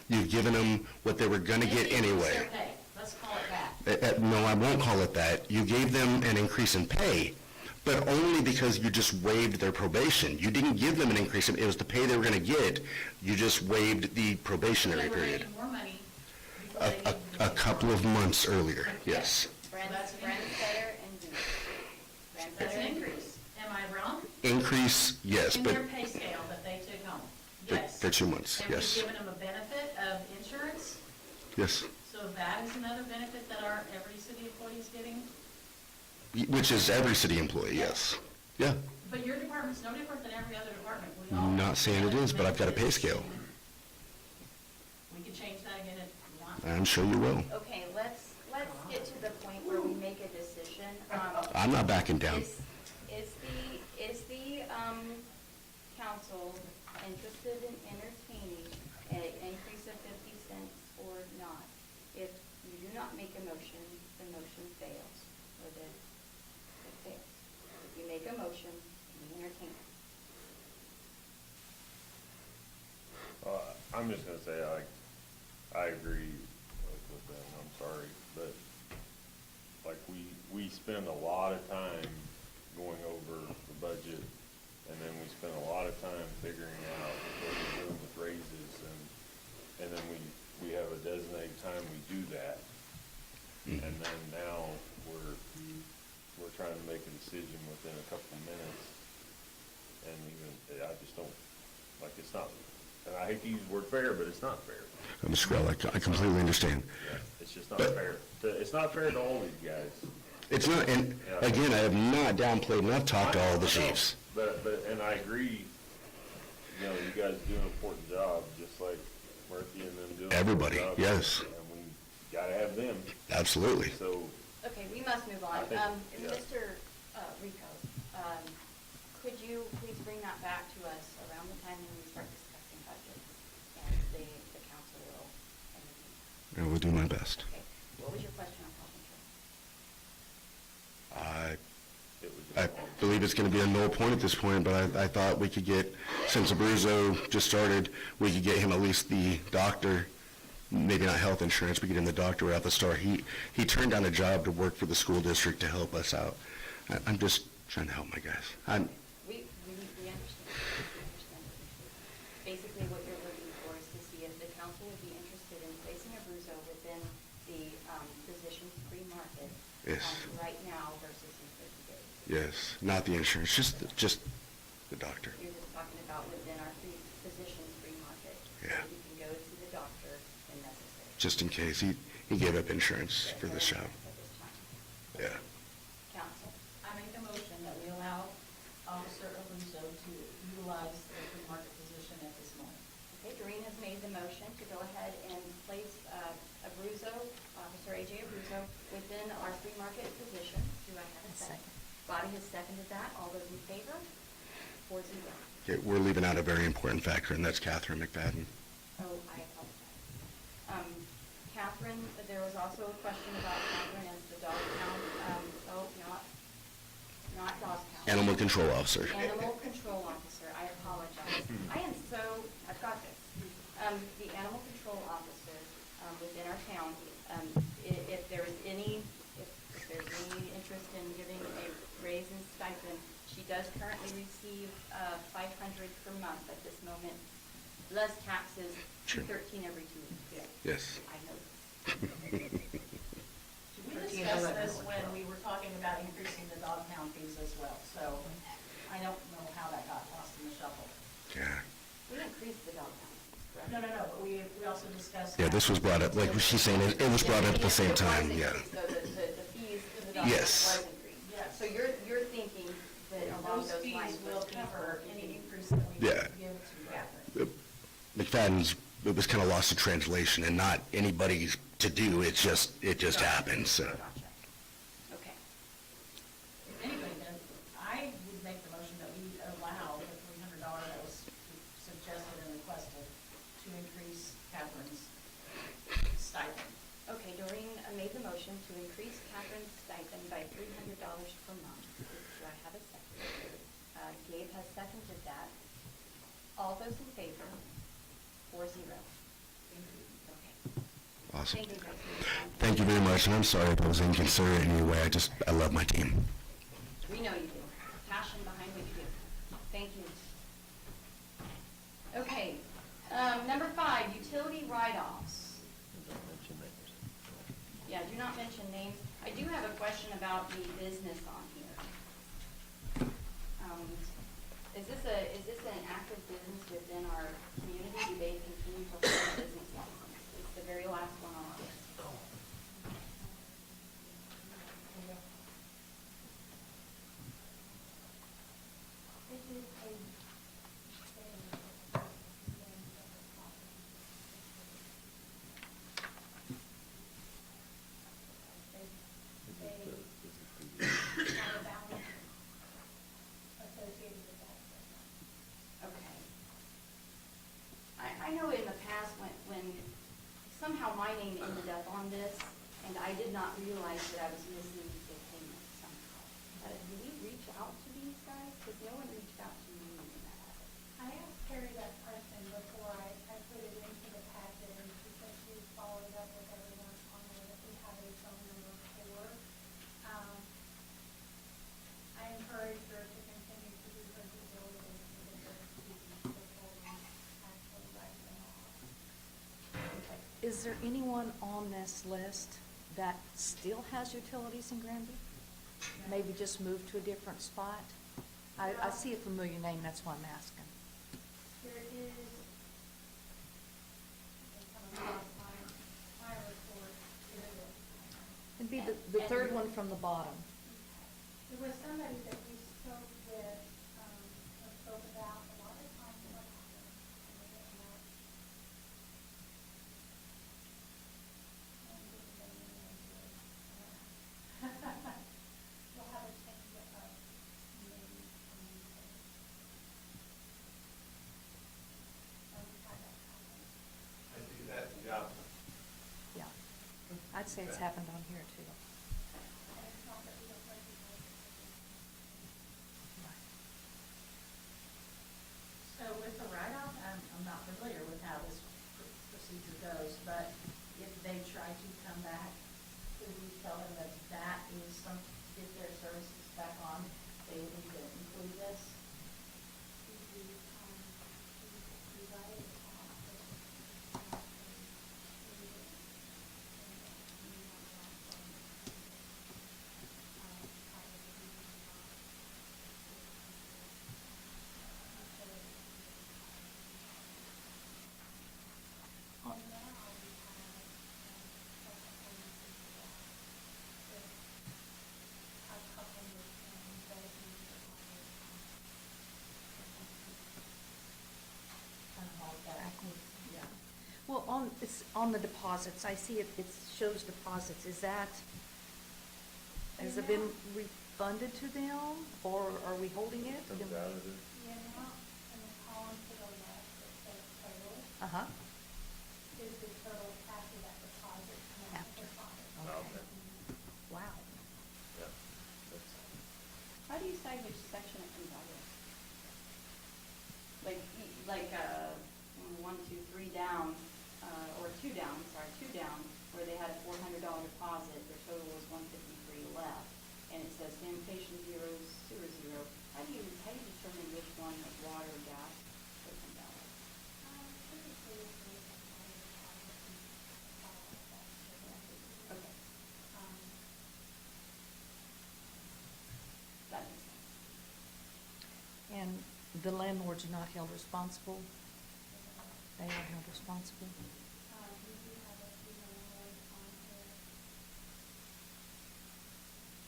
Speaker 5: You've given them what they were going to get
Speaker 13: Maybe increase
Speaker 5: anyway.
Speaker 13: their pay. Let's call it that.
Speaker 5: No, I won't call it that. You gave them an increase in pay, but only because you just waived their probation. You didn't give them an increase, it was the pay they were going to get. You just waived the probationary
Speaker 13: They were
Speaker 5: period.
Speaker 13: making more money before they needed to
Speaker 5: A
Speaker 13: make
Speaker 5: couple
Speaker 13: more.
Speaker 5: of months earlier, yes.
Speaker 13: That's an
Speaker 3: Brandstetter and Demo.
Speaker 13: That's an
Speaker 3: Brandstetter and
Speaker 13: increase. Am I wrong?
Speaker 5: Increase, yes,
Speaker 13: In
Speaker 5: but
Speaker 13: their pay scale that they took home?
Speaker 5: for
Speaker 13: Yes.
Speaker 5: for 2 months,
Speaker 13: And we've
Speaker 5: yes.
Speaker 13: given them a benefit of insurance,
Speaker 5: Yes,
Speaker 13: so that is another benefit that every city employee is getting.
Speaker 5: which is every city employee, yes. Yeah,
Speaker 13: But your department's no different than every other department. We all
Speaker 5: not saying it is, but I've got a pay scale.
Speaker 13: We can change that again if you want.
Speaker 5: I'm sure you will.
Speaker 3: Okay, let's get to the point where we make a decision.
Speaker 5: I'm not backing down.
Speaker 3: Is the council interested in entertaining an increase of 50 cents or not? If you do not make a motion, the motion fails, or it fails. If you make a motion, you entertain it.
Speaker 2: I'm just gonna say, I agree with that, I'm sorry, but, like, we spend a lot of time going over the budget, and then we spend a lot of time figuring out what we're doing with raises, and then we have a designated time we do that. And then now, we're trying to make a decision within a couple of minutes, and even, I just don't, like, it's not, and I hate to use the word fair, but it's not fair.
Speaker 5: Mr. Grell, I completely understand.
Speaker 2: Yeah, it's just not fair. It's not fair to all these guys.
Speaker 5: It's not, and again, I have not downplayed, and I've talked to all the chiefs.
Speaker 2: But, and I agree, you know, you guys do an important job, just like Murphy and them doing. an
Speaker 5: Everybody,
Speaker 2: important job.
Speaker 5: yes.
Speaker 2: And we gotta have them,
Speaker 5: Absolutely.
Speaker 2: so.
Speaker 3: Okay, we must move on.
Speaker 2: I think- yeah.
Speaker 3: Mr. Rico, could you please bring that back to us around the time when we start discussing budgets and the council will entertain?
Speaker 5: I will do my best.
Speaker 3: Okay, what was your question on health insurance?
Speaker 5: I believe it's going to be a null point at this point, but I thought we could get, since Abruzzo just started, we could get him at least the doctor, maybe not health insurance, but get him the doctor right at the start. He turned down a job to work for the school district to help us out. I'm just trying to help my guys.
Speaker 3: We understand. We understand. Basically, what you're looking for is to see if the council would be interested in placing Abruzzo within the physician's free market.
Speaker 5: Yes.
Speaker 3: Right now versus in 30 days.
Speaker 5: Yes, not the insurance, just the doctor.
Speaker 3: You're just talking about within our physician's free market.
Speaker 5: Yeah.
Speaker 3: So you can go to the doctor when necessary.
Speaker 5: Just in case. He gave up insurance for this job.
Speaker 3: At this time.
Speaker 5: Yeah.
Speaker 3: Council.
Speaker 13: I make a motion that we allow Officer Abruzzo to utilize the free market position at this moment.
Speaker 3: Okay, Doreen has made the motion to go ahead and place Abruzzo, Officer A.J. Abruzzo, within our free market position. Do I have a second? Body has seconded that. All those in favor? 4-0.
Speaker 5: Okay, we're leaving out a very important factor, and that's Catherine McFadden.
Speaker 3: Oh, I apologize. Catherine, there was also a question about Catherine as the dog pound, not dog pound.
Speaker 5: Animal control officer.
Speaker 3: Animal control officer, I apologize. I've got this. The animal control officer within our town, if there's any interest in giving a raise in stipend, she does currently receive $500 per month at this moment, less taxes,
Speaker 5: Sure.
Speaker 3: $213 every 2 weeks.
Speaker 5: Yes.
Speaker 3: I know this.
Speaker 13: We discussed this when we were talking about increasing the dog pound fees as well, so I don't know how that got lost in the shuffle.
Speaker 5: Yeah.
Speaker 3: We increased the dog pound, correct?
Speaker 13: No, but we also discussed.
Speaker 5: Yeah, this was brought up, like she's saying, it was brought up at the same time, yeah.
Speaker 3: So the fees for the dog pound
Speaker 5: Yes.
Speaker 3: was increased.
Speaker 13: Yes.
Speaker 3: So you're thinking that along
Speaker 13: Those
Speaker 3: those lines.
Speaker 13: fees will cover any increase that we
Speaker 5: Yeah.
Speaker 13: give to Catherine.
Speaker 5: McFadden's, it was kind of lost in translation, and not anybody's to do, it just happens, so.
Speaker 3: Gotcha. Okay.
Speaker 13: If anybody, then I would make the motion that we allow the $300 that was suggested and requested to increase Catherine's stipend.
Speaker 3: Okay, Doreen made the motion to increase Catherine's stipend by $300 per month. Do I have a second? Gabe has seconded that. All those in favor? 4-0. Okay.
Speaker 5: Awesome.
Speaker 3: Thank you, guys.
Speaker 5: Thank you very much, and I'm sorry if I was inconsiderate in any way. I love my team.
Speaker 3: We know you do. Passion behind what you do. Thank you. Okay, number 5, utility write-offs. Yeah, do not mention names. I do have a question about the business on here. Is this an active business within our community? Do they continue to hold a business license? It's the very last one on our list. Okay. I know in the past when somehow my name ended up on this, and I did not realize that I was missing the payment somehow. Did we reach out to these guys? Because no one reached out to me in that.
Speaker 15: I asked Carrie that question before I put it into the packet, and she said she was following up with everyone on there, that we have a phone number for. I encourage her to continue to do her due diligence to get those fees before we actually write them off.
Speaker 7: Is there anyone on this list that still has utilities in Granby? Maybe just moved to a different spot? I see a familiar name, that's why I'm asking.
Speaker 15: There is, they come across my report,
Speaker 7: It'd be the third one from the bottom.
Speaker 15: there was somebody that we spoke with, or spoke about a lot of times what happened, and they didn't know. We'll have a change of maybe some new things. Every time that happens.
Speaker 10: I see that, yeah.
Speaker 7: Yeah. I'd say it's happened on here too.
Speaker 15: And it's not that we don't recognize it.
Speaker 13: So with the write-off, I'm not familiar with how this procedure goes, but if they try to come back, could we tell them that that is some, get their services back on, they would need to include this? Kind of like that
Speaker 7: on the deposits, I see it shows deposits, has it been refunded to them, or are we holding it?
Speaker 2: Comes out of it.
Speaker 15: The amount in the column to the left that says total
Speaker 7: Uh-huh.
Speaker 15: is the total after that deposit. amount
Speaker 7: After.
Speaker 15: deposit.
Speaker 2: Okay.
Speaker 7: Wow.
Speaker 2: Yeah. That's-
Speaker 3: How do you decide which section it comes out of? Like, 1, 2, 3 down, or 2 down, where they had a $400 deposit, their total was $153 left, and it says sanitation 0, sewer 0. How do you determine which one is water, gas, that comes out of?
Speaker 15: Typically, it's based on how your deposit and all of that.
Speaker 3: Okay,
Speaker 15: Um,
Speaker 3: that makes sense.
Speaker 7: And the landlords are not held responsible? They are held responsible?
Speaker 15: we do have a few landlords on here.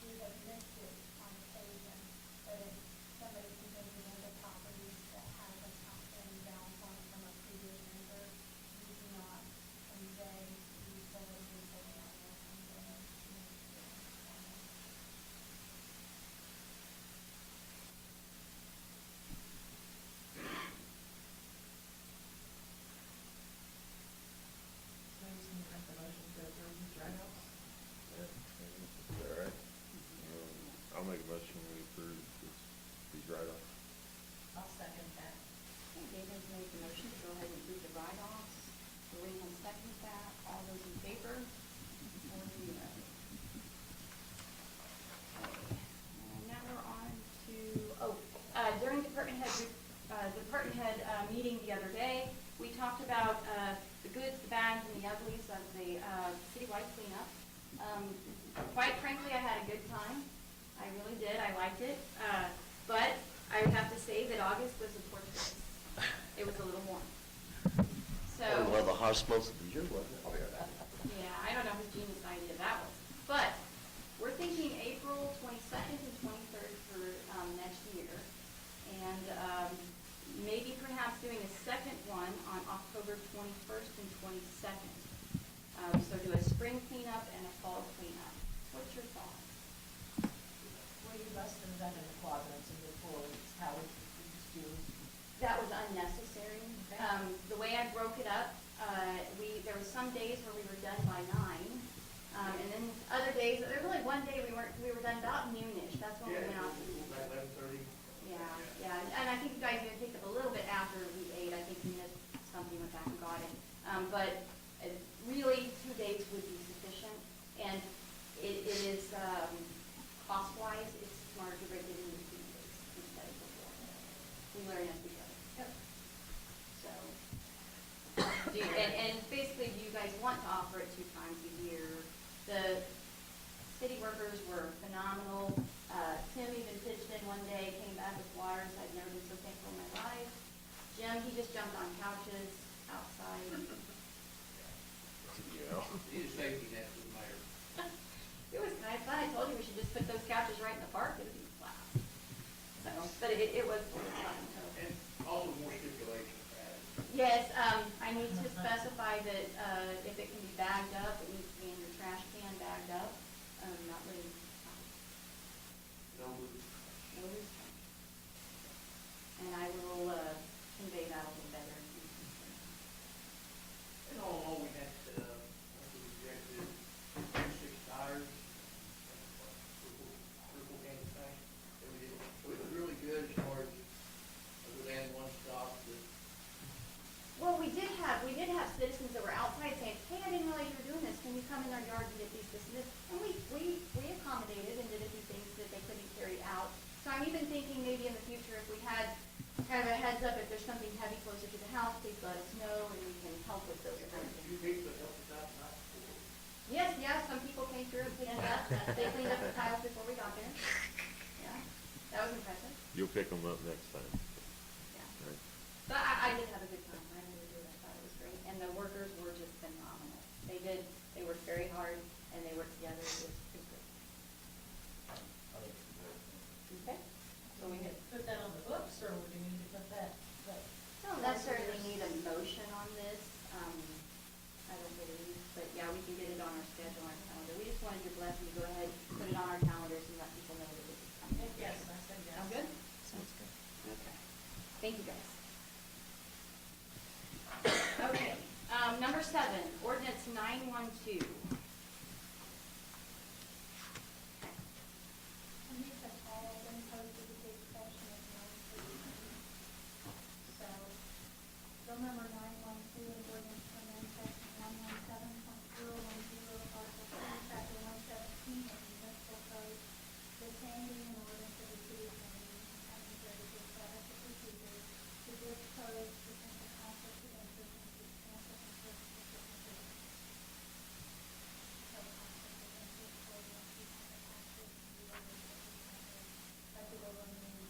Speaker 15: We have missed it on occasion, but if somebody can go to one of the properties that has an outstanding balance on it from a previous renter, we do not convey utilities until the landlord comes in and makes the installment.
Speaker 16: So you just need to make the motion to approve these write-offs?
Speaker 2: Yeah. Is that all right? I'll make a motion we approve these write-offs.
Speaker 16: I'll second that.
Speaker 3: Okay, David's made the motion to go ahead and approve the write-offs. Lorraine has seconded that. All those in favor? 4-0. Okay. And now we're on to, during department head meeting the other day, we talked about the goods, the bads, and the uglies of the citywide cleanup. Quite frankly, I had a good time. I really did. I liked it. But I would have to say that August was a poor choice. It was a little warm. So.
Speaker 18: One of the hottest months of the year, wasn't it?
Speaker 3: Yeah, I don't know whose genius idea that was. But we're thinking April 22nd and 23rd for next year. And maybe perhaps doing a second one on October 21st and 22nd. So do a spring cleanup and a fall cleanup. What's your thoughts?
Speaker 13: Were you less than that in the closets and the floors, how would you just do?
Speaker 3: That was unnecessary. The way I broke it up, there were some days where we were done by 9. And then other days, there was really one day we were done about noonish. That's when we went off.
Speaker 11: Like 11:30.
Speaker 3: Yeah, and I think you guys even picked up a little bit after we ate. I think you missed something, went back and got it. But really, 2 days would be sufficient. And it is, cost-wise, it's smarter to break it into 2 days instead of 4. We learn as we go. So, and basically, do you guys want to offer it 2 times a year? The city workers were phenomenal. Tim even pitched in one day, came back with water, so I've never been so thankful in my life. Jim, he just jumped on couches outside.
Speaker 2: Yeah.
Speaker 11: He's a safety net for the mayor.
Speaker 3: It was kind of fun. I told you we should just put those couches right in the park. It would be flat. So, but it was fun. So.
Speaker 11: And also more stipulations added.
Speaker 3: Yes, I need to specify that if it can be bagged up, it needs to be in your trash can bagged up, not really.
Speaker 11: No move.
Speaker 3: No loose trash. And I will convey that a little better.
Speaker 11: And all in all, we had, we rejected 6 tires, triple candy thing. It was really good as far as, other than one stop, that
Speaker 3: Well, we did have citizens that were outside saying, hey, I didn't realize you were doing this. Can you come in our yard and get these, this, and this? And we accommodated and did a few things that they couldn't carry out. So I'm even thinking maybe in the future, if we had kind of a heads up, if there's something heavy closer to the house, please let us know and we can help with those kind of
Speaker 11: you
Speaker 3: things.
Speaker 11: people that helped us out tonight before.
Speaker 3: Yes, some people came through and cleaned it up. They cleaned up the tiles before we got there. Yeah, that was impressive.
Speaker 2: You'll pick them up next time.
Speaker 3: Yeah.
Speaker 2: Right.
Speaker 3: But I did have a good time. I really did. I thought it was great. And the workers were just phenomenal. They worked very hard and they worked together. It was great. Okay, so we had,
Speaker 13: Put that on the books, or would you need to put that?
Speaker 3: don't necessarily need a motion on this. 7, ordinance 912.
Speaker 15: And these have all been posted with the exception of 913. So, bill number 912 and ordinance to amend section 117.010, article 3, chapter 117 of the municipal code, pertaining an ordinance of the city of Grandview, County of Missouri, to establish a procedure to disclose potential conflicts of interest and substantial interest for certain citizens. So conflict of interest for one who has access to the ordinance of the county, up to over $1 million.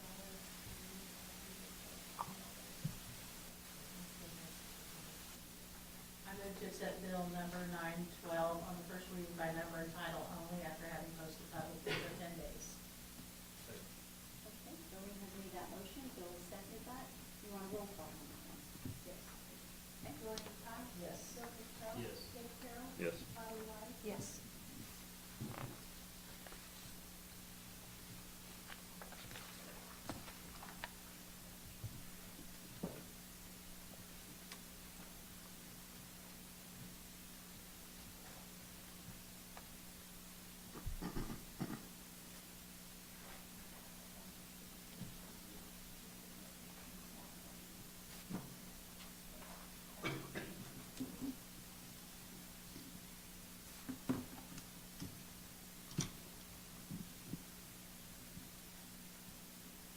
Speaker 13: I move to accept bill number 912 on the first reading by number and title only after having posted publicly for 10 days.
Speaker 3: Okay, Doreen has made that motion, Bill has seconded that. You want a roll call on that one?
Speaker 15: Yes.
Speaker 3: Okay.
Speaker 15: Gloria Pike?
Speaker 13: Yes.
Speaker 15: Bill Fitzgerald?
Speaker 2: Yes.
Speaker 15: Dave Carroll?
Speaker 2: Yes.
Speaker 15: Bobby White?
Speaker 7: Yes.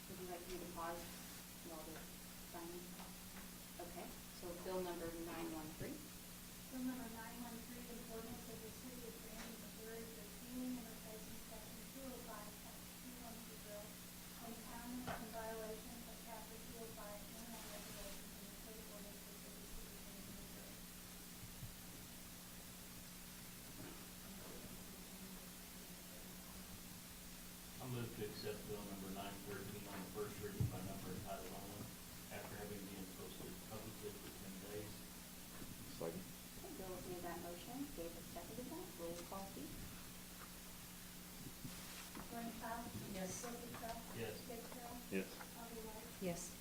Speaker 3: Would you like me to pause while they're signing? Okay, so bill number 913.
Speaker 15: Bill number 913, an ordinance of the city of Grandview, Missouri, repealing and replacing section 205.212 impoundment in violation of chapter 205 animal regulations in the code of ordinances of the city of Grandview, Missouri.
Speaker 11: I'll move to accept bill number 913 on the first reading by number and title only, after having been posted publicly for 10 days.
Speaker 2: Second.
Speaker 3: Okay, Bill has made that motion, Dave has seconded that. Roll call, please.
Speaker 15: Gloria Pike?
Speaker 13: Yes.
Speaker 15: Bill Fitzgerald?
Speaker 11: Yes.
Speaker 15: Dave Carroll?
Speaker 2: Yes.
Speaker 15: Bobby White?
Speaker 7: Yes.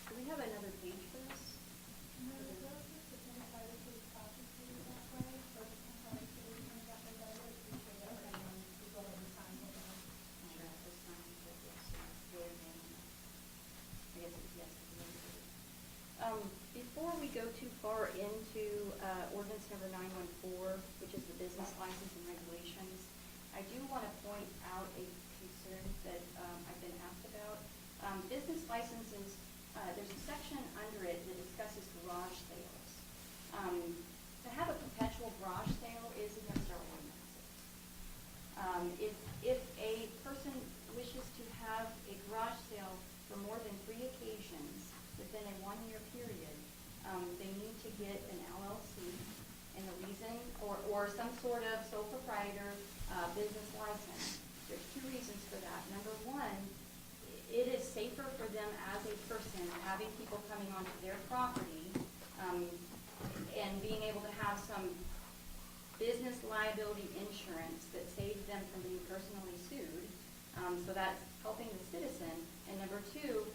Speaker 3: Do we have another page for this?
Speaker 15: No, the bill is submitted by the city prosecutor that way, so the temporary solution that way, that would be for everyone to go over time with them.
Speaker 3: Sure, at this time, but yes, yea or nay on that. I guess it's yes. at the end of it. Before we go too far into ordinance number 914, which is the business license and regulations, I do want to point out a concern that I've been asked about. Business licenses, there's a section under it that discusses garage sales. To have a perpetual garage sale is against our ordinances. If a person wishes to have a garage sale for more than 3 occasions within a 1-year period, they need to get an LLC, and the reason, or some sort of sole proprietor business license. There's 2 reasons for that. Number one, it is safer for them as a person having people coming onto their property and being able to have some business liability insurance that saves them from being personally sued. So that's helping the citizen. And number 2,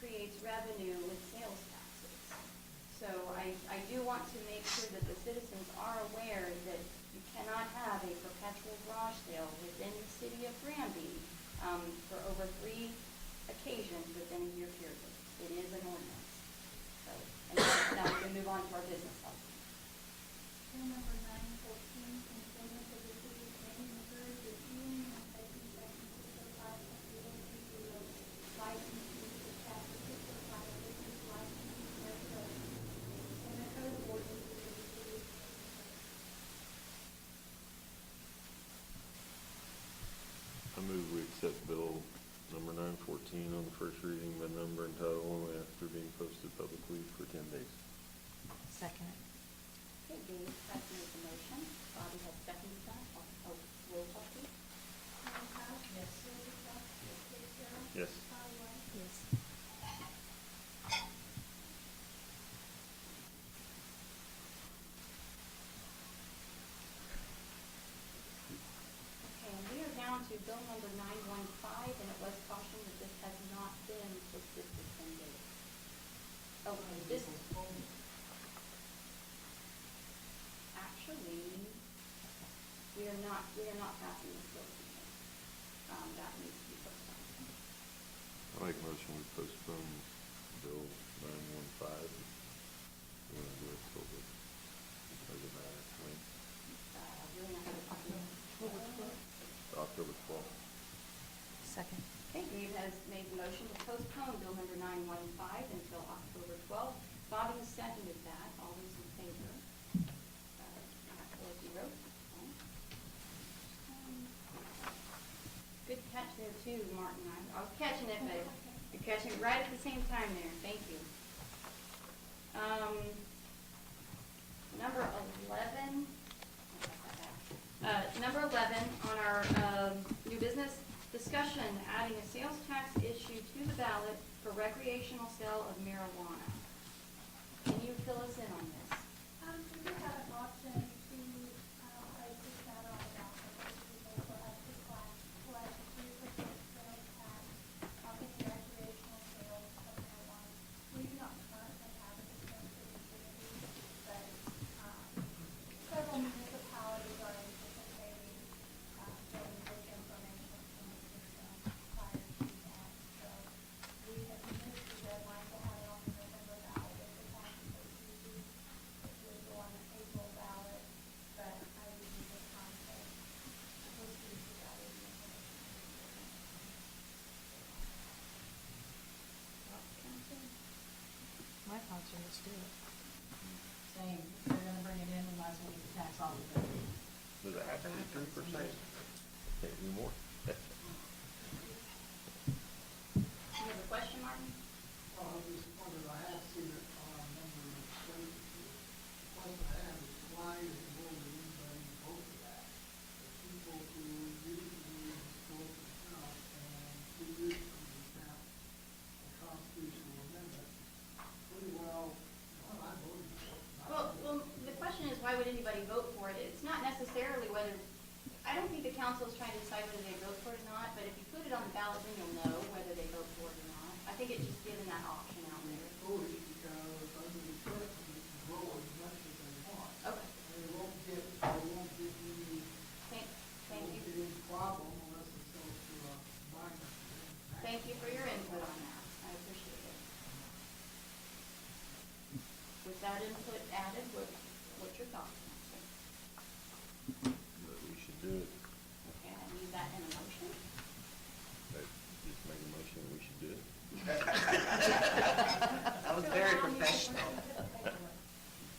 Speaker 3: creates revenue with sales taxes. So I do want to make sure that the citizens are aware that you cannot have a perpetual garage sale within the city of Granby for over 3 occasions within a year period. It is an ordinance. So, and now we can move on to our business license.
Speaker 15: Bill number 914, an ordinance of the city of Grandview, Missouri, repealing and replacing section 605.020 license fees of chapter 605 business licensing regulations in the code of ordinances of the city of Grandview, Missouri.
Speaker 2: I move we accept bill number 914 on the first reading by number and title only after being posted publicly for 10 days.
Speaker 7: Second it.
Speaker 3: Okay, Dave has made the motion. Bobby has seconded that. Oh, roll call, please.
Speaker 15: Gloria Pike?
Speaker 13: Yes.
Speaker 15: Bill Fitzgerald? Dave Carroll?
Speaker 2: Yes.
Speaker 15: Bobby White?
Speaker 7: Yes.
Speaker 3: we are not passing this bill tonight. That needs to be postponed.
Speaker 2: I make a motion we postpone Bill 915. We want to do it till the, doesn't matter, when,
Speaker 3: Really not gonna talk about
Speaker 2: October 12th.
Speaker 7: Second.
Speaker 3: Okay, Gabe has made the motion to postpone bill number 915 until October 12th. Bobby has seconded that. All those in favor? 4-0. Okay. Good catch there too, Martin. I was catching it, but you're catching it right at the same time there. Thank you. Number 11. Number 11 on our new business discussion, adding a sales tax issue to the ballot for recreational sale of marijuana. Can you fill us in on this?
Speaker 15: So we have an option to place this matter on the ballot for us to collect 3% sales tax on any recreational sales of marijuana. We do not currently have a dispensary in the city, but several municipalities are anticipating getting this information from the system prior to that. So we have missed the deadline to have it on the November ballot at the time it was usually it would go on the April ballot, but I would use this time to proceed with that as the information.
Speaker 7: My thoughts are let's do it.
Speaker 13: Same, if they're gonna bring it in, we might as well get the tax off of it.
Speaker 2: Does it have to be 3%? Can't do more.
Speaker 3: You have a question, Martin?
Speaker 14: Well, I just wondered, I have seen it on a number of states. The question I have is why is it more than anybody vote for that? The people who usually vote for Trump and who usually have a constitutional amendment, pretty well, I voted for it.
Speaker 3: Well, the question is, why would anybody vote for it? It's not necessarily whether, I don't think the council is trying to decide whether they vote for it or not, but if you put it on the ballot, then you'll know whether they vote for it or not. I think it's just given that option out there.
Speaker 14: Voted because under the current, they can grow as much as they want.
Speaker 3: Okay.
Speaker 14: And they won't get any,
Speaker 3: Thank
Speaker 14: won't
Speaker 3: you.
Speaker 14: get any problem unless it sells to a minor.
Speaker 3: Thank you for your input on that. I appreciate it. With that input added, what's your thoughts?
Speaker 2: But we should do it.
Speaker 3: Okay, I need that in a motion.
Speaker 2: Just make a motion, we should do it.
Speaker 16: That was very professional.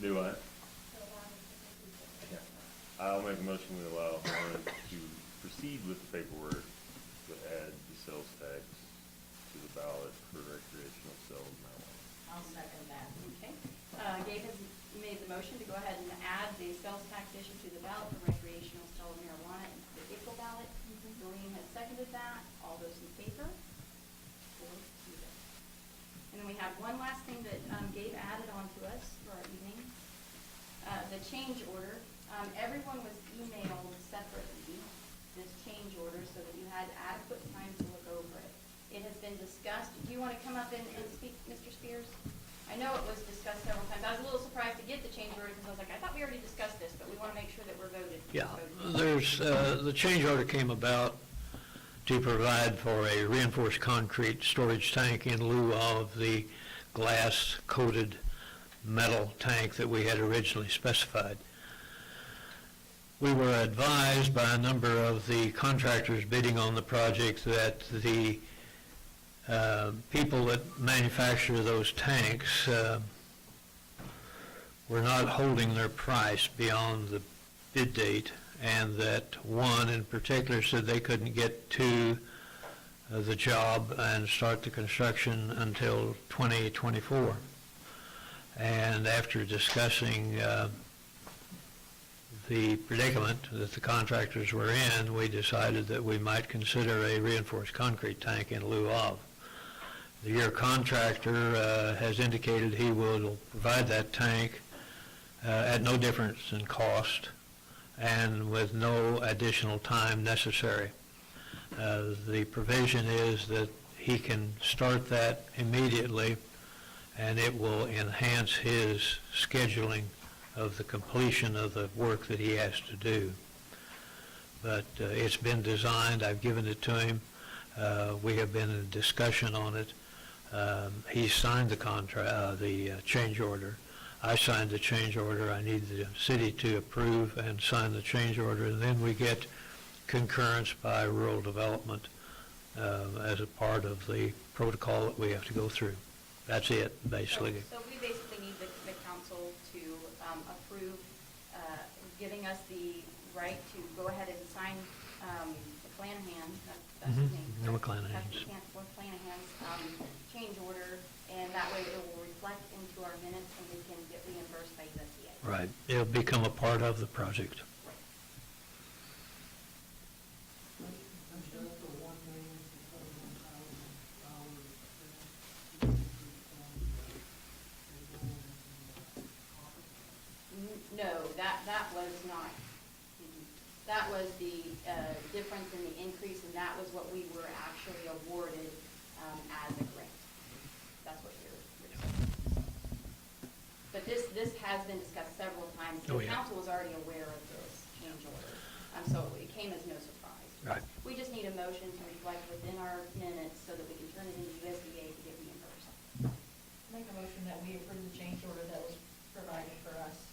Speaker 2: Do I? I'll make a motion we allow Lana to proceed with the paperwork to add the sales tax to the ballot for recreational sale of marijuana.
Speaker 13: I'll second that.
Speaker 3: Okay. Gabe has made the motion to go ahead and add the sales tax issue to the ballot for recreational sale of marijuana into the April ballot. Doreen has seconded that. All those in favor? 4-0. And then we have one last thing that Gabe added on to us for our evening. The change order. Everyone was emailed separately this change order so that you had adequate time to look over it. It has been discussed. Do you want to come up and speak, Mr. Spears? I know it was discussed several times. I was a little surprised to get the change order because I was like, I thought we already discussed this, but we want to make sure that we're voted.
Speaker 19: Yeah,
Speaker 3: voted.
Speaker 19: there's, the change order came about to provide for a reinforced concrete storage tank in lieu of the glass-coated metal tank that we had originally specified. We were advised by a number of the contractors bidding on the project that the people that manufacture those tanks were not holding their price beyond the bid date, and that one in particular said they couldn't get to the job and start the construction until 2024. And after discussing the predicament that the contractors were in, we decided that we might consider a reinforced concrete tank in lieu of. Your contractor has indicated he will provide that tank at no difference in cost and with no additional time necessary. The provision is that he can start that immediately, and it will enhance his scheduling of the completion of the work that he has to do. but it's been designed, I've given it to him. We have been in discussion on it. He signed the contract, the change order. I signed the change order. I need the city to approve and sign the change order, and then we get concurrence by rural development as a part of the protocol that we have to go through. That's it, basically.
Speaker 3: So we basically need the council to approve giving us the right to go ahead and sign McClanahan, that's his name.
Speaker 19: No McClanahan's.
Speaker 3: McClanahan's change order, and that way it will reflect into our minutes and we can get reimbursed by USDA.
Speaker 19: Right. It'll become a part of the project.
Speaker 14: And does the $1,071,000
Speaker 3: No, that was not, that was the difference in the increase, and that was what we were actually awarded as a grant. That's what you're saying. But this has been discussed several times.
Speaker 19: Oh,
Speaker 3: The
Speaker 19: yeah.
Speaker 3: council was already aware of this change order, so it came as no surprise.
Speaker 19: Right.
Speaker 3: We just need a motion to reflect within our minutes so that we can turn it into USDA to get reimbursed.
Speaker 13: Make a motion that we approve the change order that was provided for us.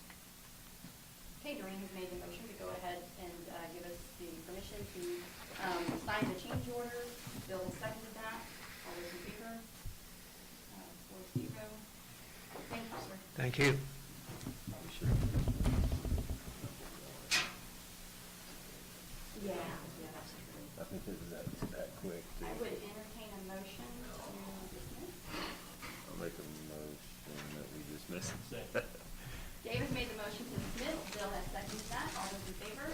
Speaker 3: Okay, Doreen has made the motion to go ahead and give us the permission to sign the change order. Bill has seconded that. All those in favor? 4-0. Thank you, sir.
Speaker 19: Thank you.
Speaker 3: Yeah.
Speaker 2: I think it's that quick.
Speaker 3: I would entertain a motion to dismiss.
Speaker 2: I'll make a motion that we dismiss.
Speaker 3: David made the motion to dismiss. Bill has seconded that. All those in favor?